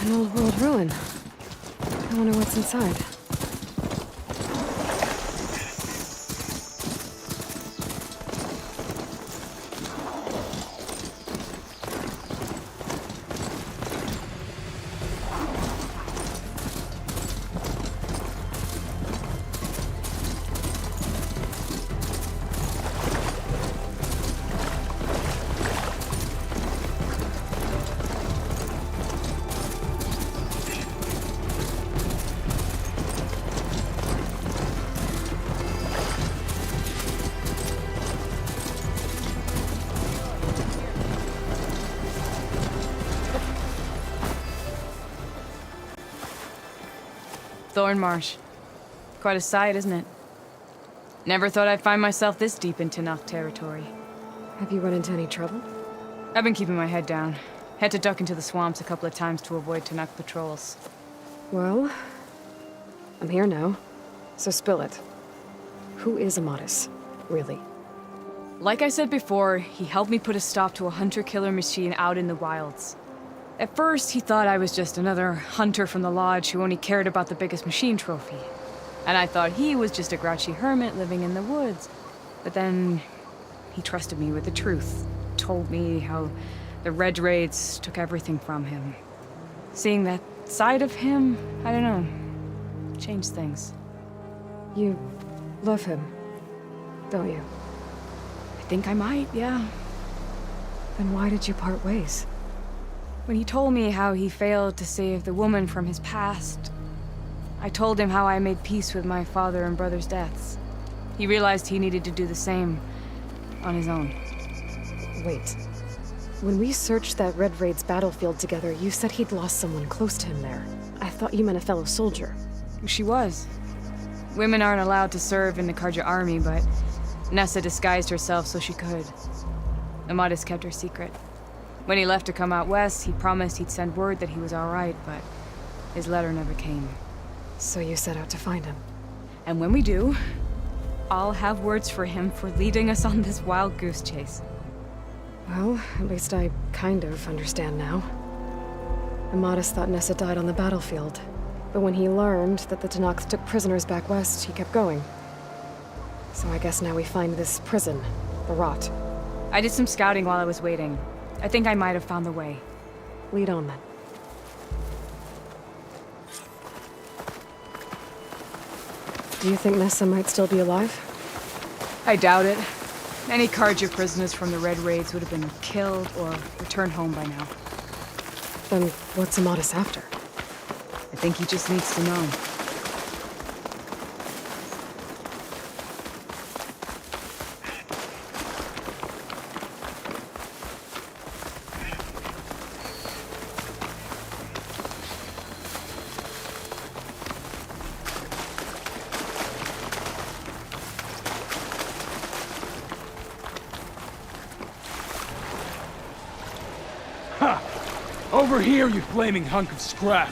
An old world ruin. I wonder what's inside. Thornmarsh. Quite a sight, isn't it? Never thought I'd find myself this deep in Tenakth territory. Have you run into any trouble? I've been keeping my head down. Had to duck into the swamps a couple of times to avoid Tenakth patrols. Well, I'm here now, so spill it. Who is Amatis, really? Like I said before, he helped me put a stop to a hunter-killer machine out in the wilds. At first, he thought I was just another hunter from the lodge who only cared about the biggest machine trophy. And I thought he was just a grouchy hermit living in the woods. But then, he trusted me with the truth. Told me how the Red Raids took everything from him. Seeing that side of him, I don't know, changed things. You love him, don't you? I think I might, yeah. Then why did you part ways? When he told me how he failed to save the woman from his past, I told him how I made peace with my father and brother's deaths. He realized he needed to do the same on his own. Wait. When we searched that Red Raid's battlefield together, you said he'd lost someone close to him there. I thought you meant a fellow soldier. She was. Women aren't allowed to serve in the Karja army, but Nessa disguised herself so she could. Amatis kept her secret. When he left to come out west, he promised he'd send word that he was all right, but his letter never came. So you set out to find him? And when we do, I'll have words for him for leading us on this wild goose chase. Well, at least I kind of understand now. Amatis thought Nessa died on the battlefield, but when he learned that the Tenakth took prisoners back west, he kept going. So I guess now we find this prison, the Rot. I did some scouting while I was waiting. I think I might have found the way. Lead on, then. Do you think Nessa might still be alive? I doubt it. Any Karja prisoners from the Red Raids would have been killed or returned home by now. Then what's Amatis after? I think he just needs to know. Ha! Over here, you flaming hunk of scrap!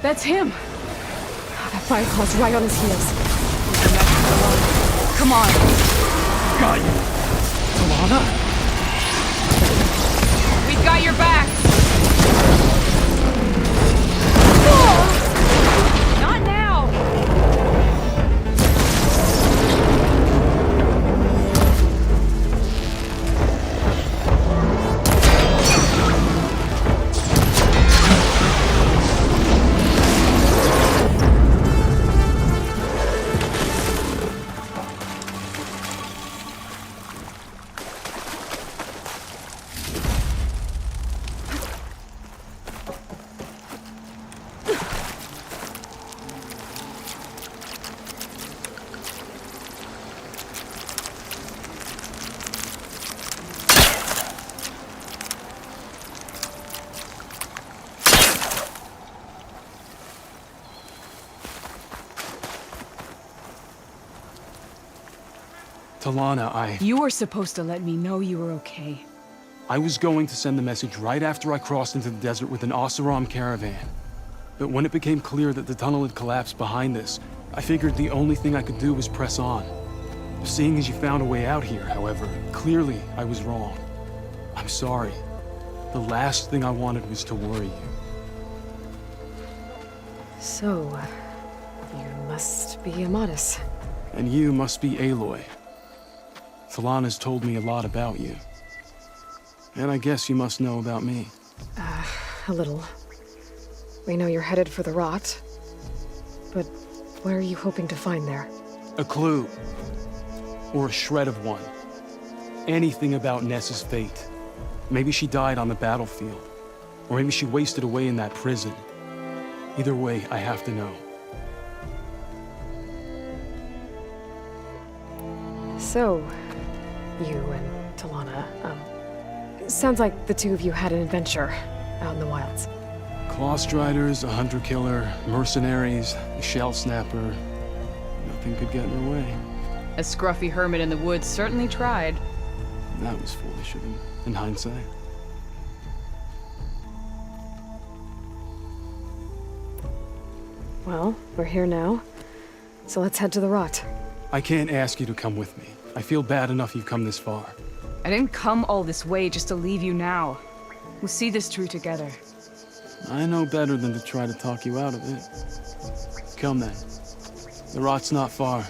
That's him! That fire claw's right on his heels. Come on! Got you! Talana? We've got your back! Not now! Talana, You were supposed to let me know you were okay. I was going to send the message right after I crossed into the desert with an Oseram caravan. But when it became clear that the tunnel had collapsed behind us, I figured the only thing I could do was press on. Seeing as you found a way out here, however, clearly I was wrong. I'm sorry. The last thing I wanted was to worry you. So, you must be Amatis. And you must be Aloy. Talana's told me a lot about you. And I guess you must know about me. A little. We know you're headed for the rot. But what are you hoping to find there? A clue. Or a shred of one. Anything about Ness's fate. Maybe she died on the battlefield. Or maybe she wasted away in that prison. Either way, I have to know. So, you and Talana, sounds like the two of you had an adventure out in the wilds. Clawstriders, a hunter-killer, mercenaries, a shell snapper. Nothing could get in her way. A scruffy hermit in the woods certainly tried. That was foolish of him, in hindsight. Well, we're here now, so let's head to the rot. I can't ask you to come with me. I feel bad enough you've come this far. I didn't come all this way just to leave you now. We'll see this through together. I know better than to try to talk you out of it. Come then. The rot's not far.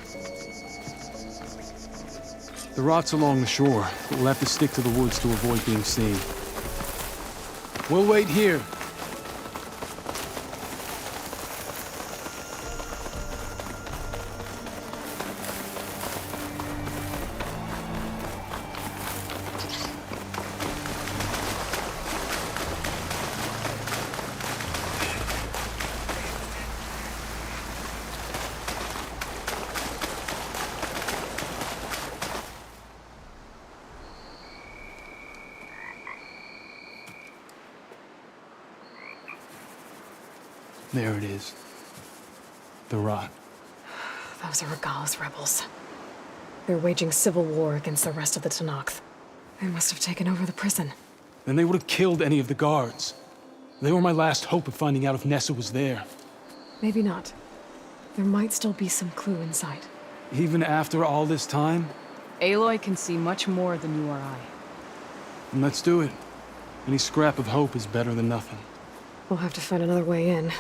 The rot's along the shore, but we'll have to stick to the woods to avoid being seen. We'll wait here. There it is. The rot. Those are Regal's rebels. They're waging civil war against the rest of the Tenakth. They must have taken over the prison. Then they would have killed any of the guards. They were my last hope of finding out if Nessa was there. Maybe not. There might still be some clue inside. Even after all this time? Aloy can see much more than you or I. Then let's do it. Any scrap of hope is better than nothing. We'll have to find another way in.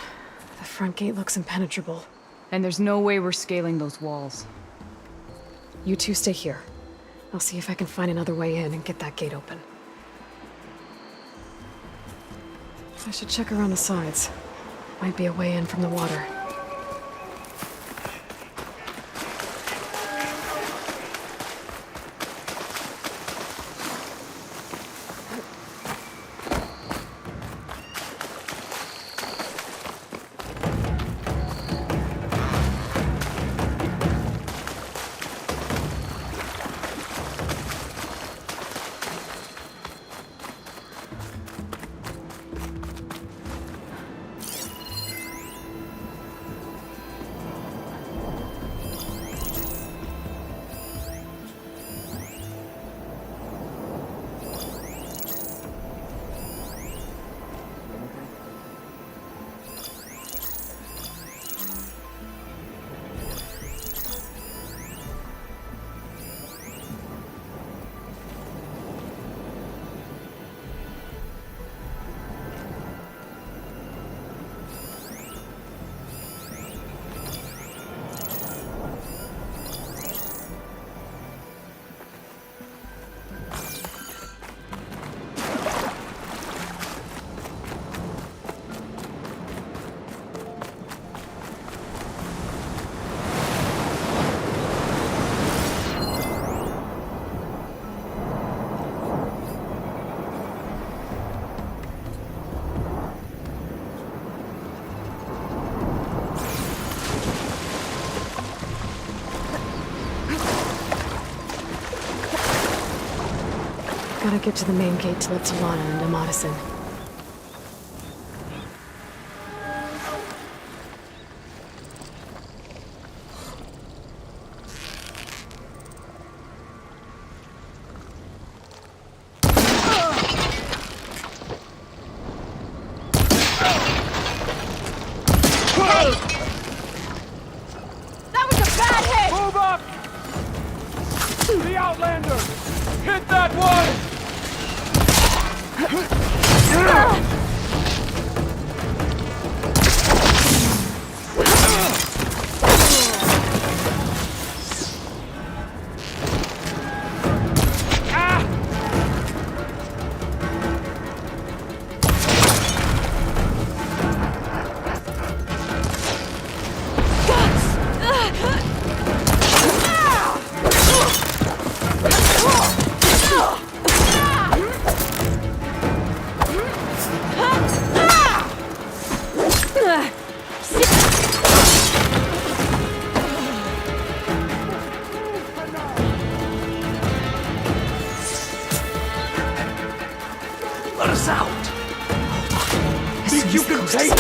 The front gate looks impenetrable. And there's no way we're scaling those walls. You two stay here. I'll see if I can find another way in and get that gate open. I should check around the sides. Might be a way in from the water. Gotta get to the main gate to let Solana into Madison. That was a bad hit! Move up! The Outlander! Hit that one! Let us out! Think you can take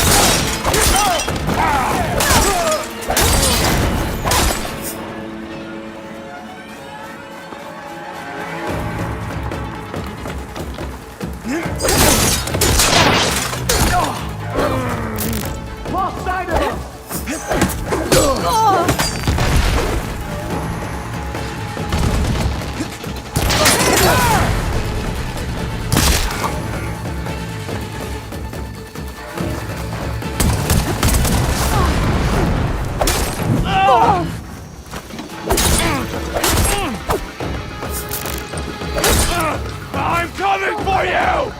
Lost sight of him! I'm coming for you!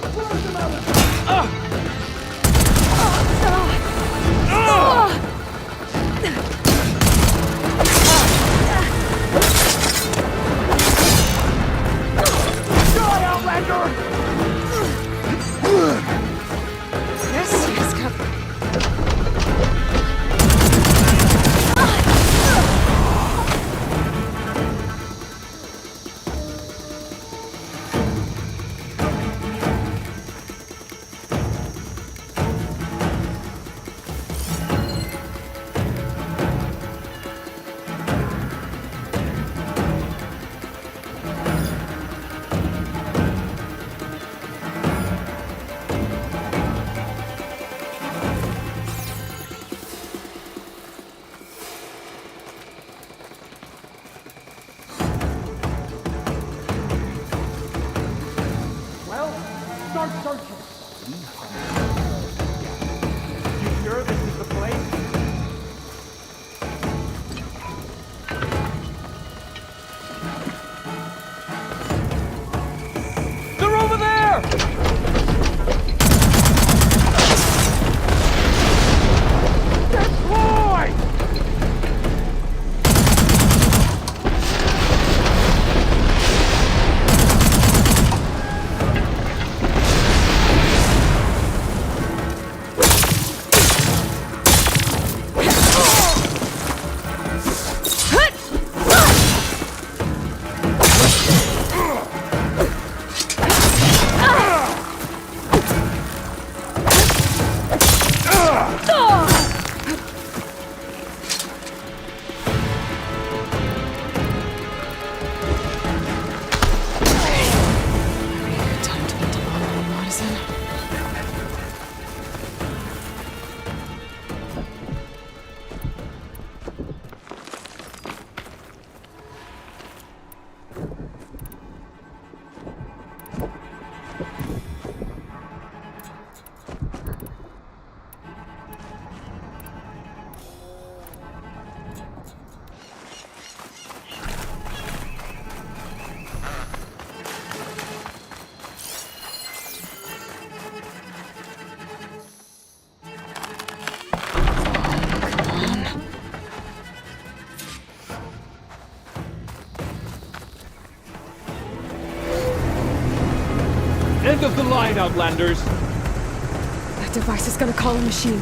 Die, Outlander! Yes, yes, cover. Well, start searching. You sure this is the place? They're over there! Deploy! Time to let Solana into Madison. End of the line, Outlanders! That device is gonna call a machine.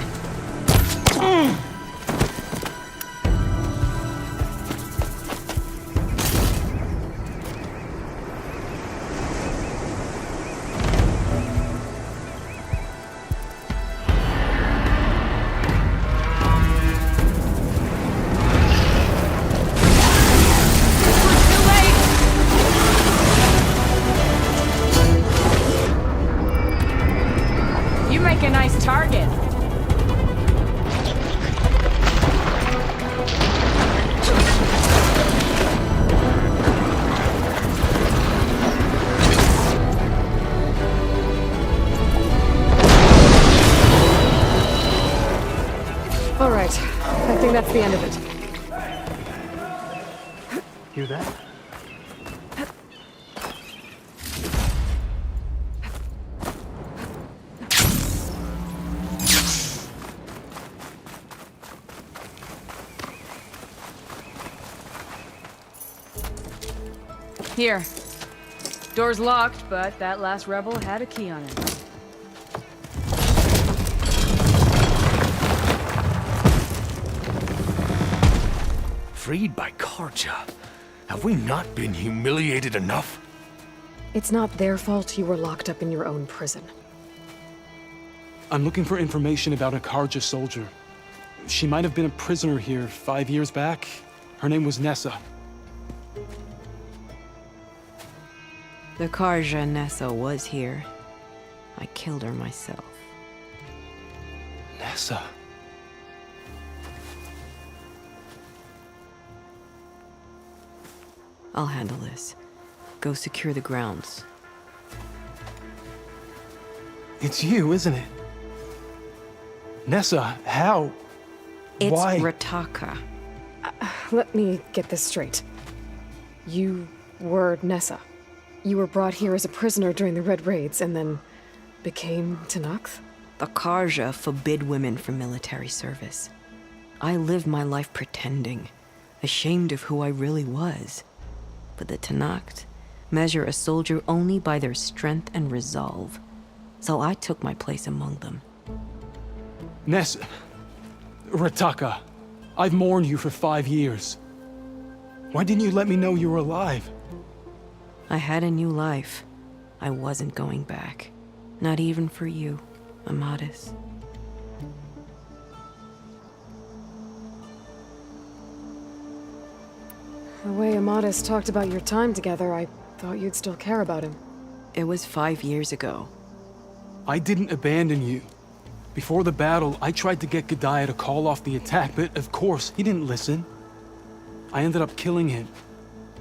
You make a nice target. All right. I think that's the end of it. Hear that? Here. Door's locked, but that last rebel had a key on it. Freed by Karja. Have we not been humiliated enough? It's not their fault you were locked up in your own prison. I'm looking for information about a Karja soldier. She might have been a prisoner here 5 years back. Her name was Nessa. The Karja Nessa was here. I killed her myself. Nessa. I'll handle this. Go secure the grounds. It's you, isn't it? Nessa, how? It's Why? Rataka. Let me get this straight. You were Nessa. You were brought here as a prisoner during the Red Raids and then became Tenakth? The Karja forbid women from military service. I lived my life pretending, ashamed of who I really was. But the Tenakth measure a soldier only by their strength and resolve. So I took my place among them. Nessa. Rataka. I've mourned you for 5 years. Why didn't you let me know you were alive? I had a new life. I wasn't going back. Not even for you, Amadis. The way Amadis talked about your time together, I thought you'd still care about him. It was 5 years ago. I didn't abandon you. Before the battle, I tried to get G'daiah to call off the attack, but of course, he didn't listen. I ended up killing him.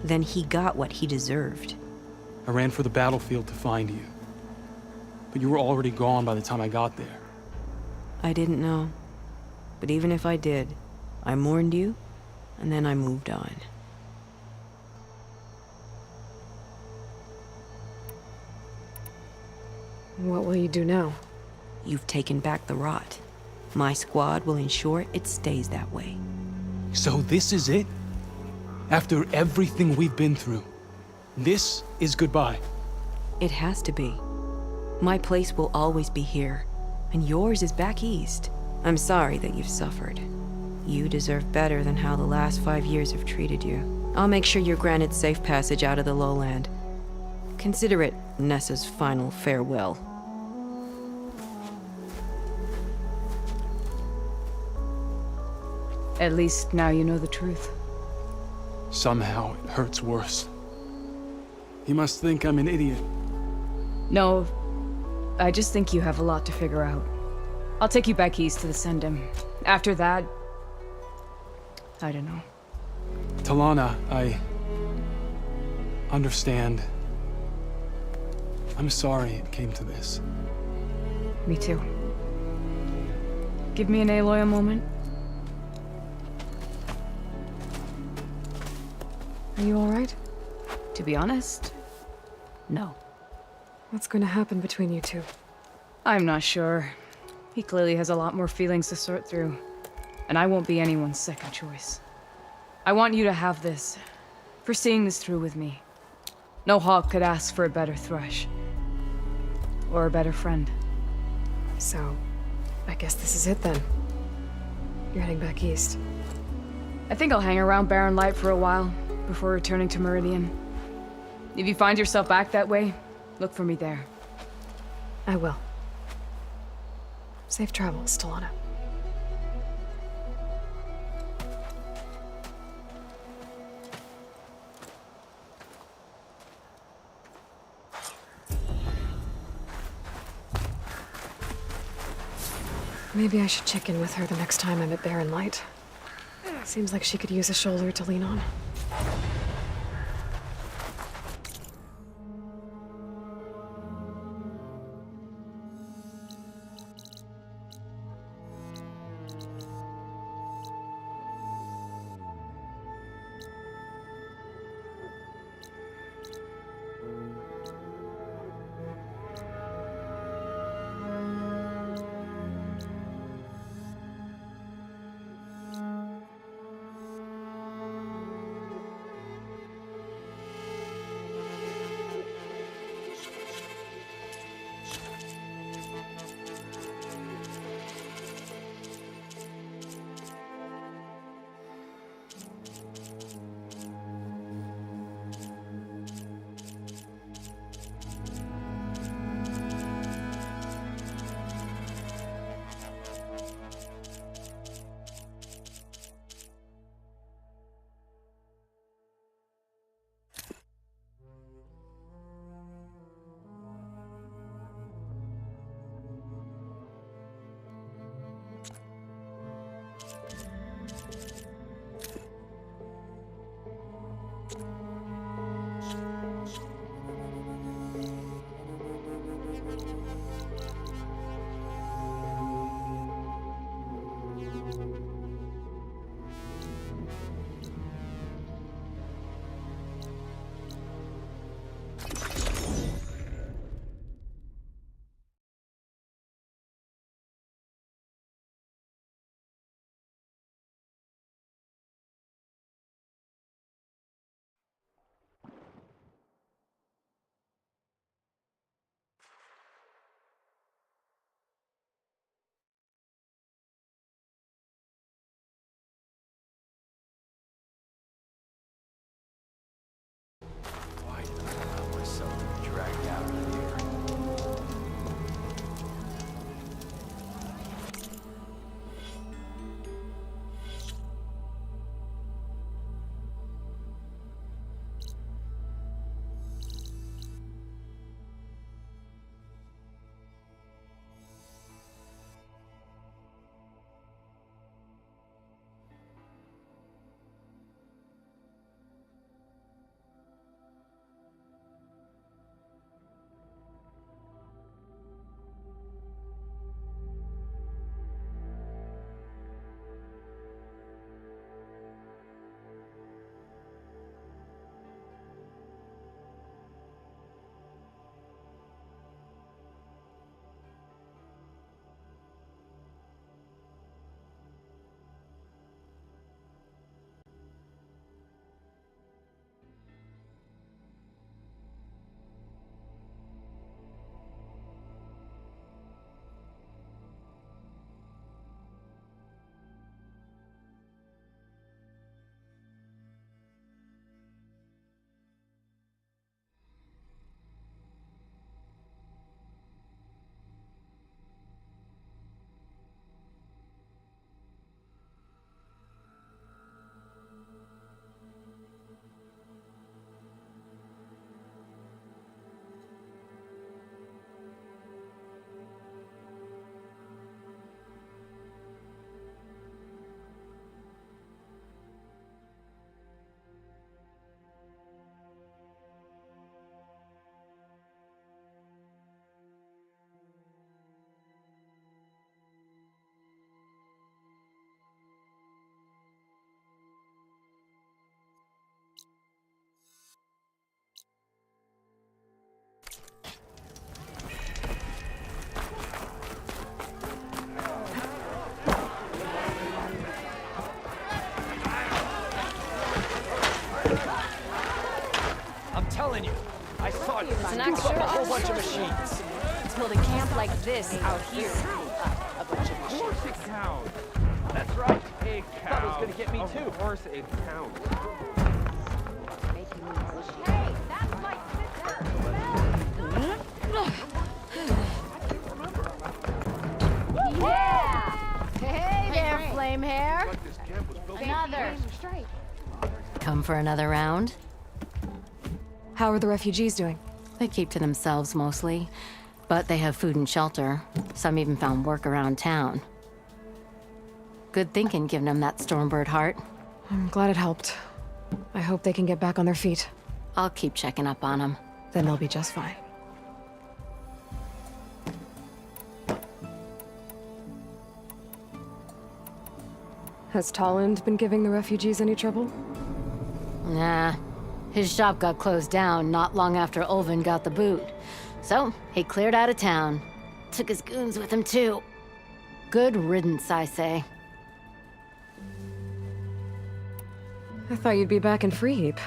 Then he got what he deserved. I ran for the battlefield to find you. But you were already gone by the time I got there. I didn't know. But even if I did, I mourned you, and then I moved on. What will you do now? You've taken back the rot. My squad will ensure it stays that way. So this is it? After everything we've been through, this is goodbye? It has to be. My place will always be here, and yours is back east. I'm sorry that you've suffered. You deserve better than how the last 5 years have treated you. I'll make sure you're granted safe passage out of the lowland. Consider it Nessa's final farewell. At least now you know the truth. Somehow it hurts worse. You must think I'm an idiot. No, I just think you have a lot to figure out. I'll take you back east to the Sendem. After that, I don't know. Talana, I understand. I'm sorry it came to this. Me too. Give me an Aloy a moment. Are you all right? To be honest, no. What's going to happen between you two? I'm not sure. He clearly has a lot more feelings to sort through. And I won't be anyone's second choice. I want you to have this, for seeing this through with me. No hawk could ask for a better thrush. Or a better friend. So, I guess this is it then. You're heading back east. I think I'll hang around Barren Light for a while, before returning to Meridian. If you find yourself back that way, look for me there. I will. Safe travels, Talana. Maybe I should check in with her the next time I'm at Barren Light. Seems like she could use a shoulder to lean on. Why did I allow myself to be dragged out of here? telling you, I saw it It's an scoop extra up a whole on bunch of short machines. To build a camp like this out here. A bunch of Of course machines. it counts. That's right. It counts. Thought it was gonna get me too. Of course it counts. Hey, that's my Yeah! Hey there, flame hair. Another. Come for another round? How are the refugees doing? They keep to themselves mostly, but they have food and shelter. Some even found work around town. Good thinking giving him that Stormbird heart. I'm glad it helped. I hope they can get back on their feet. I'll keep checking up on him. Then they'll be just fine. Has Tolland been giving the refugees any trouble? Nah. His shop got closed down not long after Ulvin got the boot. So, he cleared out of town. Took his goons with him, too. Good riddance, I say. I thought you'd be back in Freeheap.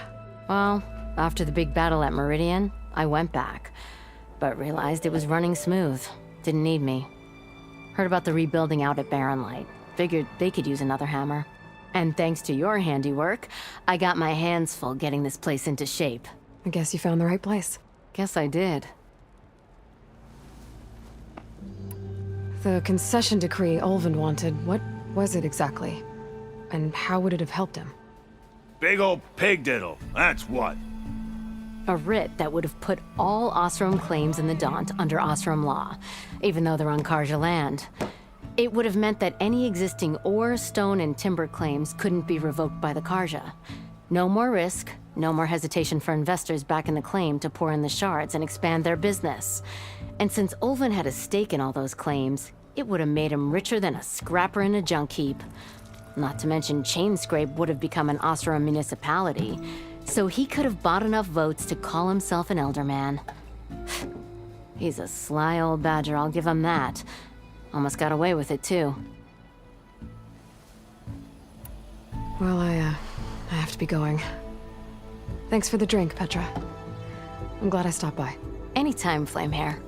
Well, after the big battle at Meridian, I went back. But realized it was running smooth. Didn't need me. Heard about the rebuilding out at Barren Light. Figured they could use another hammer. And thanks to your handiwork, I got my hands full getting this place into shape. I guess you found the right place. Guess I did. The concession decree Ulvin wanted, what was it exactly? And how would it have helped him? Big old pig diddle, that's what. A writ that would have put all Osram claims in the Daunt under Osram law, even though they're on Karja land. It would have meant that any existing ore, stone, and timber claims couldn't be revoked by the Karja. No more risk, no more hesitation for investors backing the claim to pour in the shards and expand their business. And since Ulvin had a stake in all those claims, it would have made him richer than a scrapper in a junk heap. Not to mention Chainscrape would have become an Osram municipality, so he could have bought enough votes to call himself an elderman. He's a sly old badger, I'll give him that. Almost got away with it, too. Well, I have to be going. Thanks for the drink, Petra. I'm glad I stopped by. Anytime, Flamehair.